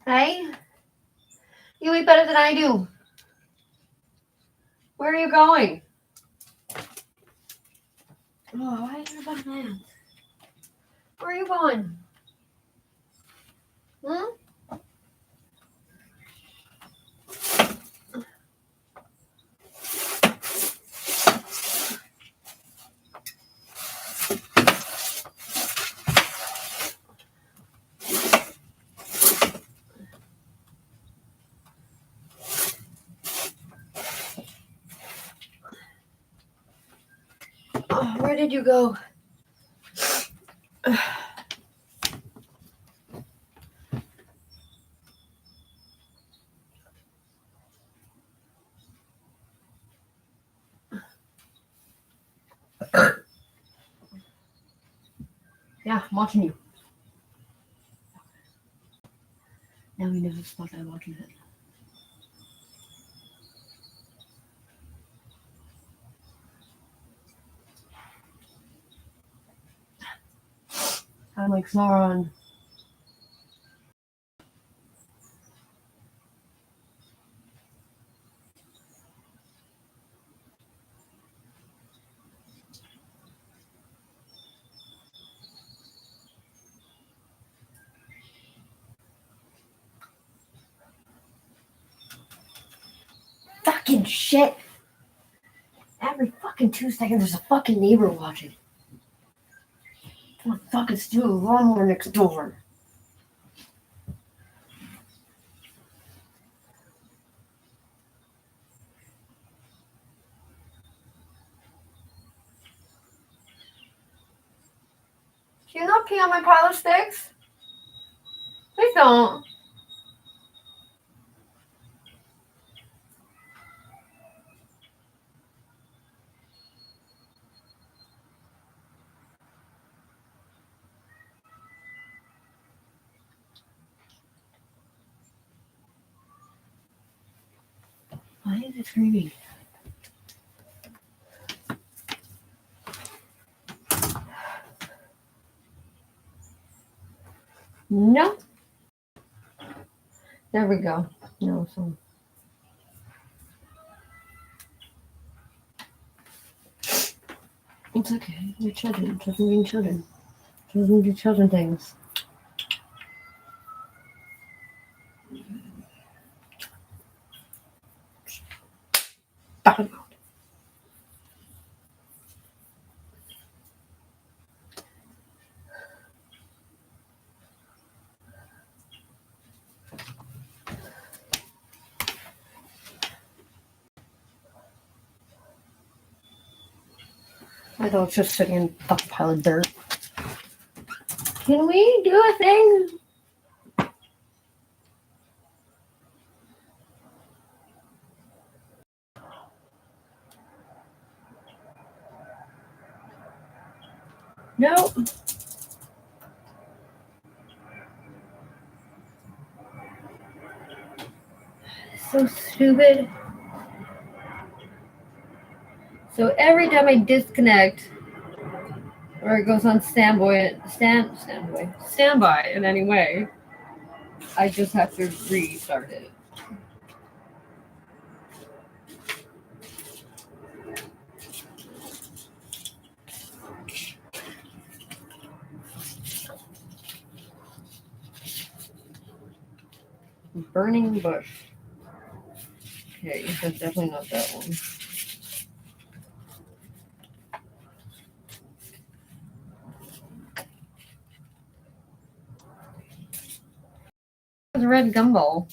Hey? You eat better than I do. Where are you going? Oh, why is everybody mad? Where are you going? Hmm? Oh, where did you go? Yeah, I'm watching you. Now we know the spot I'm watching it. I'm like Sauron. Fucking shit. Every fucking 2 seconds there's a fucking neighbor watching. Someone fucking steal a lawnmower next door. Can you not pee on my pile of sticks? Please don't. Why is it screaming? No. There we go. No, so. It's okay. We're children. Children being children. Children do children things. Back it out. My dog's just sitting in a fucking pile of dirt. Can we do a thing? No. So stupid. So every time I disconnect, or it goes on standby in any way, I just have to restart it. Burning bush. Okay, that's definitely not that one. It's a red gumball.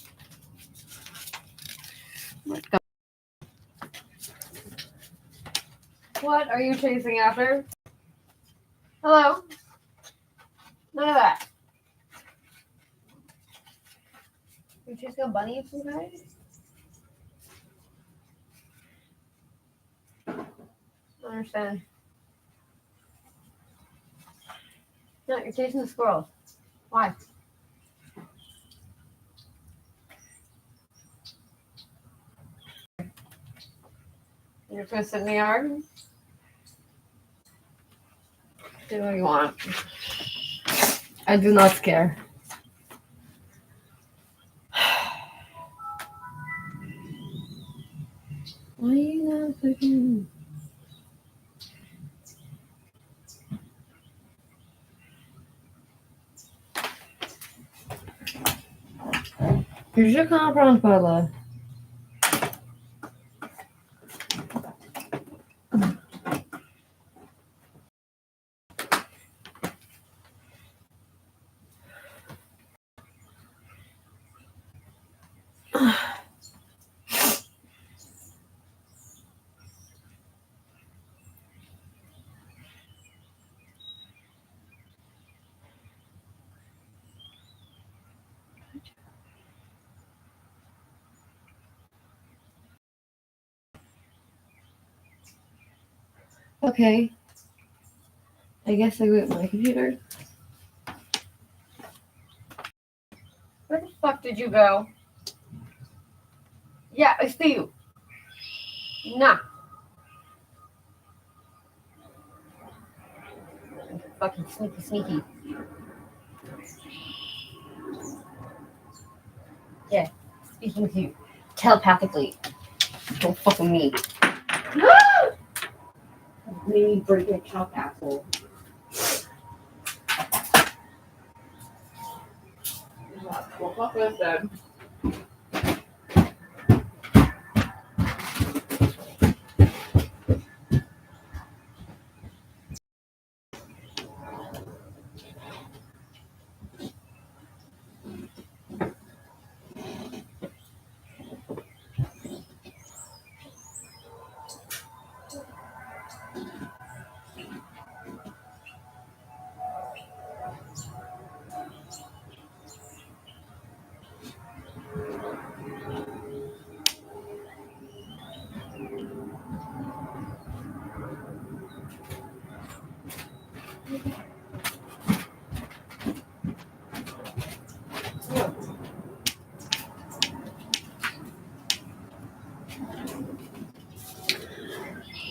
What are you chasing after? Hello? None of that. You chasing a bunny of some kind? I don't understand. No, you're chasing the squirrel. Why? You're just gonna sit in the yard? Do what you want. I do not care. Why are you not fucking... Je comprends pas là. Okay. I guess I went my computer. fuck did you go? Yeah, I see you. Nah. Fucking sneaky. Yeah, speaking to you telepathically. Don't fuck with me. Me breaking a cup, asshole. Well, fuck this then.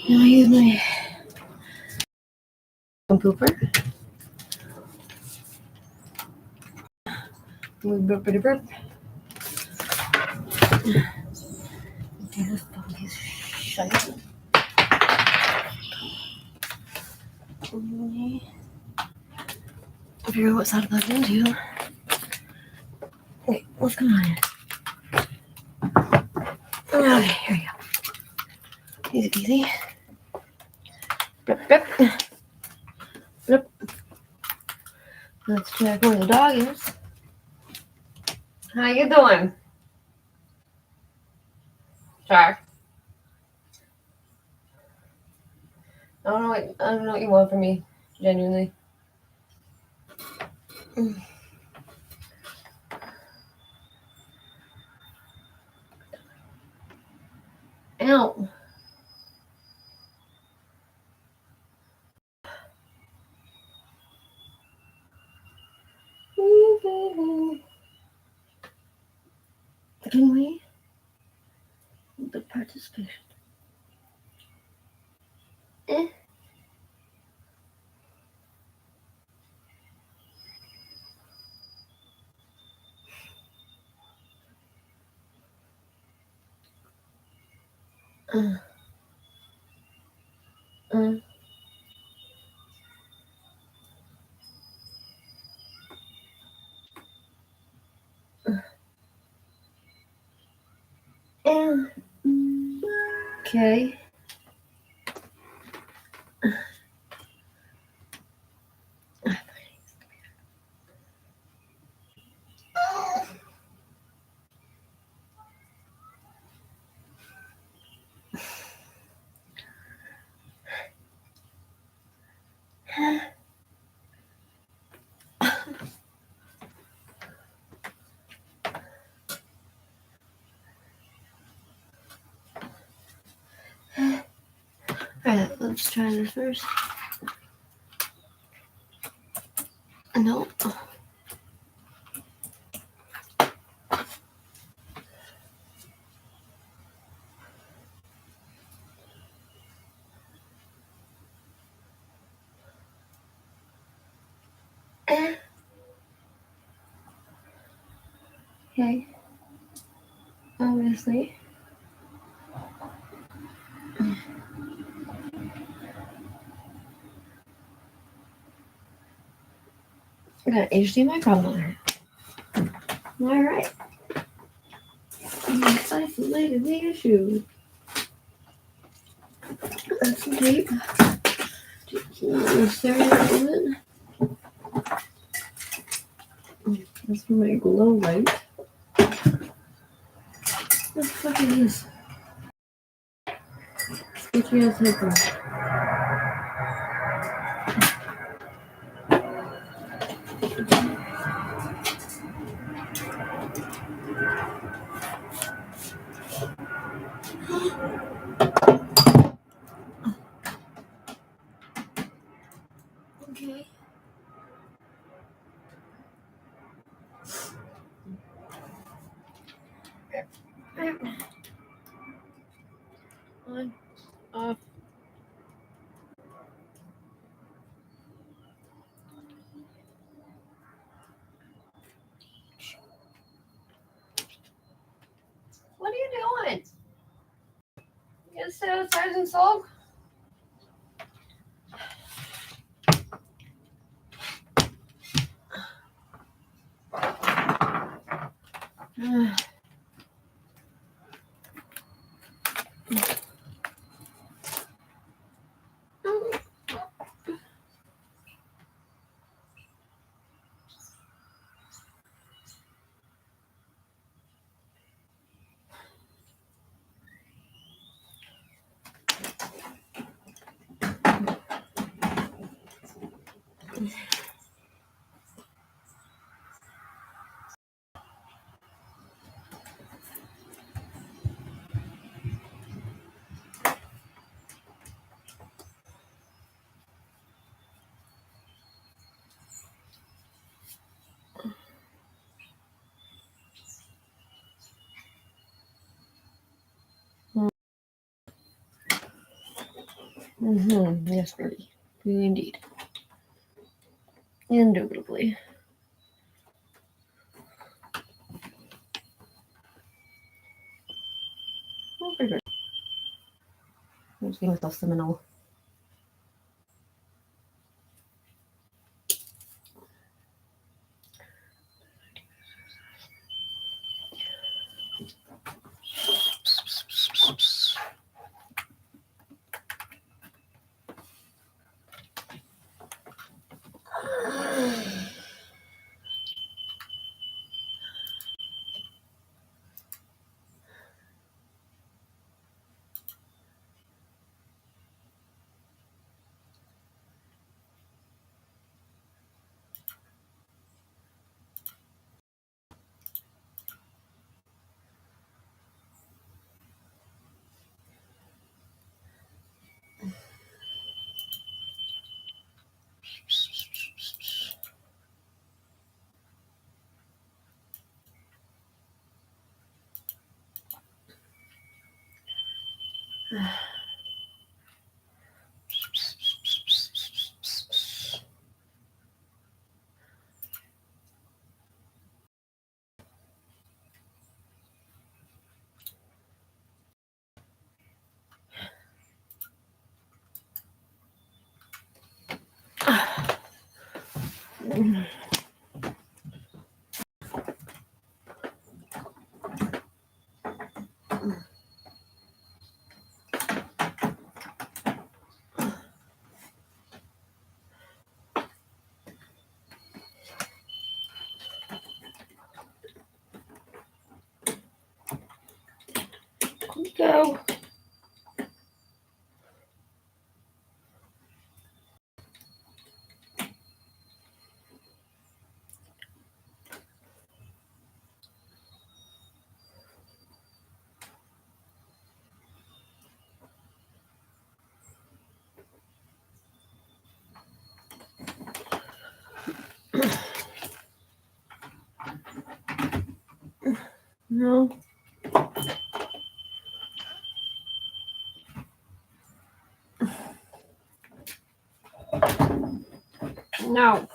Now I use my pooper. Burp. This fucking piece of shit. Figure out what side to plug it into. Wait, what's going on here? Okay, here we go. Easy peasy. Blip. Let's check where the dog is. How you doing? Jack. I don't know what you want from me, genuinely. Ow. Can we? The participation. Okay. Alright, let's try this first. No. Okay. Obviously. I got HDMI problem there. Alright. Let's isolate the issue. That's some tape. Stereo it. That's for my glow light. What the fuck is this? Sketchy ass headphones. Okay. On. Off. What are you doing? You gonna sit outside and sulk? Yes, Bertie. Indeed. Indubitably. Oh, pretty good. I'm just getting myself seminal. Go. No. No.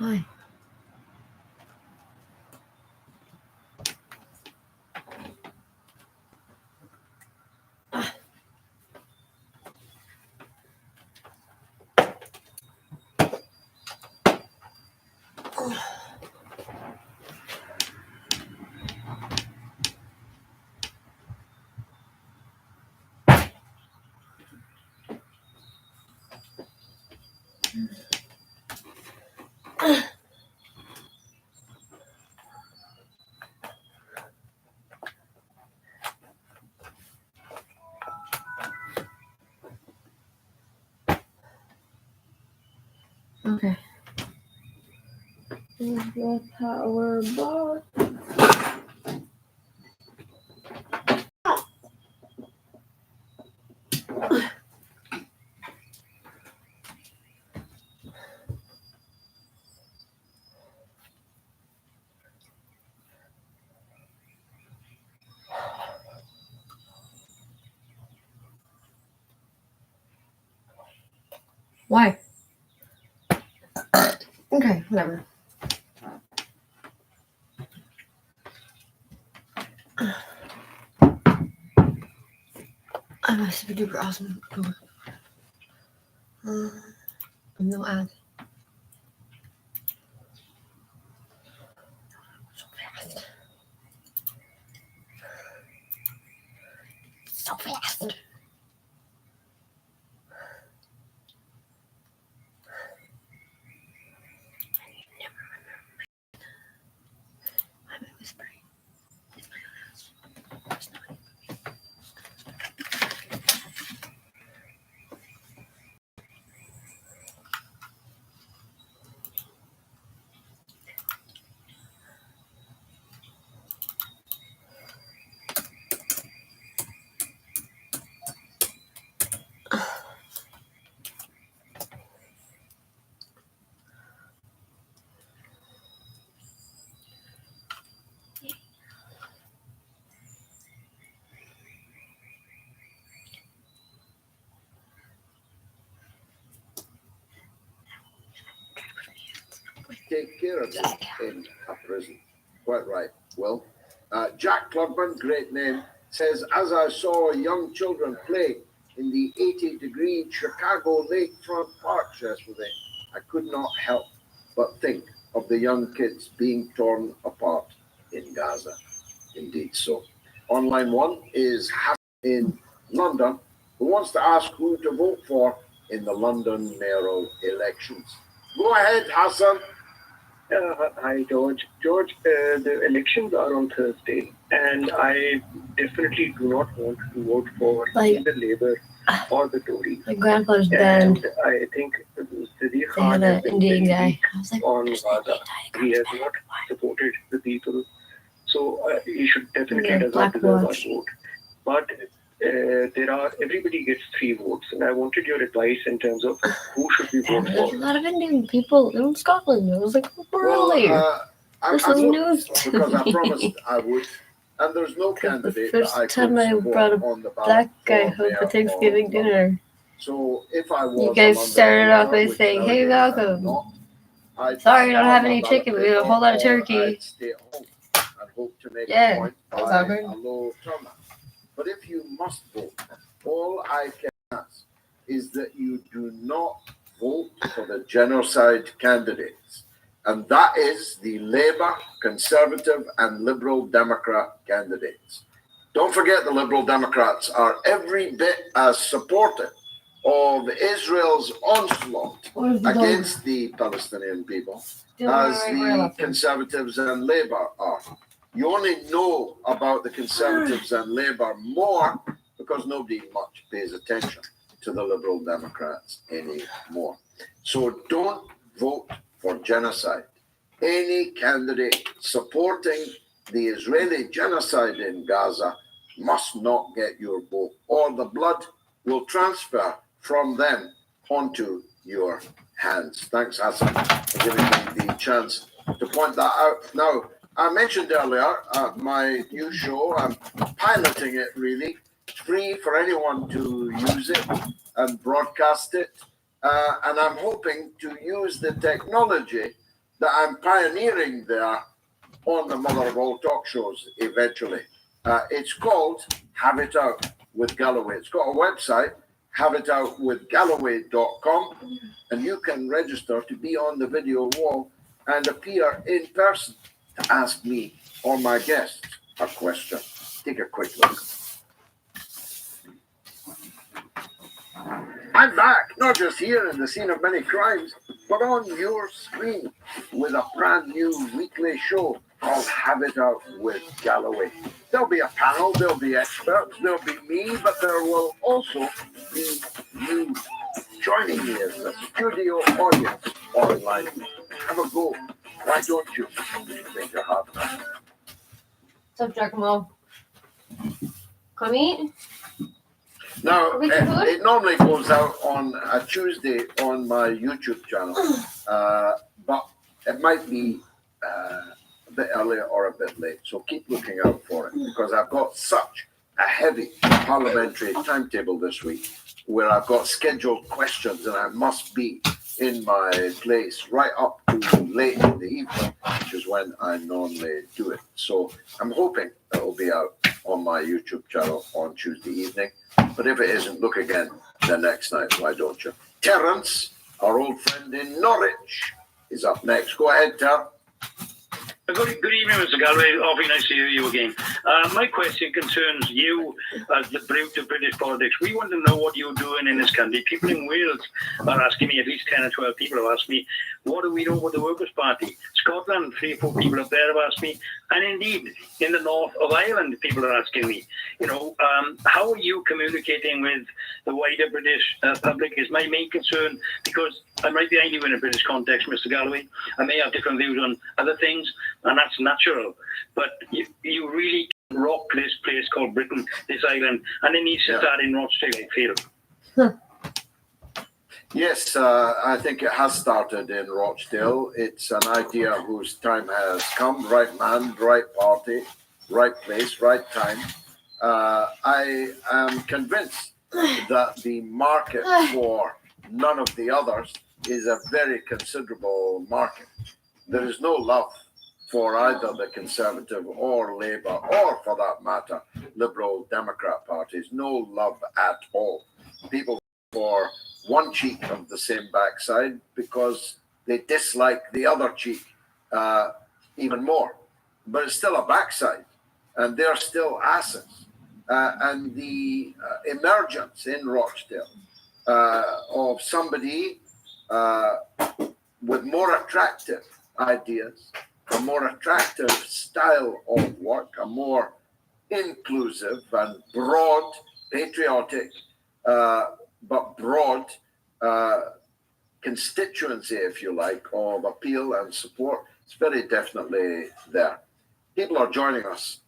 Hi. Okay. Here's the power bar. Why? Okay, whatever. I'm a super duper awesome. No ad. So fast. So fast. I'm whispering. It's my house. It's not. Take care of them in a prison. Quite right, Will. Jack Clubman, great name, says, as I saw young children play in the 80-degree Chicago lakefront parks yesterday, I could not help but think of the young kids being torn apart in Gaza. Indeed so. Online one is Hassan in London, who wants to ask who to vote for in the London mayoral elections. Go ahead, Hassan. Hi, George. George, the elections are on Thursday, and I definitely do not want to vote for either Labour or the Tories. My grandfather's band. And I think Sadiq They Khan had has an been Indian very guy. weak I was like, on Gaza. He has not supported the people, so he should definitely Yeah, does not Black deserve our Watch. vote. But everybody gets 3 votes, and I wanted your advice in terms of who should we vote There's a for. lot of Indian people in Scotland. I was like, really? This is news to because I me. promised I would, and there's no The candidate that I first time could I support brought a on the ballot black guy for home mayor for Thanksgiving or dinner. So if I was You a guys London started off voter, by which saying, hey, nowadays I'm welcome. not, I'd Sorry, you don't start have my any ballot chicken. We have a paper, whole lot of or turkey. I'd stay at home and hope to make a Yeah, point that's by awkward. a low turnout. But if you must vote, all I can ask is that you do not vote for the genocide candidates. And that is the Labour, Conservative, and Liberal Democrat candidates. Don't forget the Liberal Democrats are every bit as supportive of Israel's onslaught against the Palestinian people as the Conservatives and Labour are. You only know about the Conservatives and Labour more because nobody much pays attention to the Liberal Democrats anymore. So don't vote for genocide. Any candidate supporting the Israeli genocide in Gaza must not get your vote, or the blood will transfer from them onto your hands. Thanks, Hassan, for giving me the chance to point that out. Now, I mentioned earlier my new show. I'm piloting it really. It's free for anyone to use it and broadcast it. And I'm hoping to use the technology that I'm pioneering there on the mother of all talk shows eventually. It's called Have It Out with Galloway. It's got a website, haveitoutwithgalloway.com, and you can register to be on the video wall and appear in person to ask me or my guests a question. Take a quick look. I'm back, not just here in the scene of many crimes, but on your screen with a brand new weekly show called Have It Out with Galloway. There'll be a panel, there'll be experts, there'll be me, but there will also be you. joining me as a studio audience online. Have a go. Why don't you? Make your heart now. What's up, Giacomo? Come eat? Now, Are we too good? it normally goes out on a Tuesday on my YouTube channel, but it might be a bit earlier or a bit late. So keep looking out for it because I've got such a heavy parliamentary timetable this week where I've got scheduled questions and I must be in my place right up to late in the evening, which is when I normally do it. So I'm hoping it'll be out on my YouTube channel on Tuesday evening. But if it isn't, look again the next night. Why don't you? Terence, our old friend in Norwich, is up next. Go ahead, Ter. Good evening, Mr. Galloway. Awfully nice to hear you again. My question concerns you as the brute of British politics. We want to know what you're doing in this country. People in Wales are asking me, at least 10 or 12 people have asked me, what do we know about the Workers' Party? Scotland, 3 or 4 people up there have asked me. And indeed, in the north of Ireland, people are asking me, how are you communicating with the wider British public is my main concern, because I'm right behind you in a British context, Mr. Galloway. I may have different views on other things, and that's natural. But you really can rock this place called Britain, this island, and it needs to start in Rochdale, I feel. Yes, I think it has started in Rochdale. It's an idea whose time has come. Right man, right party, right place, right time. I am convinced that the market for none of the others is a very considerable market. There is no love for either the Conservative or Labour, or for that matter, Liberal Democrat parties. No love at all. People for one cheek of the same backside because they dislike the other cheek even more. But it's still a backside, and they're still asses. And the emergence in Rochdale of somebody with more attractive ideas, a more attractive style of work, a more inclusive and broad, patriotic, but broad constituency, if you like, of appeal and support. It's very definitely there. People are joining us.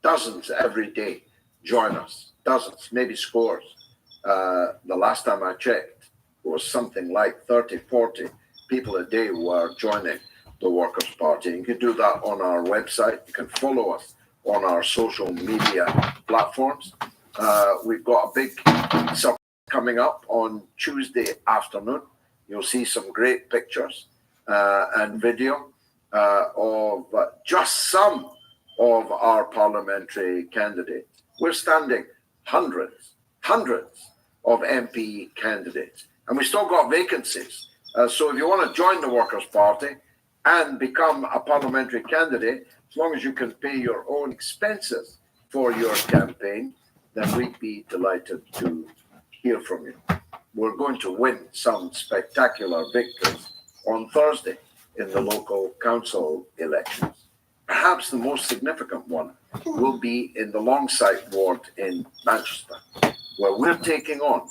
Dozens every day join us. Dozens, maybe scores. The last time I checked, it was something like 30, 40 people a day were joining the Workers' Party. You can do that on our website. You can follow us on our social media platforms. We've got a big surprise coming up on Tuesday afternoon. You'll see some great pictures and video of just some of our parliamentary candidates. We're standing hundreds of MP candidates, and we still got vacancies. So if you want to join the Workers' Party and become a parliamentary candidate, as long as you can pay your own expenses for your campaign, then we'd be delighted to hear from you. We're going to win some spectacular victories on Thursday in the local council elections. Perhaps the most significant one will be in the Longsight ward in Manchester, where we're taking on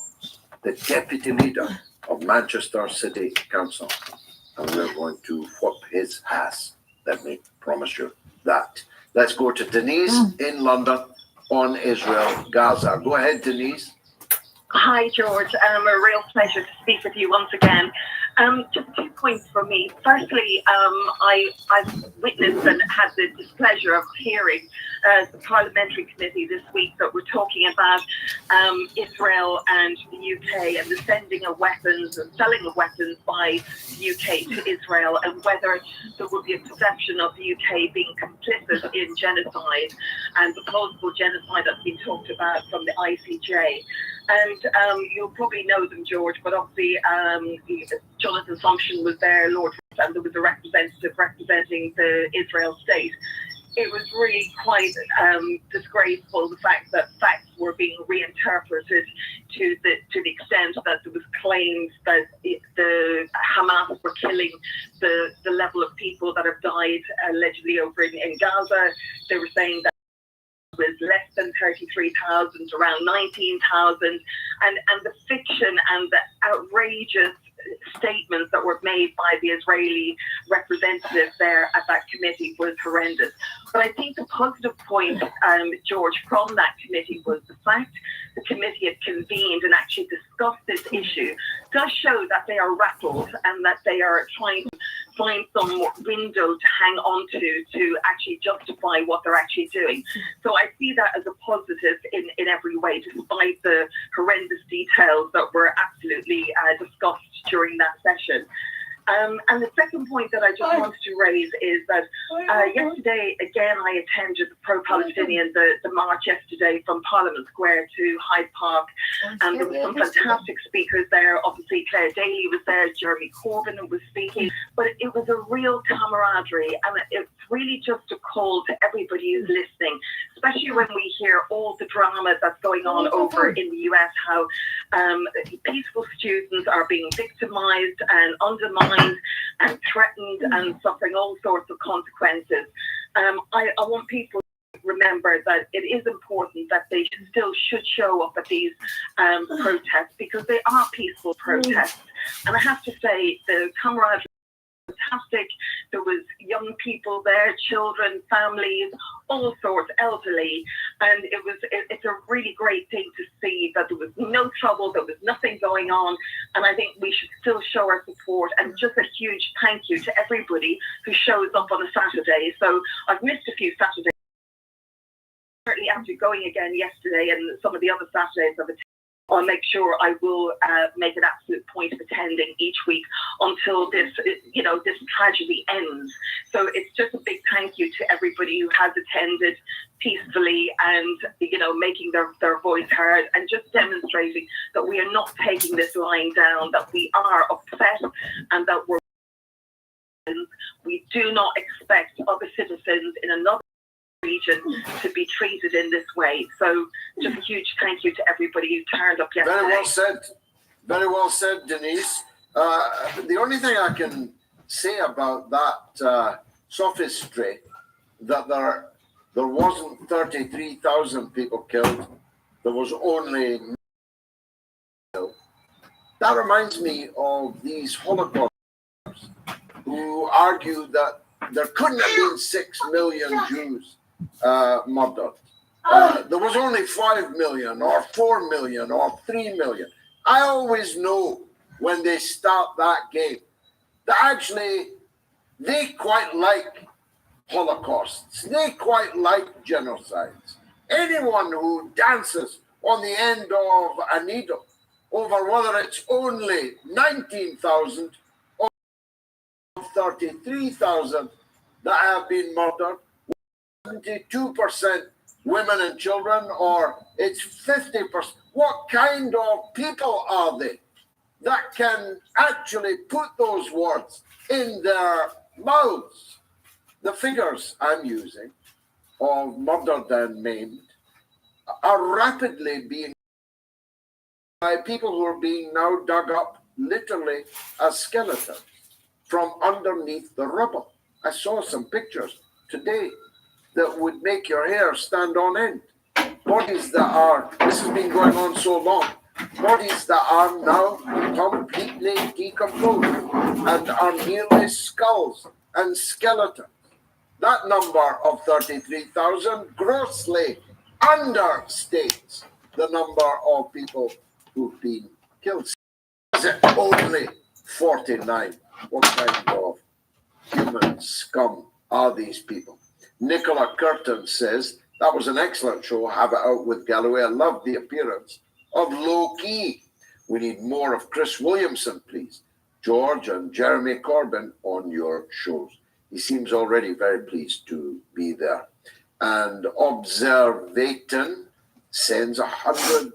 the deputy leader of Manchester City Council. And we're going to whoop his ass. Let me promise you that. Let's go to Denise in London on Israel, Gaza. Go ahead, Denise. Hi, George. A real pleasure to speak with you once again. Just 2 points from me. Firstly, I've witnessed and had the displeasure of hearing the parliamentary committee this week that we're talking about Israel and the UK and the sending of weapons and selling of weapons by the UK to Israel, and whether there would be a perception of the UK being complicit in genocide and the plausible genocide that's been talked about from the ICJ. And you'll probably know them, George, but obviously Jonathan Sumption was there, Lord, and there was a representative representing the Israel state. It was really quite disgraceful, the fact that facts were being reinterpreted to the extent that there was claims that the Hamas were killing the level of people that have died allegedly over in Gaza. They were saying that was less than 33,000, around 19,000, and the fiction and the outrageous statements that were made by the Israeli representatives there at that committee was horrendous. But I think the positive point, George, from that committee was the fact the committee had convened and actually discussed this issue does show that they are rattled and that they are trying to find some window to hang on to actually justify what they're actually doing. So I see that as a positive in every way, despite the horrendous details that were absolutely discussed during that session. And the second point that I just wanted to raise is that yesterday, again, I attended the pro-Palestinian, the march yesterday from Parliament Square to Hyde Park. And there were some fantastic speakers there. Obviously, Claire Daly was there, Jeremy Corbyn was speaking. But it was a real camaraderie. And it's really just a call to everybody who's listening, especially when we hear all the drama that's going on over in the US, how peaceful students are being victimized and undermined and threatened and suffering all sorts of consequences. I want people to remember that it is important that they still should show up at these protests, because they are peaceful protests. And I have to say, the camaraderie was fantastic. There was young people there, children, families, all sorts, elderly, and it's a really great thing to see that there was no trouble, there was nothing going on, and I think we should still show our support. And just a huge thank you to everybody who shows up on a Saturday. So I've missed a few Saturdays, certainly after going again yesterday and some of the other Saturdays I've attended. I'll make sure I will make an absolute point of attending each week until this tragedy ends. So it's just a big thank you to everybody who has attended peacefully and, making their voice heard and just demonstrating that we are not taking this lying down, that we are upset and that we do not expect other citizens in another region to be treated in this way. So just a huge thank you to everybody who turned up yesterday. Very well said, Denise. The only thing I can say about that sophistry, that there wasn't 33,000 people killed, there was only that reminds me of these Holocaust who argue that there couldn't have been 6 million Jews murdered. There was only 5 million or 4 million or 3 million. I always know when they start that game that actually they quite like Holocausts. They quite like genocides. Anyone who dances on the end of a needle over whether it's only 19,000 or 33,000 that have been murdered, 72% women and children, or it's 50%. What kind of people are they that can actually put those words in their mouths? The figures I'm using of murdered and maimed are rapidly being by people who are being now dug up literally as skeletons from underneath the rubble. I saw some pictures today that would make your hair stand on end. Bodies that are, this has been going on so long, bodies that are now completely decomposed and are merely skulls and skeletons. That number of 33,000 grossly understates the number of people who've been killed. Is it only 49? What kind of human scum are these people? Nicola Curtin says, that was an excellent show. Have it out with Galloway. I love the appearance of Low Key. We need more of Chris Williamson, please. George and Jeremy Corbyn on your shows. He seems already very pleased to be there. And Observaton sends $100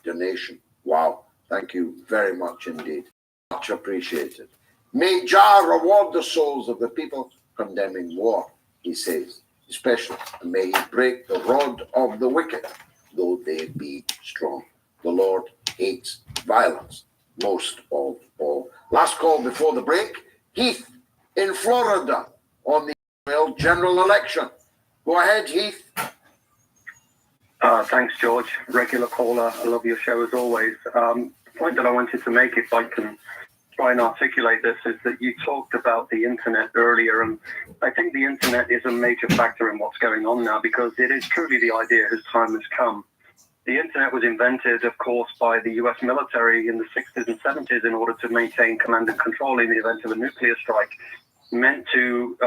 donation. Wow. Thank you very much indeed. Much appreciated. May Jah reward the souls of the people condemning war, he says, especially, and may he break the rod of the wicked, though they be strong. The Lord hates violence most of all. Last call before the break. Heath in Florida on the general election. Go ahead, Heath. Thanks, George. Regular caller. I love your show as always. The point that I wanted to make, if I can try and articulate this, is that you talked about the internet earlier, and I think the internet is a major factor in what's going on now, because it is truly the idea whose time has come. The internet was invented, of course, by the US military in the 60s and 70s in order to maintain command and control in the event of a nuclear strike, meant to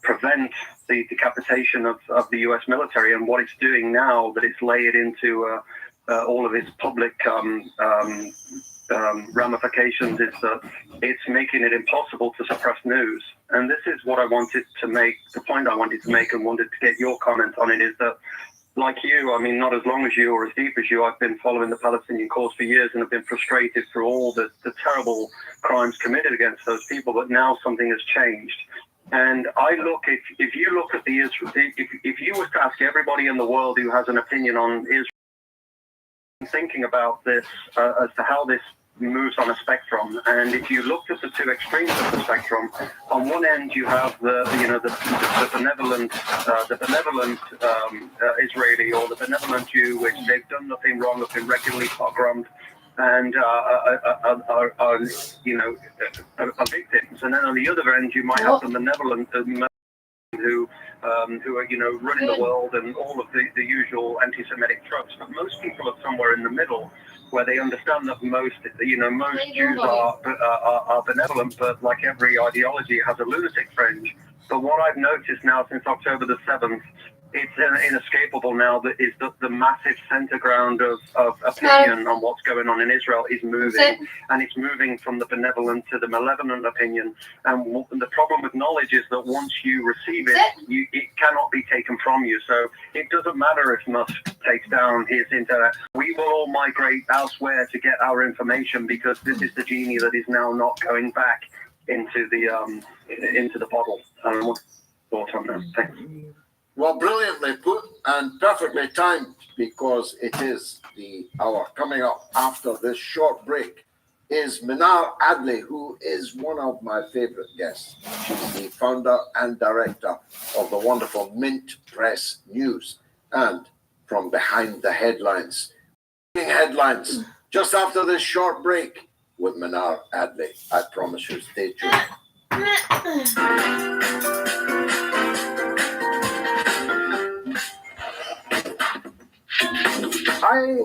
prevent the decapitation of the US military. And what it's doing now, that it's layered into all of its public ramifications, is that it's making it impossible to suppress news. And this is what I wanted to make, the point I wanted to make, and wanted to get your comment on it, is that, like you, I mean, not as long as you or as deep as you, I've been following the Palestinian cause for years and have been frustrated through all the terrible crimes committed against those people, but now something has changed. And I look, if you look at the Israel, if you were to ask everybody in the world who has an opinion on Israel, thinking about this as to how this moves on a spectrum, and if you looked at the two extremes of the spectrum, on one end you have the benevolent Israeli, or the benevolent Jew, which they've done nothing wrong, have been regularly pogromed, and are victims. And then on the other end you might have the benevolent who are running the world, and all of the usual anti-Semitic tropes. But most people are somewhere in the middle, where they understand that most Jews are benevolent, but like every ideology, it has a lunatic fringe. But what I've noticed now since October the 7th, it's inescapable now, that is that the massive center ground of opinion on what's going on in Israel is moving, and it's moving from the benevolent to the malevolent opinion. And the problem with knowledge is that once you receive it, it cannot be taken from you. So it doesn't matter if Musk takes down his internet. We will all migrate elsewhere to get our information, because this is the genie that is now not going back into the bottle. What thought on that? Thanks. Well, brilliantly put and perfectly timed, because it is the hour. Coming up after this short break is Minar Adley, who is one of my favorite guests. She's the founder and director of the wonderful Mint Press News, and from behind the headlines. Just after this short break with Minar Adley. I promise you, stay tuned. I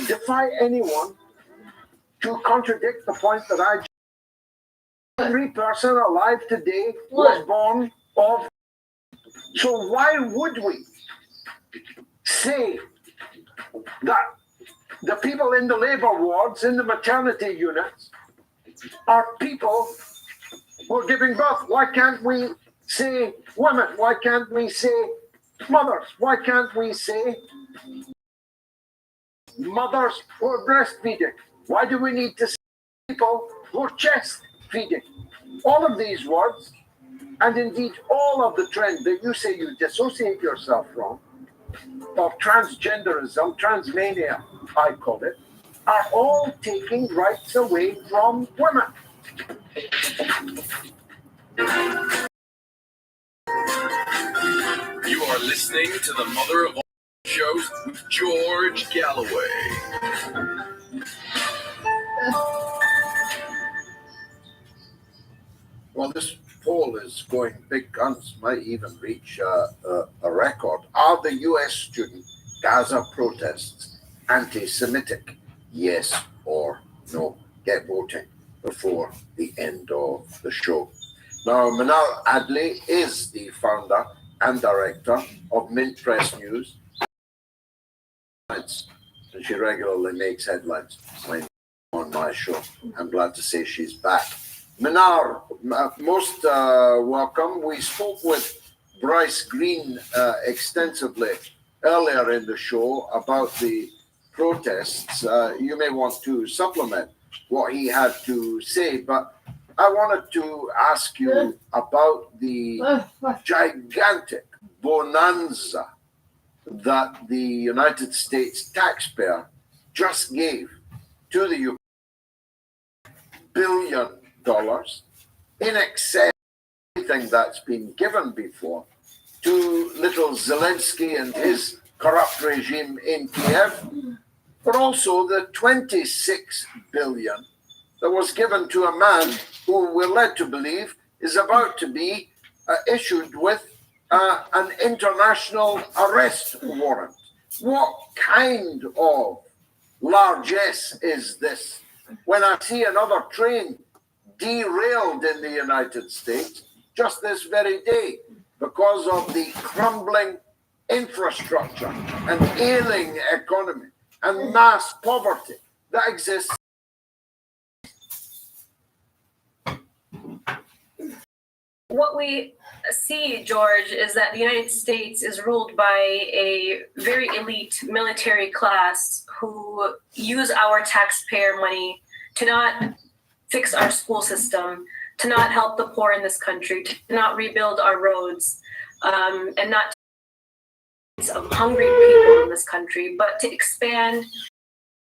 defy anyone to contradict the point that every person alive today was born of. So why would we say that the people in the labor wards, in the maternity units, are people who are giving birth? Why can't we say women? Why can't we say mothers? Why can't we say mothers who are breastfeeding? Why do we need to say people who are chest feeding? All of these words, and indeed all of the trend that you say you dissociate yourself from, of transgenderism, transmania, I call it, are all taking rights away from women. You are listening to the Mother of All Shows with George Galloway. Well, this poll is going big guns, might even reach a record. Are the US student Gaza protests anti-Semitic? Yes or no? Get voting before the end of the show. Now, Minar Adley is the founder and director of Mint Press News, and she regularly makes headlines on my show. I'm glad to say she's back. Minar, most welcome. We spoke with Bryce Green extensively earlier in the show about the protests. You may want to supplement what he had to say, but I wanted to ask you about the gigantic bonanza that the United States taxpayer just gave to the UK. $1 billion in excess of anything that's been given before to little Zelensky and his corrupt regime in Kiev, but also the 26 billion that was given to a man who we're led to believe is about to be issued with an international arrest warrant. What kind of largesse is this? When I see another train derailed in the United States just this very day because of the crumbling infrastructure and ailing economy and mass poverty that exists. What we see, George, is that the United States is ruled by a very elite military class who use our taxpayer money to not fix our school system, to not help the poor in this country, to not rebuild our roads, and not of hungry people in this country, but to expand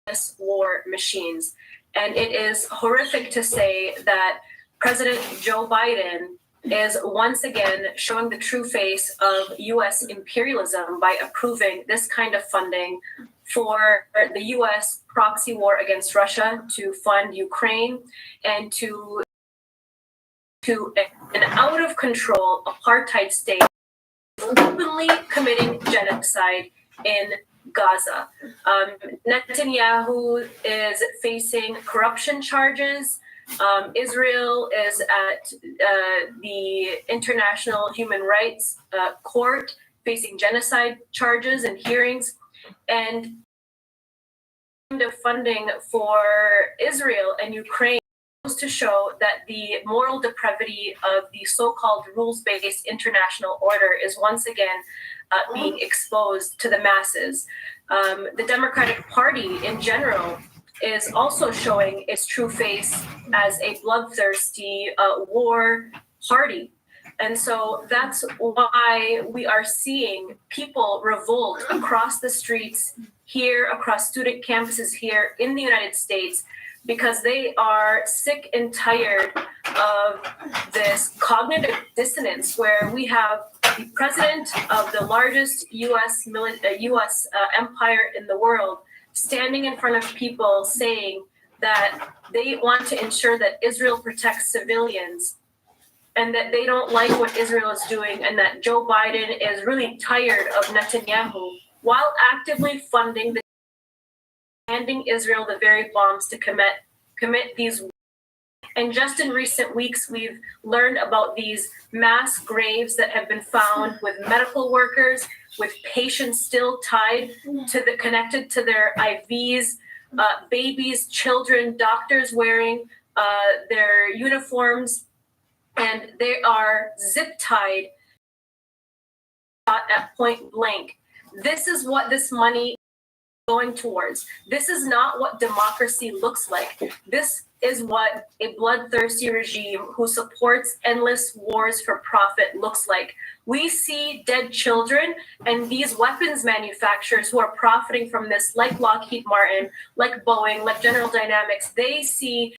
this war machines. And it is horrific to say that President Joe Biden is once again showing the true face of U.S. imperialism by approving this kind of funding for the U.S. proxy war against Russia, to fund Ukraine, and to an out-of-control apartheid state openly committing genocide in Gaza. Netanyahu is facing corruption charges. Israel is at the International Human Rights Court facing genocide charges and hearings. And the funding for Israel and Ukraine goes to show that the moral depravity of the so-called rules-based international order is once again being exposed to the masses. The Democratic Party in general is also showing its true face as a bloodthirsty war party. And so that's why we are seeing people revolt across the streets here, across student campuses here in the United States, because they are sick and tired of this cognitive dissonance where we have the president of the largest U.S. empire in the world standing in front of people saying that they want to ensure that Israel protects civilians and that they don't like what Israel is doing, and that Joe Biden is really tired of Netanyahu, while actively funding the handing Israel the very bombs to commit these. And just in recent weeks, we've learned about these mass graves that have been found with medical workers, with patients still tied to connected to their IVs, babies, children, doctors wearing their uniforms, and they are zip tied at point blank. This is what this money is going towards. This is not what democracy looks like. This is what a bloodthirsty regime who supports endless wars for profit looks like. We see dead children, and these weapons manufacturers who are profiting from this, like Lockheed Martin, like Boeing, like General Dynamics, they see.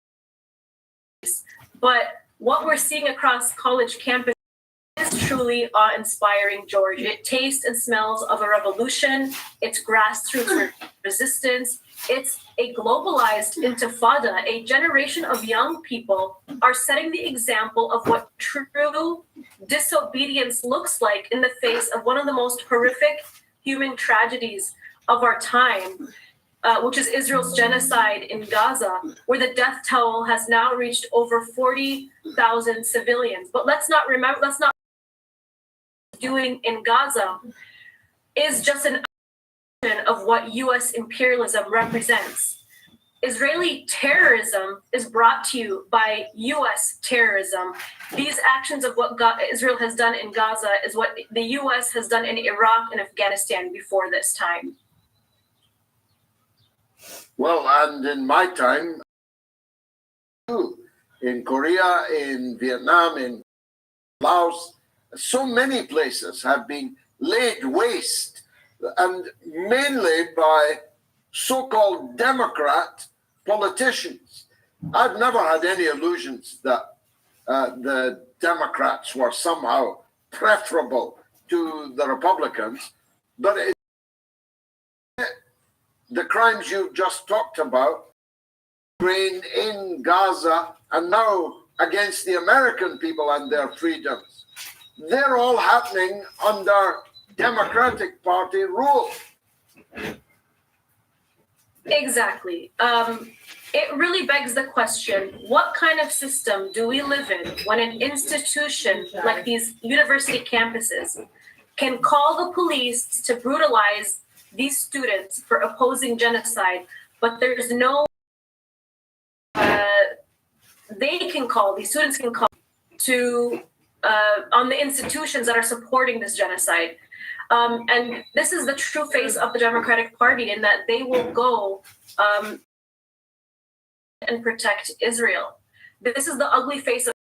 But what we're seeing across college campus is truly awe-inspiring, George. It tastes and smells of a revolution. It's grassroots resistance. It's a globalized intifada. A generation of young people are setting the example of what true disobedience looks like in the face of one of the most horrific human tragedies of our time, which is Israel's genocide in Gaza, where the death toll has now reached over 40,000 civilians. But let's not doing in Gaza is just an of what U.S. imperialism represents. Israeli terrorism is brought to you by U.S. terrorism. These actions of what Israel has done in Gaza is what the U.S. has done in Iraq and Afghanistan before this time. Well, and in my time, in Korea, in Vietnam, in Laos, so many places have been laid waste, and mainly by so-called Democrat politicians. I've never had any illusions that the Democrats were somehow preferable to the Republicans, but the crimes you've just talked about, Ukraine, in Gaza, and now against the American people and their freedoms. They're all happening under Democratic Party rule. Exactly. It really begs the question, what kind of system do we live in when an institution like these university campuses can call the police to brutalize these students for opposing genocide, but there's no, these students can call to, on the institutions that are supporting this genocide. And this is the true face of the Democratic Party, in that they will go and protect Israel. This is the ugly face of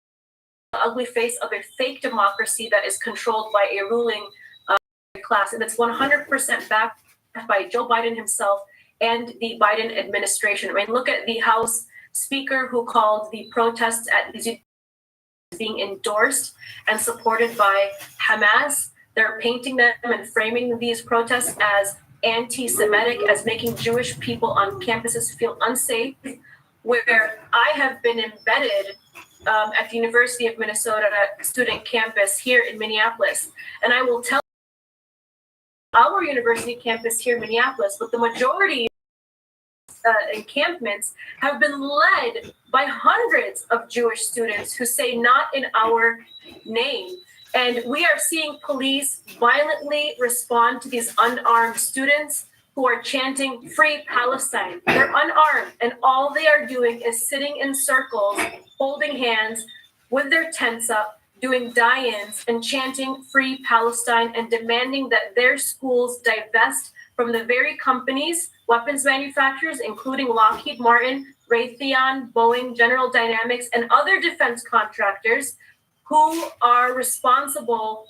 a fake democracy that is controlled by a ruling class, and it's 100% backed by Joe Biden himself and the Biden administration. I mean, look at the House Speaker who called the protests at these being endorsed and supported by Hamas. They're painting them and framing these protests as anti-Semitic, as making Jewish people on campuses feel unsafe. Where I have been embedded at the University of Minnesota student campus here in Minneapolis, and I will tell our university campus here in Minneapolis, but the majority encampments have been led by hundreds of Jewish students who say not in our name. And we are seeing police violently respond to these unarmed students who are chanting "Free Palestine." They're unarmed, and all they are doing is sitting in circles, holding hands with their tents up, doing die-ins and chanting "Free Palestine" and demanding that their schools divest from the very companies, weapons manufacturers, including Lockheed Martin, Raytheon, Boeing, General Dynamics, and other defense contractors who are responsible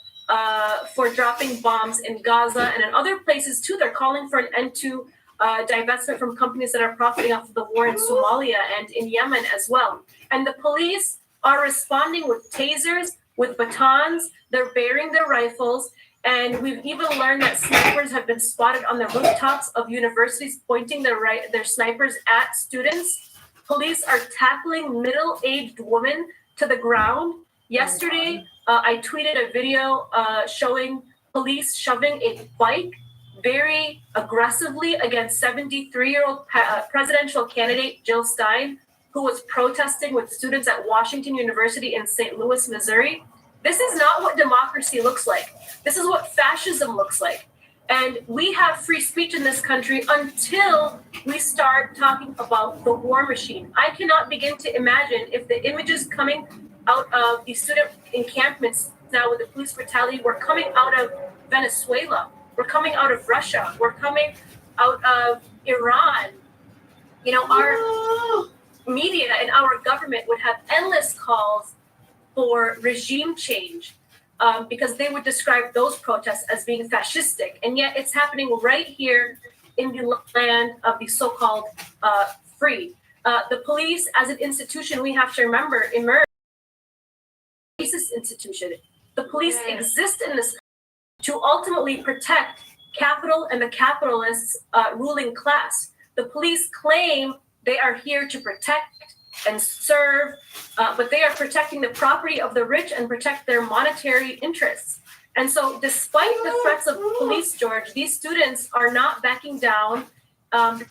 for dropping bombs in Gaza and in other places too. They're calling for an end to divestment from companies that are profiting off of the war in Somalia and in Yemen as well. And the police are responding with tasers, with batons. They're bearing their rifles. And we've even learned that snipers have been spotted on the rooftops of universities, pointing their snipers at students. Police are tackling middle-aged women to the ground. Yesterday, I tweeted a video showing police shoving a bike very aggressively against 73-year-old presidential candidate Jill Stein, who was protesting with students at Washington University in St. Louis, Missouri. This is not what democracy looks like. This is what fascism looks like. And we have free speech in this country until we start talking about the war machine. I cannot begin to imagine if the images coming out of the student encampments now with the police brutality were coming out of Venezuela, we're coming out of Russia, we're coming out of Iran. You know, our media and our government would have endless calls for regime change because they would describe those protests as being fascistic. And yet it's happening right here in the land of the so-called free. The police as an institution, we have to remember, emerged racist institution. The police exist in this to ultimately protect capital and the capitalists' ruling class. The police claim they are here to protect and serve, but they are protecting the property of the rich and protect their monetary interests. And so despite the threats of police, George, these students are not backing down.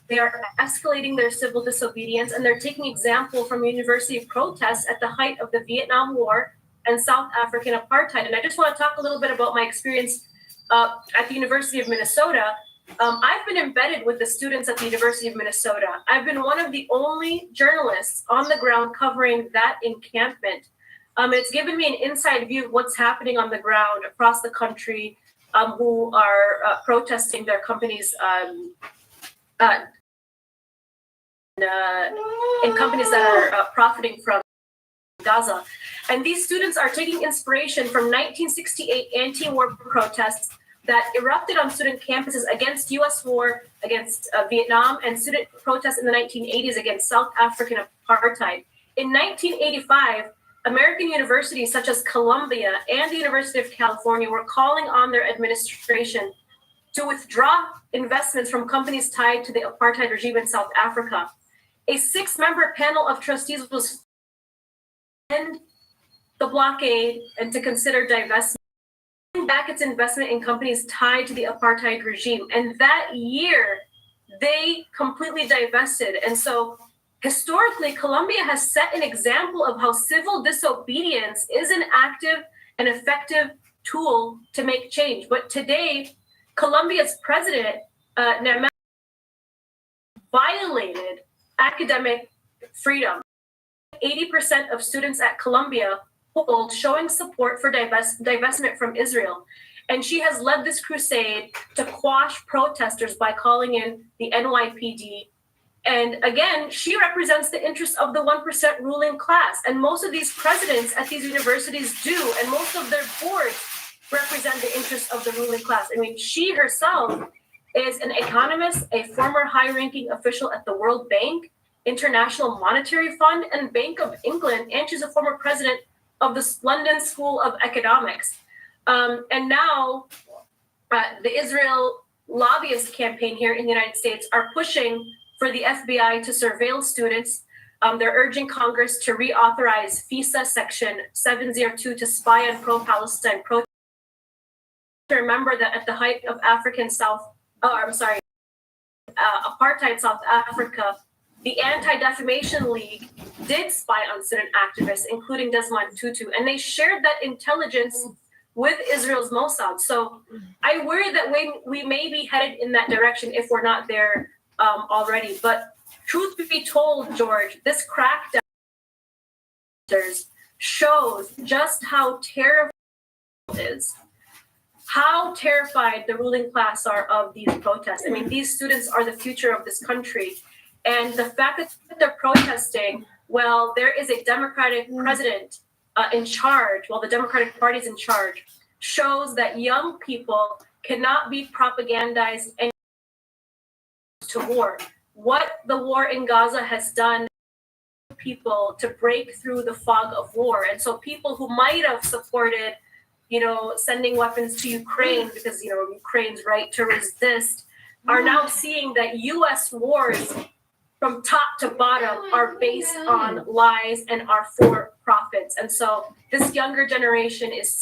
They are escalating their civil disobedience, and they're taking example from university protests at the height of the Vietnam War and South African apartheid. And I just want to talk a little bit about my experience at the University of Minnesota. I've been embedded with the students at the University of Minnesota. I've been one of the only journalists on the ground covering that encampment. It's given me an inside view of what's happening on the ground across the country, who are protesting their companies in companies that are profiting from Gaza. And these students are taking inspiration from 1968 anti-war protests that erupted on student campuses against U.S. war, against Vietnam, and student protests in the 1980s against South African apartheid. In 1985, American universities such as Columbia and the University of California were calling on their administration to withdraw investments from companies tied to the apartheid regime in South Africa. A 6-member panel of trustees was to end the blockade and to consider divestment back its investment in companies tied to the apartheid regime. And that year, they completely divested. And so historically, Colombia has set an example of how civil disobedience is an active and effective tool to make change. But today, Colombia's president, violated academic freedom. 80% of students at Columbia polled showing support for divestment from Israel. And she has led this crusade to quash protesters by calling in the NYPD. And again, she represents the interests of the 1% ruling class. And most of these presidents at these universities do, and most of their boards represent the interests of the ruling class. I mean, she herself is an economist, a former high-ranking official at the World Bank, International Monetary Fund, and Bank of England, and she's a former president of the London School of Economics. And now the Israel lobbyist campaign here in the United States are pushing for the FBI to surveil students. They're urging Congress to reauthorize FISA Section 702 to spy on pro-Palestine protesters. Remember that at the height of apartheid South Africa, the Anti-Defamation League did spy on student activists, including Desmond Tutu, and they shared that intelligence with Israel's Mossad. So I worry that we may be headed in that direction if we're not there already. But truth be told, George, this crackdown shows just how terrible it is, how terrified the ruling class are of these protests. I mean, these students are the future of this country. And the fact that they're protesting, well, there is a Democratic president in charge, while the Democratic Party is in charge, shows that young people cannot be propagandized to war. What the war in Gaza has done people to break through the fog of war. And so people who might have supported, sending weapons to Ukraine because, Ukraine's right to resist, are now seeing that U.S. wars from top to bottom are based on lies and are for profits. And so this younger generation is seeing